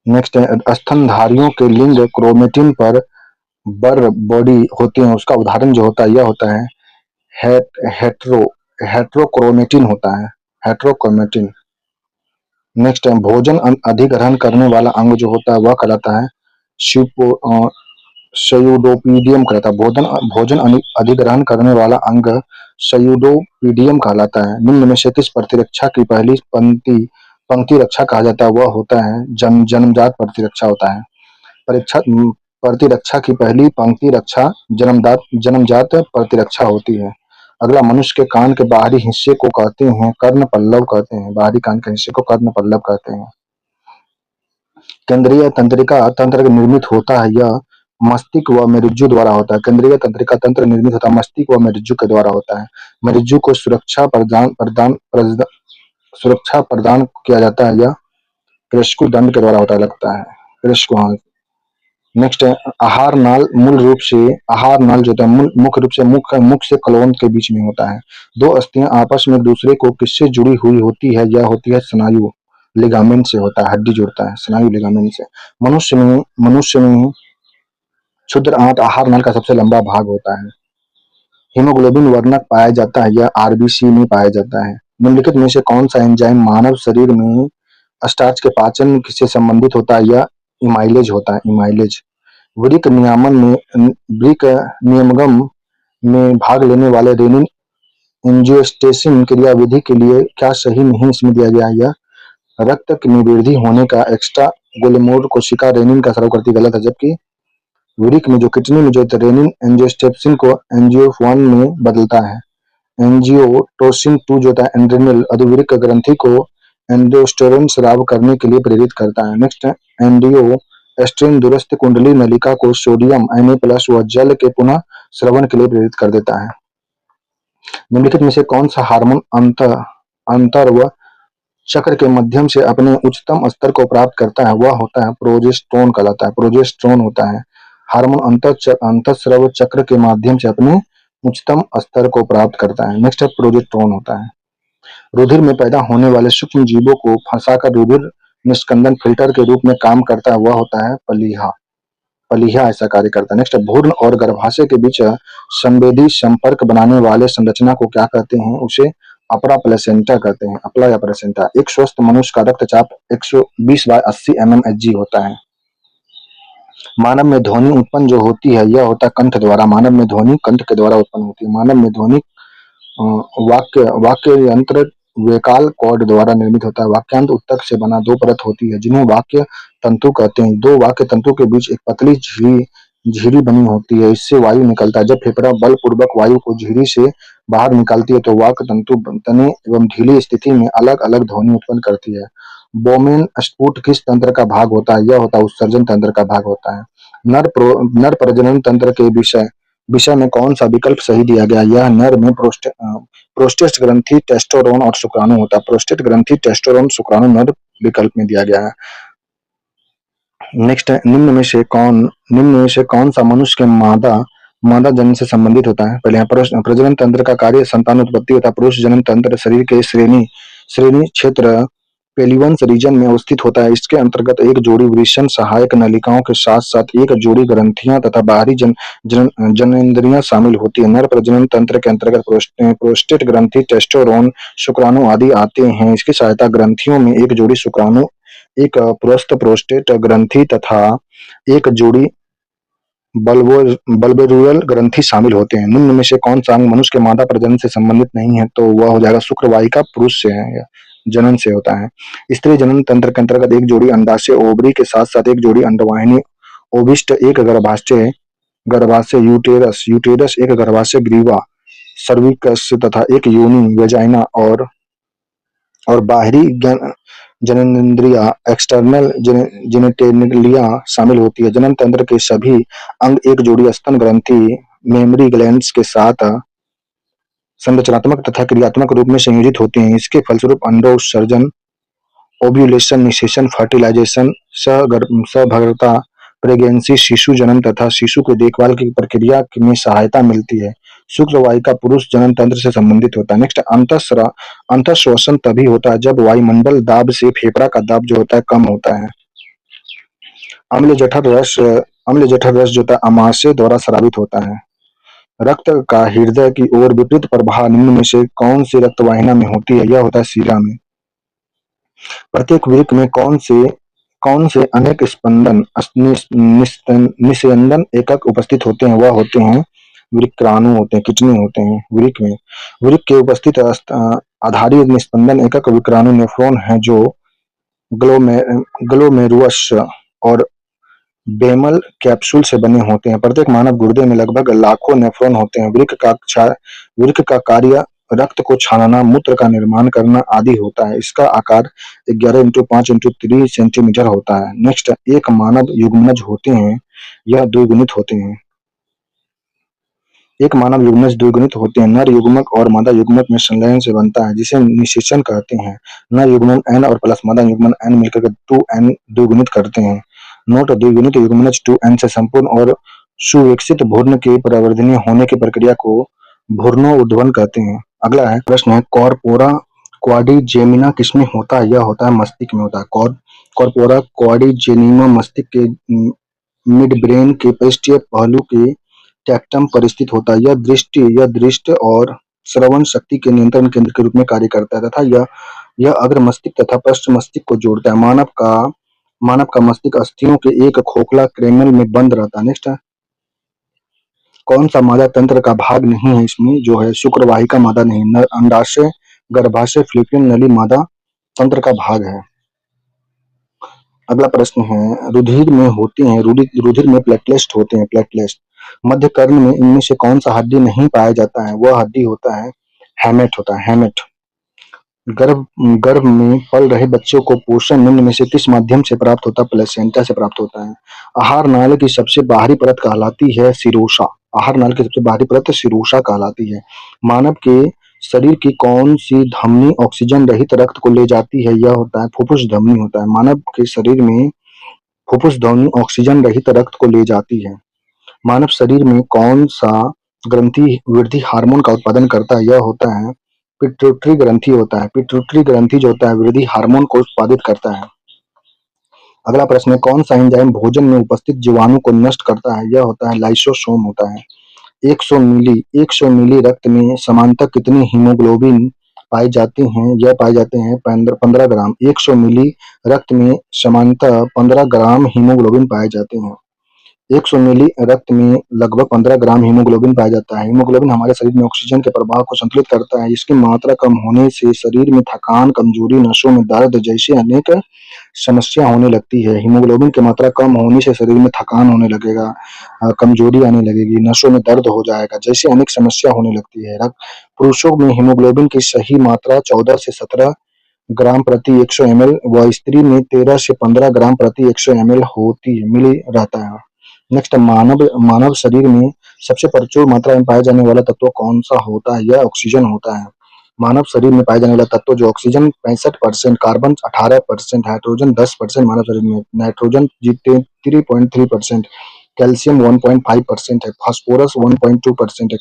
नेक्स्ट है स्तनधारियों के लिंग क्रोमेटिन पर बर बॉडी होती है, उसका उदाहरण जो होता है यह होता है हेट्रो हेट्रोक्रोमेटिन होता है, हेट्रोक्रोमेटिन। नेक्स्ट है भोजन अधिग्रहण करने वाला अंग जो होता है वह कहलाता है स्यूडोपीडियम कहलाता है। भोजन अधिग्रहण करने वाला अंग स्यूडोपीडियम कहलाता है। निम्न में से किस प्रतिरक्षा की पहली पंक्ति रक्षा कहा जाता है? वह होता है जन्मजात प्रतिरक्षा होता है। परीक्षा प्रतिरक्षा की पहली पंक्ति रक्षा जन्मजात प्रतिरक्षा होती है। अगला मनुष्य के कान के बाहरी हिस्से को कहते हैं कर्ण पल्लव कहते हैं, बाहरी कान के हिस्से को कर्ण पल्लव कहते हैं। केंद्रीय तंत्रिका तंत्र निर्मित होता है यह मस्तिष्क व मेरुज्जु द्वारा होता है। केंद्रीय तंत्रिका तंत्र निर्मित होता है मस्तिष्क व मेरुज्जु के द्वारा होता है। मेरुज्जु को सुरक्षा प्रदान किया जाता है यह कृष्ण दंड के द्वारा होता है, लगता है कृष्ण। हाँ। नेक्स्ट है आहार नाल, मूल रूप से आहार नाल जो होता है मुख्य रूप से मुख से कलोन के बीच में होता है। दो अस्थियां आपस में एक दूसरे को किससे जुड़ी हुई होती है? यह होती है स्नायु लिगामेंट से होता है, हड्डी जुड़ता है स्नायु लिगामेंट से। मनुष्य में क्षुद्र आंत आहार नाल का सबसे लंबा भाग होता है। हीमोग्लोबिन वर्णक पाया जाता है, यह आरबीसी में पाया जाता है। निम्नलिखित में से कौन सा एंजाइम मानव शरीर में स्टार्च के पाचन से संबंधित होता है? यह इमाइलेज होता है, इमाइलेज। वृक्क नियमगम में भाग लेने वाले रेनिन एंजियोस्टेसिन क्रियाविधि के लिए क्या सही नहीं इसमें दिया गया है? यह रक्त में वृद्धि होने का एक्स्ट्रा गोलेमोर कोशिका रेनिन का स्राव करती गलत है, जबकि वृक्क में जो किडनी में जो रेनिन एंजियोस्टेसिन को एंजियो 1 में बदलता है। एंजियोटोसिन 2 जो होता है एड्रेनल अधोवृक्क ग्रंथि को एंडोस्टेरोन स्राव करने के लिए प्रेरित करता है। नेक्स्ट है एंडियोस्टेरिन दूरस्थ कुंडली नलिका को सोडियम Na+ व जल के पुनः स्रवण के लिए प्रेरित कर देता है। निम्नलिखित में से कौन सा हार्मोन अंतर व चक्र के माध्यम से अपने उच्चतम स्तर को प्राप्त करता है? वह होता है प्रोजेस्टेरोन कहलाता है, प्रोजेस्टेरोन होता है हार्मोन अंतःस्राव चक्र के माध्यम से अपने उच्चतम स्तर को प्राप्त करता है। नेक्स्ट है प्रोजेस्टेरोन होता है रुधिर में पैदा होने वाले सूक्ष्म जीवों को फंसाकर रुधिर निस्कंदन फिल्टर के रूप में काम करता है, वह होता है पलीहा, पलीहा ऐसा कार्य करता है। नेक्स्ट भ्रूण और गर्भाशय के बीच संवेदी संपर्क बनाने वाले संरचना को क्या कहते हैं? उसे अपरा प्लेसेंटा कहते हैं, अपला या प्लेसेंटा। एक स्वस्थ मनुष्य का रक्तचाप 120/80 mmHg होता है। मानव में ध्वनि उत्पन्न जो होती है यह होता है कंठ द्वारा, मानव में ध्वनि कंठ के द्वारा उत्पन्न होती है। मानव में ध्वनि वाक्य यंत्र वेकाल कॉर्ड द्वारा निर्मित होता है। वाक्यांत उत्तक से बना 2 परत होती है जिन्हें वाक्य तंतु कहते हैं। 2 वाक्य तंतु के बीच एक पतली झिरी बनी होती है, इससे वायु निकलता है। जब फेफड़ा बलपूर्वक वायु को झिरी से बाहर निकालती है तो वाक्य तंतु तने एवं ढीली स्थिति में अलग अलग ध्वनि उत्पन्न करती है। बोमेन स्फुट किस तंत्र का भाग होता है? यह होता है उत्सर्जन तंत्र का भाग होता है। नर प्रजनन तंत्र के विषय में कौन सा विकल्प सही दिया गया? यह नर में प्रोस्टेट ग्रंथि, टेस्टोस्टेरोन और शुक्राणु होता है। प्रोस्टेट ग्रंथि, टेस्टोस्टेरोन, शुक्राणु नर विकल्प में दिया गया है। नेक्स्ट है निम्न में से कौन सा मनुष्य के मादा मादा जन्म से संबंधित होता है। पहले यहाँ प्रजनन तंत्र का कार्य संतान उत्पत्ति होता है। पुरुष जनन तंत्र शरीर के श्रेणी श्रेणी क्षेत्र पेलिवंस रीजन में अवस्थित होता है। इसके अंतर्गत एक जोड़ी वृषण सहायक नलिकाओं के साथ साथ एक जोड़ी ग्रंथियां तथा बाहरी जननेंद्रियां शामिल होती है। नर प्रजनन तंत्र के अंतर्गत प्रोस्टेट ग्रंथि, टेस्टोस्टेरोन, शुक्राणु आदि आते हैं। इसकी सहायता ग्रंथियों में एक जोड़ी शुक्राणु, एक पुरुष प्रोस्टेट ग्रंथि तथा एक जोड़ी बल्बेरुअल ग्रंथि शामिल होते हैं। निम्न में से कौन सा अंग मनुष्य के मादा प्रजनन से संबंधित नहीं है? तो वह हो जाएगा शुक्रवाहिका, पुरुष से है या जनन से होता है। स्त्री जनन तंत्र के अंतर्गत एक जोड़ी अंडाशय ओवरी के साथ साथ एक जोड़ी अंडवाहिनी ओविस्ट, एक गर्भाशय गर्भाशय यूटेरस यूटेरस एक गर्भाशय ग्रीवा सर्विकस तथा एक योनि वेजाइना और बाहरी जननेंद्रिया एक्सटर्नल जेनिटेलिया शामिल होती है। जनन तंत्र के सभी अंग एक जोड़ी स्तन ग्रंथि मेमरी ग्लैंड्स के साथ संरचनात्मक तथा क्रियात्मक रूप में संयोजित होते हैं। इसके फलस्वरूप अंडोत्सर्जन, ओव्यूलेशन, निषेचन, फर्टिलाइजेशन, सभर्ता, प्रेगनेंसी, शिशु जन्म तथा शिशु की देखभाल की प्रक्रिया में सहायता मिलती है। शुक्रवाहिका पुरुष जनन तंत्र से संबंधित होता है। नेक्स्ट, अंतःश्वसन तभी होता है जब वायुमंडल दाब से फेफड़ा का दाब जो होता है कम होता है। अम्ल जठर रस जो होता है अमाशय द्वारा स्रावित होता है। रक्त का हृदय की ओर विपरीत प्रवाह निम्न में से कौन सी रक्तवाहिनी में होती है? यह होता है शिरा में। प्रत्येक वृक्क में कौन से अनेक स्पंदन निस्यंदन एकक उपस्थित होते हैं? वह होते हैं वृक्राणु होते हैं, किडनी होते हैं वृक्क में। वृक्क के उपस्थित आधारी निस्पंदन एकक वृक्राणु नेफ्रॉन है जो ग्लोमेरुलस और बेमल कैप्सूल से बने होते हैं। प्रत्येक मानव गुर्दे में लगभग लाखों नेफ्रॉन होते हैं। वृक्क का कार्य रक्त को छानना, मूत्र का निर्माण करना आदि होता है। इसका आकार 11x5x3 सेंटीमीटर होता है। नेक्स्ट, एक मानव युग्मनज होते हैं, यह द्विगुणित होते हैं। एक मानव युग्मनज द्विगुणित होते हैं। नर युग्मक और मादा युग्मक में संलयन से बनता है जिसे निषेचन कहते हैं। नर युग्मन N और प्लस मादा युग्मन N मिलकर 2N द्विगुणित करते हैं। नोट, द्विगुणित युग्मनज 2N से संपूर्ण और सुविकसित भ्रूण के परिवर्धनीय होने की प्रक्रिया को भ्रूणोद्भवन कहते हैं। अगला है प्रश्न है कॉर्पोरा क्वाड्रिजेमिना किसमें होता है? यह होता है मस्तिष्क में होता है। कॉर्पोरा क्वाड्रिजेमिना मस्तिष्क के मिड ब्रेन के पृष्ठीय पहलू के टैक्टम पर स्थित होता है। यह दृष्टि और श्रवण शक्ति के नियंत्रण केंद्र के रूप में कार्य करता है तथा यह अग्र मस्तिष्क तथा पश्च मस्तिष्क को जोड़ता है। मानव का मस्तिष्क अस्थियों के एक खोखला क्रेनल में बंद रहता है। नेक्स्ट, कौन सा मादा तंत्र का भाग नहीं है? इसमें जो है शुक्रवाहिका मादा नहीं। अंडाशय, गर्भाशय, फिलिपियन नली मादा तंत्र का भाग है। अगला प्रश्न है रुधिर में होते हैं, रुधिर में प्लेटलेट्स होते हैं, प्लेटलेट्स। मध्य कर्ण में इनमें से कौन सा हड्डी नहीं पाया जाता है? वह हड्डी होता है हेमेट होता है, हेमेट। गर्भ में पल रहे बच्चों को पोषण निम्न में से किस माध्यम से प्राप्त होता है? प्लेसेंटा से प्राप्त होता है। आहार नाल की सबसे बाहरी परत कहलाती है सिरोसा। आहार नाल की सबसे बाहरी परत सिरोसा कहलाती है। मानव के शरीर की कौन सी धमनी ऑक्सीजन रहित रक्त को ले जाती है? यह होता है फुफ्फुस धमनी होता है। मानव के शरीर में फुफ्फुस धमनी ऑक्सीजन रहित रक्त को ले जाती है। मानव शरीर में कौन सा ग्रंथि वृद्धि हार्मोन का उत्पादन करता है? यह होता है पिट्यूटरी ग्रंथि होता है। पिट्यूटरी ग्रंथि जो होता है वृद्धि हार्मोन को उत्पादित करता है। अगला प्रश्न है कौन सा एंजाइम भोजन में उपस्थित जीवाणु को नष्ट करता है? यह होता है लाइसोसोम होता है। 100 मिली रक्त में समानतः कितनी हीमोग्लोबिन पाए जाते हैं? यह पाए जाते हैं 15 ग्राम। 100 मिली रक्त में समानतः 15 ग्राम हीमोग्लोबिन पाए जाते हैं। 100 मिली रक्त में लगभग 15 ग्राम हीमोग्लोबिन पाया जाता है। हीमोग्लोबिन हमारे शरीर में ऑक्सीजन के प्रवाह को संतुलित करता है। इसकी मात्रा कम होने से शरीर में थकान, कमजोरी, नसों में दर्द जैसी अनेक समस्या होने लगती है। हीमोग्लोबिन की मात्रा कम होने से शरीर में थकान होने लगेगा, कमजोरी आने लगेगी, नसों में दर्द हो जाएगा, जैसी अनेक समस्या होने लगती है। पुरुषों में हीमोग्लोबिन की सही मात्रा 14 से 17 ग्राम प्रति 100 ml व स्त्री में 13 से 15 ग्राम प्रति 100 ml मिली रहता है। नेक्स्ट, मानव शरीर में सबसे प्रचुर मात्रा में पाया जाने वाला तत्व कौन सा होता है? यह ऑक्सीजन होता है। मानव शरीर में पाया जाने वाला तत्व जो ऑक्सीजन 65%, कार्बन 18%, हाइड्रोजन 10% मानव शरीर में, नाइट्रोजन 3.3%, कैल्शियम 1.5% है, फास्फोरस 1.2% है,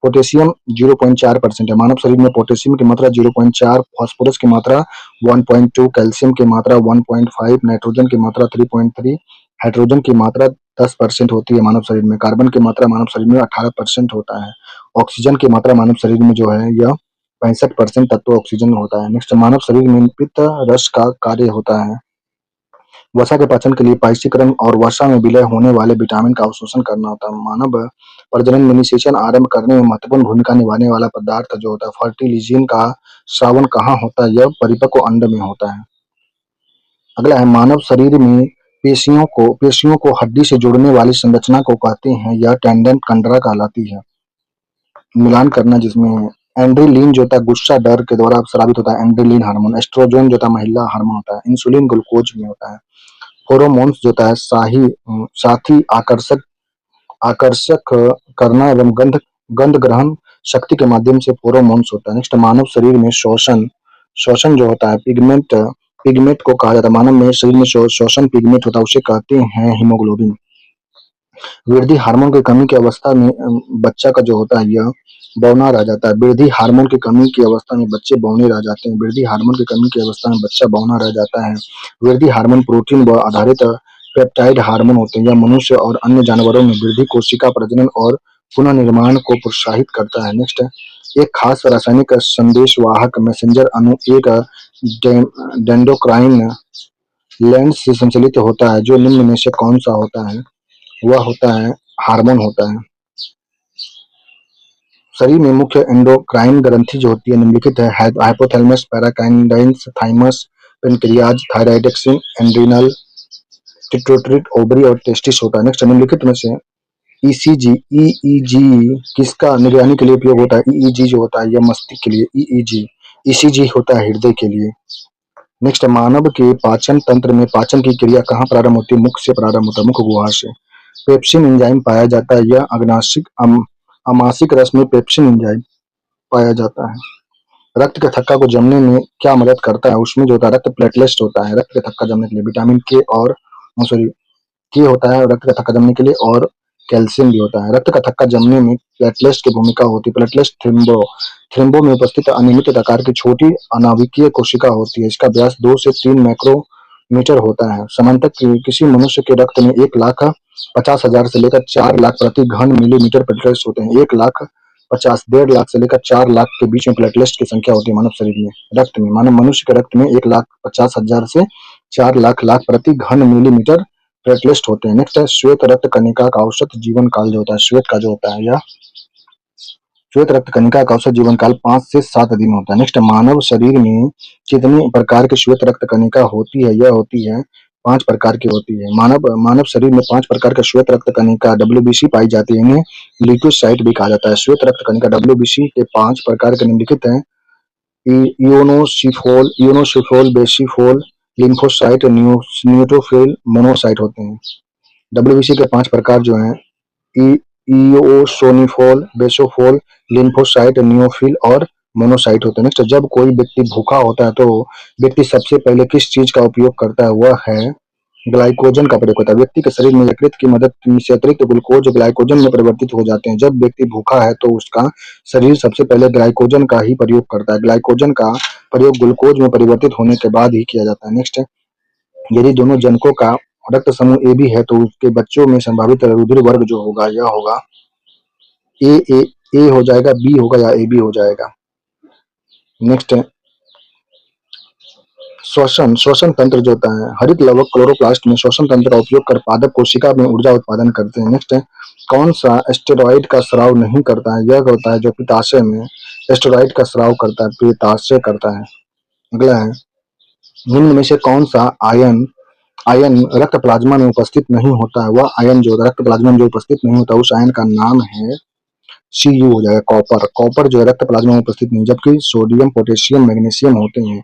पोटेशियम 0.4% है। मानव शरीर में पोटेशियम की मात्रा 0.4, फास्फोरस की मात्रा 1.2, कैल्शियम की मात्रा 1.5, नाइट्रोजन की मात्रा 3.3, हाइड्रोजन की मात्रा 10% होती है मानव शरीर में। कार्बन की मात्रा मानव शरीर में 18% होता है। ऑक्सीजन की मात्रा मानव शरीर में जो है यह 65% तत्व ऑक्सीजन में होता है। नेक्स्ट, मानव शरीर में पित्त रस का कार्य होता है। वसा के पाचन के लिए पाचकीकरण और वसा में विलय होने वाले विटामिन का अवशोषण करना होता है। मानव प्रजनन में निषेचन आरंभ करने में महत्वपूर्ण भूमिका निभाने वाला पदार्थ जो होता है फर्टिलिजन का स्रावन कहाँ होता है? यह परिपक्व अंड में होता है। अगला है, मानव शरीर में पेशियों को हड्डी से जोड़ने वाली संरचना को कहते हैं, यह टेंडन कंडरा कहलाती है। मिलान करना जिसमें एंड्रेलिन जो होता है गुस्सा डर के द्वारा स्रावित होता है, एंड्रेलिन हार्मोन। एस्ट्रोजन जो होता है महिला हार्मोन होता है। इंसुलिन ग्लूकोज में होता है। फेरोमोन्स जो होता है साथी आकर्षक आकर्षक करना एवं गंध गंध ग्रहण शक्ति के माध्यम से फेरोमोन्स होता है। नेक्स्ट, मानव शरीर में शोषण शोषण जो होता है पिगमेंट को कहा जाता है। मानव में शरीर में शोषण पिगमेंट होता है, उसे कहते हैं हीमोग्लोबिन। वृद्धि हार्मोन की कमी की अवस्था में बच्चा का जो होता है यह बौना रह जाता है। वृद्धि हार्मोन की कमी की अवस्था में बच्चे बौने रह जाते हैं। वृद्धि हार्मोन की कमी की अवस्था में बच्चा बौना रह जाता है। वृद्धि हार्मोन प्रोटीन व आधारित पेप्टाइड हार्मोन होते हैं। यह मनुष्य और अन्य जानवरों में वृद्धि, कोशिका प्रजनन और पुनर्निर्माण को प्रोत्साहित करता है। नेक्स्ट, एक खास रासायनिक संदेशवाहक मैसेंजर अणु एक डेंडोक्राइन ग्लैंड से संचालित होता है, जो निम्न में से कौन सा होता है? वह होता है हार्मोन होता है। शरीर में मुख्य एंडोक्राइन ग्रंथि जो होती है निम्नलिखित है: हाइपोथैलेमस, पैराकाइंडाइन्स, थाइमस, पेनक्रियाज, थायराइडेक्सिन, एड्रिनल, पिट्यूटरी, ओवरी और टेस्टिस होता है। नेक्स्ट, निम्नलिखित में से ईसीजी ईईजी किसका निगरानी के लिए उपयोग होता है? ईईजी जो होता है यह मस्तिष्क के लिए ईईजी। ईसीजी होता है हृदय के लिए। नेक्स्ट, मानव के पाचन तंत्र में पाचन की क्रिया कहाँ प्रारंभ होती है? मुख से प्रारंभ होता है, मुख गुहा से। पेप्सिन एंजाइम पाया जाता है, यह अमाशिक रस में पेप्सिन एंजाइम पाया जाता है। रक्त के थक्का को जमने में क्या मदद करता है? उसमें जो होता है रक्त प्लेटलेट्स होता है, रक्त के थक्का जमने के लिए विटामिन के और सॉरी के होता है रक्त का थक्का जमने के लिए, और कैल्शियम भी होता है। रक्त का थक्का जमने में प्लेटलेट्स की भूमिका होती है। प्लेटलेट्स थ्रिम्बो में उपस्थित अनियमित आकार की छोटी अनाभिकीय कोशिका होती है। इसका व्यास 2 से 3 माइक्रोमीटर होता है। सामान्यतः किसी मनुष्य के रक्त में 1,50,000 से लेकर 4 लाख प्रति घन मिलीमीटर प्लेटलेट्स होते हैं। 1,50,000 से लेकर 4 लाख के बीच में प्लेटलेट्स की संख्या होती है मानव शरीर में, रक्त में। मानव मनुष्य के रक्त में 1,50,000 से 4 लाख प्रति घन मिलीमीटर प्लेटलेट्स होते हैं। नेक्स्ट है, श्वेत रक्त कणिका का औसत जीवन काल जो होता है, श्वेत का जो होता है यह श्वेत रक्त कणिका का औसत जीवन काल 5 से 7 दिन होता है। नेक्स्ट, मानव शरीर में कितनी प्रकार की श्वेत रक्त कणिका होती है? यह होती है 5 प्रकार की होती है। मानव शरीर में 5 प्रकार का श्वेत रक्त कणिका WBC पाई जाती है। इन्हें ल्यूकोसाइट भी कहा जाता है। श्वेत रक्त कणिका WBC के 5 प्रकार के निम्नलिखित हैं: इयोनोसिफोल, बेसिफोल, लिम्फोसाइट, न्यूट्रोफिल, मोनोसाइट होते हैं। WBC के 5 प्रकार जो हैं इओसोनिफोल, बेसोफोल, लिम्फोसाइट, न्यूट्रोफिल और मोनोसाइट होते हैं। नेक्स्ट, जब कोई व्यक्ति भूखा होता है तो व्यक्ति सबसे पहले किस चीज का उपयोग करता है? वह है ग्लाइकोजन का प्रयोग होता है। व्यक्ति के शरीर में यकृत की मदद से अतिरिक्त ग्लूकोज ग्लाइकोजन में परिवर्तित हो जाते हैं। जब व्यक्ति भूखा है तो उसका शरीर सबसे पहले ग्लाइकोजन का ही प्रयोग करता है। ग्लाइकोजन का प्रयोग ग्लूकोज में परिवर्तित होने के बाद ही किया जाता है। नेक्स्ट, यदि दोनों जनकों का रक्त समूह ए बी है तो उसके बच्चों में संभावित रुधिर वर्ग जो होगा यह होगा ए ए ए हो जाएगा, बी होगा या ए बी हो जाएगा। नेक्स्ट, श्वसन तंत्र जो होता है, हरित लवक क्लोरोप्लास्ट में श्वसन तंत्र का उपयोग कर पादप कोशिका में ऊर्जा उत्पादन करते हैं। नेक्स्ट है, कौन सा स्टेरॉइड का स्राव नहीं करता है? यह होता है जो पित्ताशय में स्टेरॉइड का स्राव करता है, पित्ताशय करता है। अगला है, निम्न में से कौन सा आयन आयन रक्त प्लाज्मा में उपस्थित नहीं होता है? वह आयन जो रक्त प्लाज्मा में जो उपस्थित नहीं होता उस आयन का नाम है Cu हो जाएगा, कॉपर। कॉपर जो है रक्त प्लाज्मा में उपस्थित नहीं, जबकि सोडियम, पोटेशियम, मैग्नीशियम होते हैं।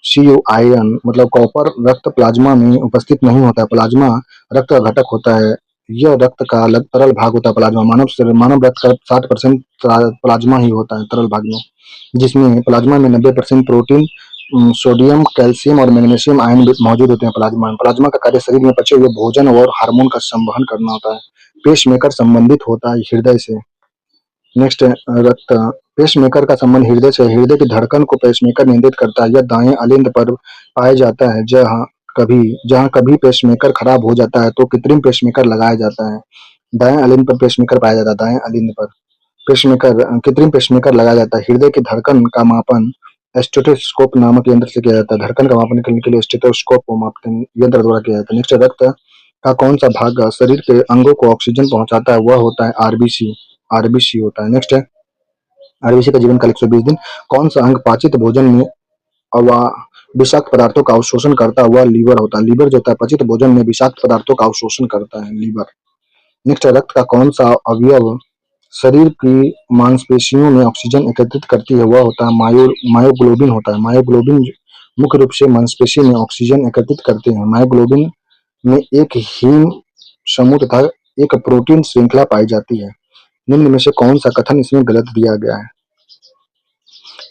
Cu आयन मतलब कॉपर रक्त प्लाज्मा में उपस्थित नहीं होता है। प्लाज्मा रक्त का घटक होता है, यह रक्त का तरल भाग होता है। प्लाज्मा मानव रक्त का 60% प्लाज्मा ही होता है तरल भाग में, जिसमें प्लाज्मा में 90% प्रोटीन सोडियम, कैल्शियम और मैग्नीशियम आयन भी मौजूद होते हैं प्लाज्मा में। प्लाज्मा का कार्य शरीर में पचे हुए भोजन और हार्मोन का संवहन करना होता है। पेसमेकर संबंधित होता है हृदय से। नेक्स्ट है रक्त। पेसमेकर का संबंध हृदय से। हृदय की धड़कन को पेसमेकर नियंत्रित करता है। यह दाएं अलिंद पर पाया जाता है। जहां कभी पेसमेकर खराब हो जाता है तो कृत्रिम पेसमेकर लगाया जाता है। दाएं अलिंद पर पेसमेकर पाया जाता है। दाएं अलिंद पर पेसमेकर कृत्रिम पेसमेकर लगाया जाता है। हृदय की धड़कन का मापन स्टेथोस्कोप नामक यंत्र से किया जाता है। धड़कन का मापन करने के लिए स्टेथोस्कोप मापन यंत्र द्वारा किया जाता है। नेक्स्ट रक्त का कौन सा भाग शरीर के अंगों को ऑक्सीजन पहुंचाता है? वह होता है आरबीसी। आरबीसी होता है। नेक्स्ट है आरबीसी का जीवन काल 120 दिन। कौन सा अंग पाचित भोजन में अवा विषाक्त पदार्थों का अवशोषण करता है? वह लीवर होता है। लीवर जो होता है पचित भोजन में विषाक्त पदार्थों का अवशोषण करता है, लीवर। नेक्स्ट रक्त का कौन सा अवयव शरीर की मांसपेशियों में ऑक्सीजन एकत्रित करती है? वह होता है मायोग्लोबिन होता है। मायोग्लोबिन मुख्य रूप से मांसपेशी में ऑक्सीजन एकत्रित करते हैं। मायोग्लोबिन में एक हीम समूह तथा एक प्रोटीन श्रृंखला पाई जाती है। निम्न में से कौन सा कथन इसमें गलत दिया गया है?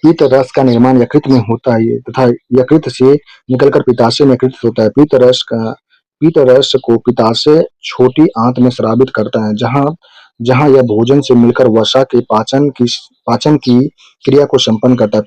पीत रस का निर्माण यकृत में होता है तथा यकृत से निकलकर पित्ताशय में एकत्रित होता है। पीत रस को पित्ताशय छोटी आंत में स्रावित करता है, जहां जहां यह भोजन से मिलकर वसा के पाचन की क्रिया को संपन्न करता है।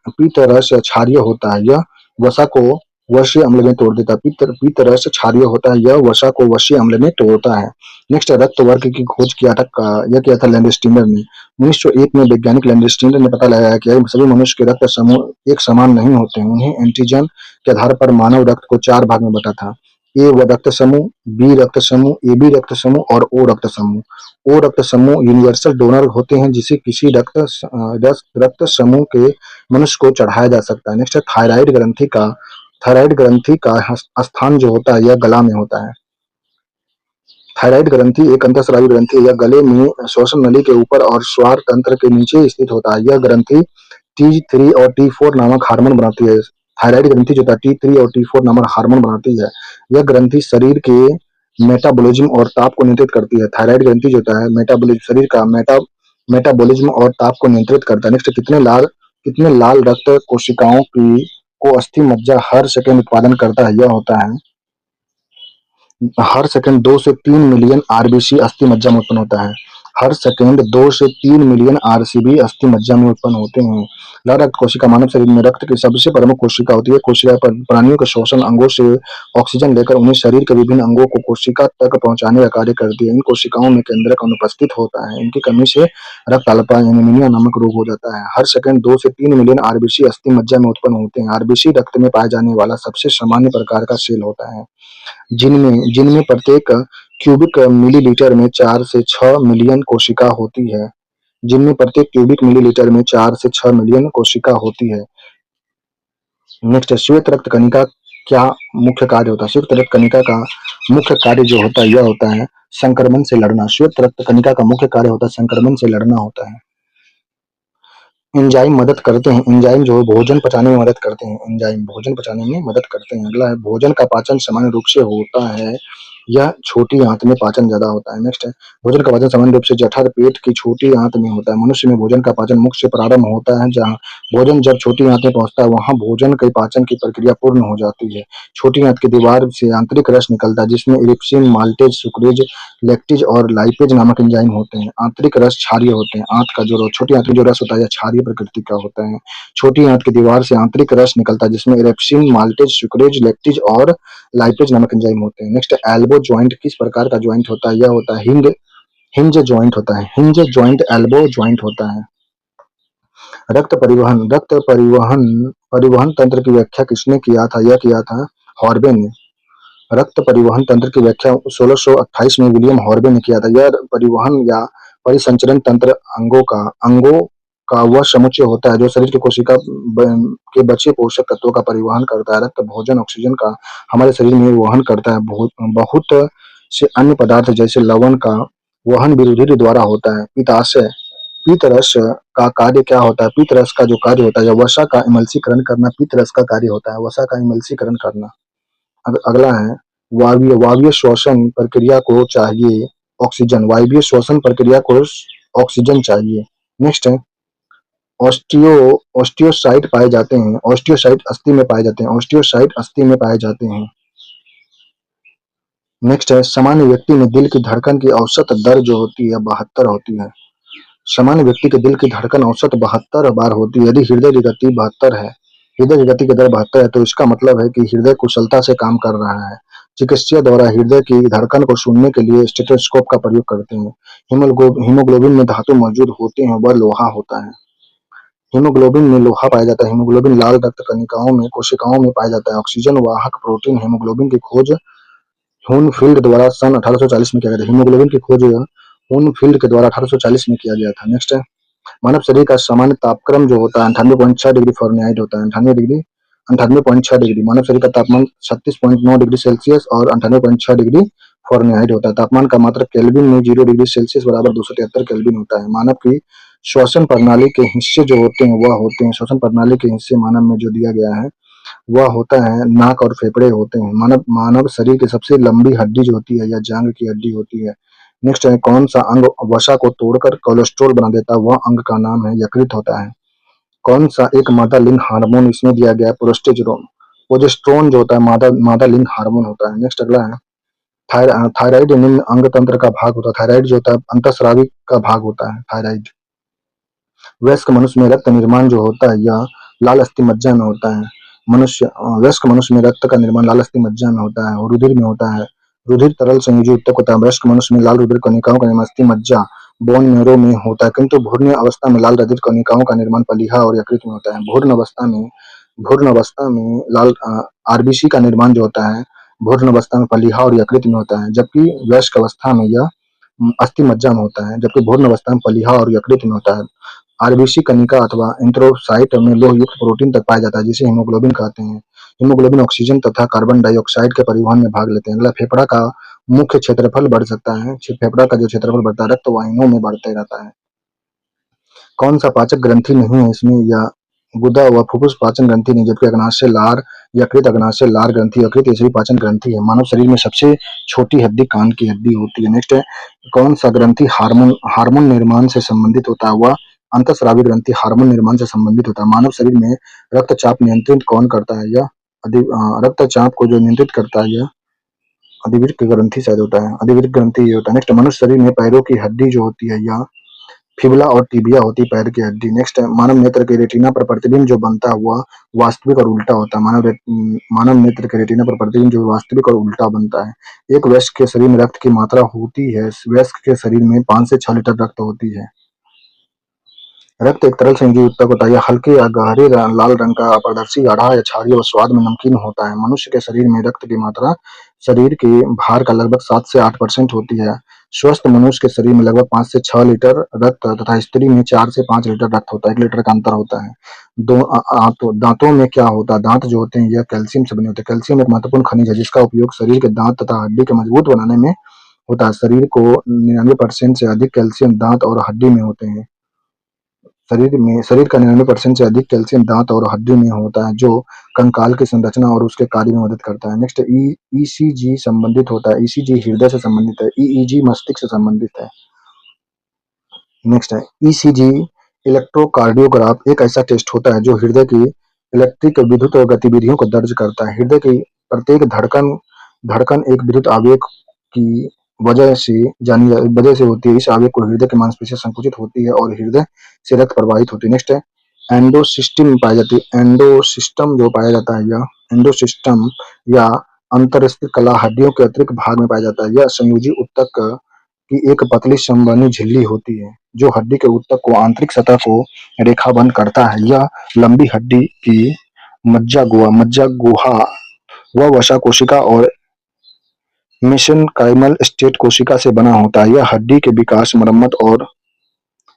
पीत रस क्षारीय होता है। यह वसा को वसीय अम्ल में तोड़ देता है। पीत रस क्षारीय होता है। यह वसा को वसीय अम्ल में तोड़ता है। नेक्स्ट रक्त वर्ग की खोज यह किया था लैंडस्टीनर ने। 1901 में वैज्ञानिक लैंडस्टीनर ने पता लगाया कि सभी मनुष्य के रक्त समूह एक समान नहीं होते हैं। उन्हें एंटीजन के आधार पर मानव रक्त को 4 भाग में बांटा था। ए रक्त समूह, बी रक्त समूह, एबी रक्त समूह और ओ रक्त समूह। ओ रक्त समूह यूनिवर्सल डोनर होते हैं, जिसे किसी रक्त समूह के मनुष्य को चढ़ाया जा सकता है। नेक्स्ट है थायराइड ग्रंथि का स्थान जो होता है यह गला में होता है। थायराइड ग्रंथि एक अंतःस्रावी ग्रंथि है। यह गले में श्वसन नली के ऊपर और स्वार तंत्र के नीचे स्थित होता है। यह ग्रंथि T3 और T4 नामक हार्मोन बनाती है। थायराइड ग्रंथि जो T3 और T4 नामक हार्मोन बनाती है। यह ग्रंथि शरीर के मेटाबॉलिज्म और ताप को नियंत्रित करती है। थायराइड ग्रंथि जो होता है मेटाबॉलिज्म शरीर का मेटाबॉलिज्म और ताप को नियंत्रित करता है। नेक्स्ट कितने लाल रक्त कोशिकाओं की को अस्थि मज्जा हर सेकेंड उत्पादन करता है? यह होता है हर सेकंड 2 से 3 मिलियन आरबीसी अस्थि मज्जा में उत्पन्न होता है। हर सेकंड 2 से 3 मिलियन आरसीबी अस्थि मज्जा में उत्पन्न होते हैं। लाल रक्त कोशिका मानव शरीर में रक्त की सबसे प्रमुख कोशिका होती है। कोशिका प्राणियों के श्वसन अंगों से ऑक्सीजन लेकर उन्हें शरीर के विभिन्न अंगों को कोशिका तक पहुंचाने का कार्य करती है। इन कोशिकाओं में केंद्रक अनुपस्थित होता है। इनकी कमी से रक्त अल्पा एनीमिया नामक रोग हो जाता है। हर सेकंड 2 से 3 मिलियन आरबीसी अस्थि मज्जा में उत्पन्न होते हैं। आरबीसी रक्त में पाए जाने वाला सबसे सामान्य प्रकार का सेल होता है, जिनमें जिनमें प्रत्येक क्यूबिक मिलीलीटर में 4 से 6 मिलियन कोशिका होती है। जिनमें प्रत्येक क्यूबिक मिलीलीटर में 4 से 6 मिलियन कोशिका होती है। नेक्स्ट श्वेत रक्त कणिका क्या मुख्य कार्य होता है? श्वेत रक्त कणिका का मुख्य कार्य जो होता है यह होता है संक्रमण से लड़ना। श्वेत रक्त कणिका का मुख्य कार्य होता है संक्रमण से लड़ना होता है। एंजाइम मदद करते हैं। एंजाइम जो है भोजन पचाने में मदद करते हैं। एंजाइम भोजन पचाने में मदद करते हैं। अगला है भोजन का पाचन सामान्य रूप से होता है यह छोटी आंत में पाचन ज्यादा होता है। नेक्स्ट है भोजन का पाचन सामान्य रूप से जठर पेट की छोटी आंत में होता है। मनुष्य में भोजन का पाचन मुख से प्रारंभ होता है। जहाँ भोजन जब छोटी आंत में पहुंचता है वहां भोजन के पाचन की प्रक्रिया पूर्ण हो जाती है। छोटी आंत की दीवार से आंतरिक रस निकलता है, जिसमें इरिप्सिन, माल्टेज, सुक्रेज, लैक्टेज और लाइपेज नामक एंजाइम होते हैं। आंतरिक रस क्षारीय होते हैं। छोटी आंत में जो रस होता है यह क्षारीय प्रकृति का होता है। छोटी आंत की दीवार से आंतरिक रस निकलता है, जिसमें इरेप्सिन, माल्टेज, सुक्रेज, लैक्टेज और लाइपेज नामक एंजाइम होते हैं। नेक्स्ट एल्बो ज्वाइंट किस प्रकार का ज्वाइंट होता है? यह होता है हिंज ज्वाइंट होता है। हिंज ज्वाइंट एल्बो ज्वाइंट होता है। रक्त परिवहन तंत्र की व्याख्या किसने किया था? यह किया था हॉर्बे ने। रक्त परिवहन तंत्र की व्याख्या 1628 में विलियम हॉर्बे ने किया था। यह परिवहन या परिसंचरण तंत्र अंगों का वह समुच्चय होता है जो शरीर की कोशिका के बचे पोषक तत्वों का परिवहन करता है। रक्त भोजन ऑक्सीजन का हमारे शरीर में वहन करता है। बहुत से अन्य पदार्थ जैसे लवण का वहन भी रुधिर द्वारा होता है। पित्ताशय पीत रस का कार्य क्या होता है? पीत रस का जो कार्य होता है वसा का इमल्सीकरण करना पीत रस का कार्य होता है। वसा का इमल्सीकरण करना। अगला है वायवीय श्वसन प्रक्रिया को चाहिए ऑक्सीजन। वायवीय श्वसन प्रक्रिया को ऑक्सीजन चाहिए। नेक्स्ट है ऑस्टियो ऑस्टियोसाइट पाए जाते हैं, ऑस्टियोसाइट अस्थि में पाए जाते हैं, ऑस्टियोसाइट अस्थि में पाए जाते हैं। नेक्स्ट है, सामान्य व्यक्ति में दिल की धड़कन की औसत दर जो होती है 72 होती है। सामान्य व्यक्ति के दिल की धड़कन औसत 72 बार होती है। यदि हृदय की गति 72 है, हृदय की गति की दर 72 है, तो इसका मतलब है कि हृदय कुशलता से काम कर रहा है। चिकित्सक द्वारा हृदय की धड़कन को सुनने के लिए स्टेथोस्कोप का प्रयोग करते हैं। हीमोग्लोबिन में धातु मौजूद होते हैं, वह लोहा होता है। हीमोग्लोबिन में लोहा पाया जाता है। हीमोग्लोबिन लाल रक्त कणिकाओं में कोशिकाओं में पाया जाता है। ऑक्सीजन वाहक प्रोटीन हीमोग्लोबिन की खोज हूनफील्ड द्वारा सन 1840 में किया गया था। हीमोग्लोबिन की खोज हूनफील्ड के द्वारा 1840 में किया गया था। नेक्स्ट है, मानव शरीर का सामान्य तापक्रम जो होता है 98.6 डिग्री फ़ारेनहाइट होता है। 98.6 डिग्री मानव शरीर का तापमान 36.9 डिग्री सेल्सियस और 98.6 डिग्री फ़ारेनहाइट होता है। तापमान का मात्रक केल्विन में 0 डिग्री सेल्सियस बराबर 273 केल्विन होता है। मानव की श्वसन प्रणाली के हिस्से जो होते हैं वह होते हैं, श्वसन प्रणाली के हिस्से मानव में जो दिया गया है वह होता है नाक और फेफड़े होते हैं। मानव मानव शरीर की सबसे लंबी हड्डी जो होती है या जांघ की हड्डी होती है। नेक्स्ट है, कौन सा अंग वसा को तोड़कर कोलेस्ट्रॉल बना देता है, वह अंग का नाम है यकृत होता है। कौन सा एक मादा लिंग हार्मोन इसमें दिया गया है, प्रोस्टेजेरोन प्रोजेस्टेरोन जो होता है मादा मादा लिंग हार्मोन होता है। नेक्स्ट अगला है, थायराइड निम्न अंग तंत्र का भाग होता है। थायराइड जो होता है अंतःस्रावी का भाग होता है थायराइड। वयस्क मनुष्य में रक्त निर्माण जो होता है यह लाल अस्थि मज्जा में होता है। वयस्क मनुष्य में रक्त का निर्माण लाल अस्थि मज्जा में होता है और रुधिर में होता है। रुधिर तरल संयोजी ऊतक होता है। वयस्क मनुष्य में लाल रुधिर कणिकाओं का निर्माण अस्थि मज्जा बोन मैरो में होता है, किंतु भ्रूण अवस्था में लाल रुधिर कणिकाओं का निर्माण पलीहा और यकृत में होता है। भ्रूण अवस्था में लाल आरबीसी का निर्माण जो होता है भ्रूण अवस्था में पलीहा और यकृत में होता है, जबकि वयस्क अवस्था में यह अस्थि मज्जा में होता है, जबकि भ्रूण अवस्था में पलीहा और यकृत में होता है। आरबीसी कणिका अथवा एंथ्रोसाइट में लोह युक्त प्रोटीन तक पाया जाता है, जिसे हीमोग्लोबिन कहते हैं। हीमोग्लोबिन ऑक्सीजन तथा कार्बन डाइऑक्साइड के परिवहन में भाग लेते हैं। अगला, फेफड़ा का मुख्य क्षेत्रफल बढ़ सकता है। फेफड़ा का जो क्षेत्रफल बढ़ता है रक्त वाहिनियों में बढ़ते रहता है। कौन सा पाचक ग्रंथि नहीं है इसमें, या गुदा व फुफ्फुस पाचन ग्रंथि नहीं, जबकि अग्नाशय लार यकृत अग्नाशय लार ग्रंथि यकृत ये सभी पाचन ग्रंथि है। मानव शरीर में सबसे छोटी हड्डी कान की हड्डी होती है। नेक्स्ट है, कौन सा ग्रंथि हार्मोन हार्मोन निर्माण से संबंधित होता है, वह अंतःस्रावी ग्रंथि हार्मोन निर्माण से संबंधित होता है। मानव शरीर में रक्तचाप नियंत्रित कौन करता है, यह रक्तचाप को जो नियंत्रित करता है यह अधिवृक्क ग्रंथि शायद होता है, अधिवृक्क ग्रंथि ये होता है। नेक्स्ट, मनुष्य शरीर में पैरों की हड्डी जो होती है या फिबुला और टिबिया होती है पैर की हड्डी। नेक्स्ट है, मानव नेत्र के रेटिना पर प्रतिबिंब जो बनता है वह वास्तविक और उल्टा होता है। मानव नेत्र के रेटिना पर प्रतिबिंब जो वास्तविक और उल्टा बनता है। एक वयस्क के शरीर में रक्त की मात्रा होती है, वयस्क के शरीर में 5 से 6 लीटर रक्त होती है। रक्त एक तरल संयोजी ऊतक होता है। यह हल्के या गहरे लाल रंग का अपारदर्शी गाढ़ा या क्षारीय व स्वाद में नमकीन होता है। मनुष्य के शरीर में रक्त की मात्रा शरीर के भार का लगभग 7 से 8% होती है। स्वस्थ मनुष्य के शरीर में लगभग 5 से 6 लीटर रक्त तथा स्त्री में 4 से 5 लीटर रक्त होता है। 1 लीटर का अंतर होता है। दांतों में क्या होता है, दांत जो होते हैं यह कैल्शियम से बने होते हैं। कैल्शियम एक महत्वपूर्ण खनिज है जिसका उपयोग शरीर के दांत तथा हड्डी के मजबूत बनाने में होता है। शरीर को 99% से अधिक कैल्शियम दांत और हड्डी में होते हैं। शरीर का 99% से अधिक कैल्शियम दांत और हड्डी में होता है, जो कंकाल की संरचना और उसके कार्य में मदद करता है। नेक्स्ट, ईसीजी संबंधित होता है। ईसीजी हृदय से संबंधित है। ईईजी मस्तिष्क से संबंधित है। नेक्स्ट है, ईसीजी इलेक्ट्रोकार्डियोग्राफ एक ऐसा टेस्ट होता है जो हृदय की इलेक्ट्रिक विद्युत गतिविधियों को दर्ज करता है। हृदय की प्रत्येक धड़कन धड़कन एक विद्युत आवेग की वजह से होती है। इस आवेग को हृदय की मांसपेशियां संकुचित होती है और हृदय से रक्त प्रवाहित होती है। नेक्स्ट है, एंडोसिस्टम पाई जाती है। एंडोसिस्टम जो पाया जाता है या एंडोसिस्टम या अंतरस्थित कला हड्डियों के अतिरिक्त भाग में पाया जाता है। यह संयोजी ऊतक की एक पतली समबनी झिल्ली होती है जो हड्डी के ऊतक को आंतरिक सतह को रेखाबंद करता है। यह लंबी हड्डी की मज्जा गुहा व वसा कोशिका और मेसेनकाइमल स्टेट कोशिका से बना होता है। यह हड्डी के विकास, मरम्मत और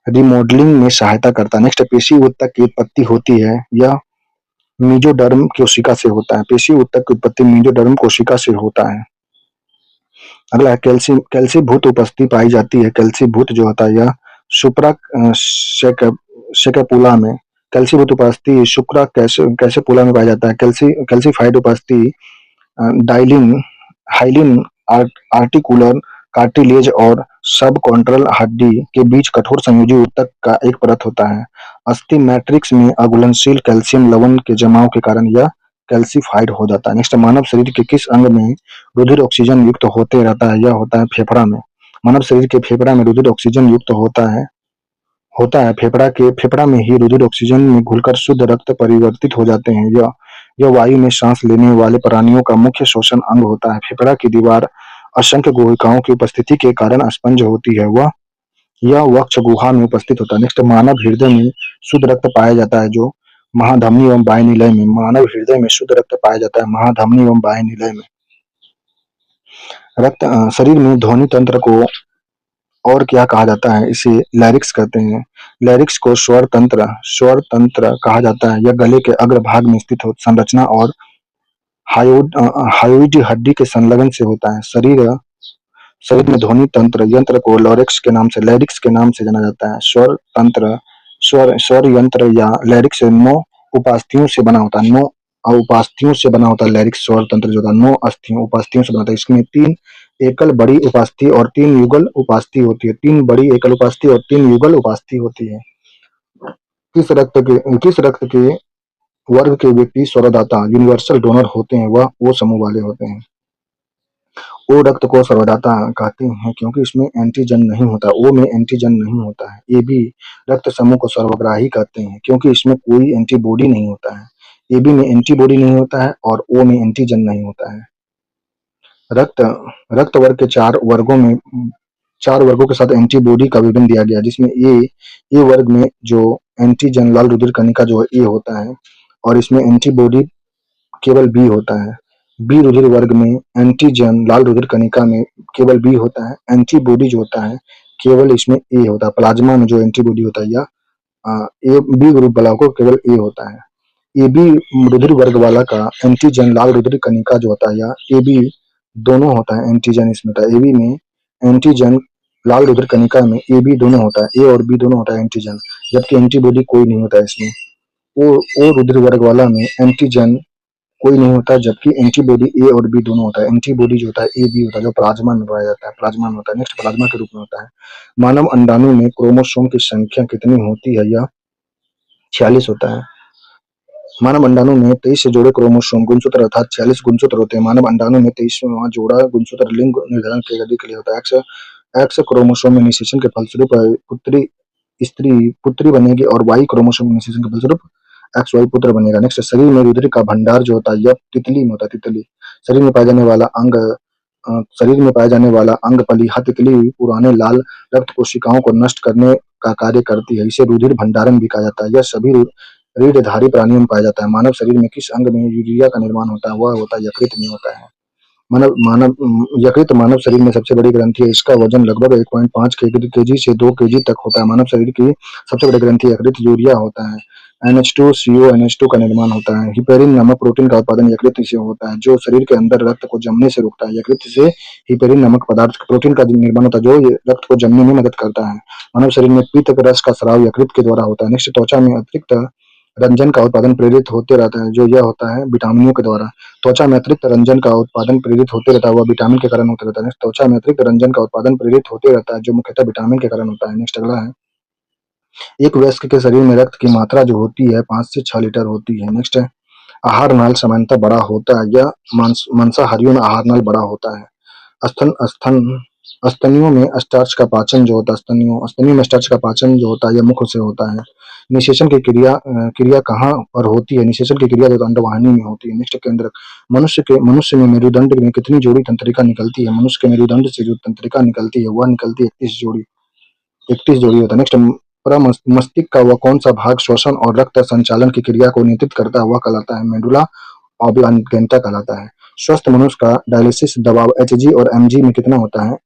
रिमॉडलिंग में सहायता करता है। नेक्स्ट, पेशी ऊतक की उत्पत्ति होती है। यह मेसोडर्म कोशिका से होता है। पेशी ऊतक की उत्पत्ति मेसोडर्म कोशिका से होता है। अगला है, कैल्सीभूत उपस्थिति पाई जाती है। कैल्सीभूत जो होता है यह सुप्रा सेकेपुला में कैल्सीभूत उपस्थिति शुक्रा कैसेपुला में पाया जाता है। कैल्सीफाइड उपस्थिति डाइलिन हाइलिन आर्टिकुलर कार्टिलेज और सब कॉन्ट्रल हड्डी के बीच कठोर संयोजी ऊतक का एक परत होता है। अस्थि मैट्रिक्स में अघुलनशील कैल्शियम लवण के जमाव के कारण यह कैल्सिफाइड हो जाता है। नेक्स्ट, मानव शरीर के किस अंग में रुधिर ऑक्सीजन युक्त होते रहता है? यह होता है फेफड़ा में। मानव शरीर के फेफड़ा में रुधिर ऑक्सीजन युक्त होता है। फेफड़ा में ही रुधिर ऑक्सीजन में घुलकर शुद्ध रक्त परिवर्तित हो जाते हैं। यह वायु में सांस लेने वाले प्राणियों का मुख्य श्वसन अंग होता है। फेफड़ा की दीवार असंख्य गुहिकाओं की उपस्थिति के कारण स्पंज होती है। यह वक्ष गुहा में उपस्थित होता है। नेक्स्ट, मानव हृदय में शुद्ध रक्त पाया जाता है जो महाधमनी एवं वायुनिलय में। मानव हृदय में शुद्ध रक्त पाया जाता है महाधमनी एवं वायुनिलय में। शरीर में ध्वनि तंत्र को और क्या कहा जाता है? इसे लैरिक्स कहते हैं। लैरिक्स को स्वर तंत्र कहा जाता है। यह गले के अग्र भाग में स्थित संरचना और हायोइड हड्डी के संलग्न से होता है। शरीर में ध्वनि तंत्र यंत्र को लैरिक्स के नाम से जाना जाता है। स्वर यंत्र या लैरिक्स 9 उपास्थियों से बना होता है। 9 उपास्थियों से बना होता है लैरिक्स स्वर तंत्र जो होता है 9 उपास्थियों से बनता है। इसमें 3 एकल बड़ी उपास्थि और 3 युगल उपास्थि होती है। 3 बड़ी एकल उपास्थि और 3 युगल उपास्थि होती है। किस रक्त के वर्ग के व्यक्ति स्वरदाता यूनिवर्सल डोनर होते हैं? वह ओ समूह वाले होते हैं। ओ रक्त को स्वरदाता कहते हैं क्योंकि इसमें एंटीजन नहीं होता। ओ में एंटीजन नहीं होता है। ए बी रक्त समूह को सर्वग्राही कहते हैं क्योंकि इसमें कोई एंटीबॉडी नहीं होता है। ए बी में एंटीबॉडी नहीं होता है और ओ में एंटीजन नहीं होता है। रक्त वर्ग के 4 वर्गों के साथ एंटीबॉडी का विवरण दिया गया जिसमें ए वर्ग में जो एंटीजन लाल रुधिर कणिका जो है ए होता है और इसमें एंटीबॉडी केवल बी होता है। बी रुधिर वर्ग में एंटीजन लाल रुधिर कणिका में केवल बी होता है। एंटीबॉडी जो होता है केवल इसमें ए होता है। प्लाज्मा में जो एंटीबॉडी होता है या ए बी ग्रुप वाला को केवल ए होता है। ए बी रुधिर वर्ग वाला का एंटीजन लाल रुधिर कणिका जो होता है या ए बी दोनों होता है। एंटीजन इसमें होता है। ए बी में एंटीजन लाल रुधिर कणिका में ए बी दोनों होता है। ए और बी दोनों होता है एंटीजन, जबकि एंटीबॉडी कोई नहीं होता है इसमें। ओ रुधिर वर्ग वाला में एंटीजन कोई नहीं होता जबकि एंटीबॉडी ए और बी दोनों होता है। एंटीबॉडी जो होता है ए बी होता है जो प्लाज्मा में पाया जाता है। प्लाज्मा में होता है। नेक्स्ट, प्लाज्मा के रूप में होता है। मानव अंडाणु में क्रोमोसोम की संख्या कितनी होती है? यह 46 होता है। मानव अंडाणु में 23 जोड़े क्रोमोसोम गुणसूत्र अर्थात 46 गुणसूत्र होते हैं। मानव अंडाणु में 23वां जोड़ा गुणसूत्र लिंग निर्धारण के लिए होता है। एक्स क्रोमोसोम में निषेचन के फलस्वरूप पुत्री बनेगी और वाई क्रोमोसोम में निषेचन के फलस्वरूप एक्स वाई पुत्र बनेगा। नेक्स्ट, शरीर में रुधिर का भंडार जो होता है यह तितली में होता है। तितली शरीर में पाया जाने वाला अंग पलीहा तितली पुराने लाल रक्त कोशिकाओं को नष्ट करने का कार्य करती है। इसे रुधिर भंडारण भी कहा जाता है। यह सभी रीढ़धारी प्राणियों में पाया जाता है। मानव शरीर में किस अंग में यूरिया का निर्माण होता है? वह होता है यकृत में होता है। यकृत मानव शरीर में सबसे बड़ी ग्रंथि है। इसका वजन लगभग 1.5 केजी से 2 केजी तक होता है। मानव शरीर की सबसे बड़ी ग्रंथि यकृत यूरिया होता है। NH2CO NH2 का निर्माण होता है। हिपेरिन नामक प्रोटीन का उत्पादन यकृत से होता है जो शरीर के अंदर रक्त को जमने से रोकता है। यकृत से हिपेरिन नामक प्रोटीन का निर्माण होता है जो रक्त को जमने में मदद करता है। मानव शरीर में पित्त रस का स्राव यकृत के द्वारा होता है। नेक्स्ट, त्वचा में अतिरिक्त रंजन का उत्पादन प्रेरित होते रहता है जो यह होता है विटामिनों के द्वारा। त्वचा में अतिरिक्त रंजन का उत्पादन प्रेरित होते रहता है वह विटामिन के कारण होते रहता है। त्वचा में अतिरिक्त रंजन का उत्पादन प्रेरित होते रहता है जो मुख्यतः विटामिन के कारण होता है। नेक्स्ट, अगला है एक वयस्क के शरीर में रक्त की मात्रा जो होती है 5 से 6 लीटर होती है। नेक्स्ट है आहार नाल सामान्यतः बड़ा होता है या मांसाहारियों में आहार नाल बड़ा होता है। स्तनियों में स्टार्च का पाचन जो होता है स्तनियों में स्टार्च का पाचन जो होता है यह मुख से होता है। निषेचन की क्रिया कहाँ पर होती है? निषेचन की क्रिया जो अंडवाहिनी में होती है। नेक्स्ट, केंद्रक मनुष्य में मेरुदंड में कितनी जोड़ी तंत्रिका निकलती है? मनुष्य के मेरुदंड से जो तंत्रिका निकलती है वह निकलती है 31 जोड़ी होता है। नेक्स्ट, मस्तिष्क का वह कौन सा भाग श्वसन और रक्त संचालन की क्रिया को नियंत्रित करता है? वह कहलाता है मेडुला ऑब्लांगेटा कहलाता है। स्वस्थ मनुष्य का डायलिसिस दबाव Hg और Mg में कितना होता है?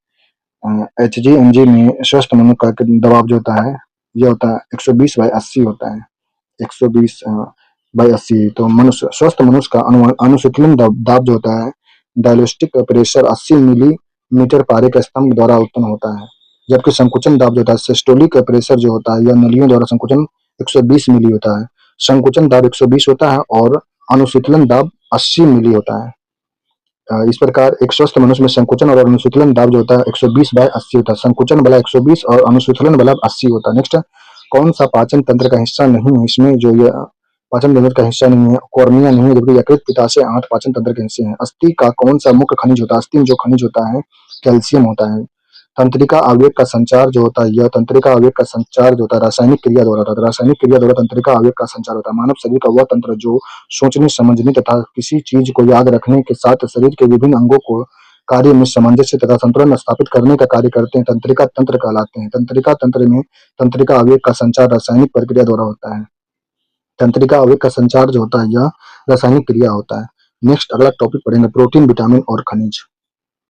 Hg Mg में स्वस्थ मनुष्य का दबाव जो होता है यह होता है 120/80 होता है। 120/80 तो स्वस्थ मनुष्य का अनुशीतलन दाब जो होता है डायलिस्टिक प्रेशर 80 मिलीमीटर पारे के स्तंभ द्वारा उत्पन्न होता है। जबकि संकुचन दाब जो होता है सिस्टोलिक प्रेशर जो होता है यह नलियों द्वारा संकुचन 120 मिली होता है। संकुचन दाब 120 होता है और अनुशीतलन दाब 80 मिली होता है। इस प्रकार एक स्वस्थ मनुष्य में संकुचन और अनुशीतलन दाब जो होता है 120/80 होता है। संकुचन बल 120 और अनुशीतलन बल 80 होता है। नेक्स्ट, कौन सा पाचन तंत्र का हिस्सा नहीं है? इसमें जो ये पाचन तंत्र का हिस्सा नहीं है, कॉर्निया नहीं है, जबकि यकृत, पित्ताशय, आंत पाचन तंत्र के हिस्से हैं। अस्थि का कौन सा मुख्य खनिज होता है? अस्थि में जो खनिज होता है कैल्शियम होता है। तंत्रिका आवेग का संचार जो होता है, यह तंत्रिका आवेग का संचार जो होता है रासायनिक क्रिया द्वारा होता है। रासायनिक क्रिया द्वारा तंत्रिका आवेग का संचार होता है। मानव शरीर का वह तंत्र जो सोचने, समझने तथा किसी चीज को याद रखने के साथ शरीर के विभिन्न अंगों को कार्य में सामंजस्य तथा संतुलन स्थापित करने का कार्य करते हैं, तंत्रिका तंत्र कहलाते हैं। तंत्रिका तंत्र में तंत्रिका आवेग का संचार रासायनिक प्रक्रिया द्वारा होता है। तंत्रिका आवेग का संचार जो होता है यह रासायनिक क्रिया होता है। नेक्स्ट अगला टॉपिक पढ़ेंगे प्रोटीन, विटामिन और खनिज।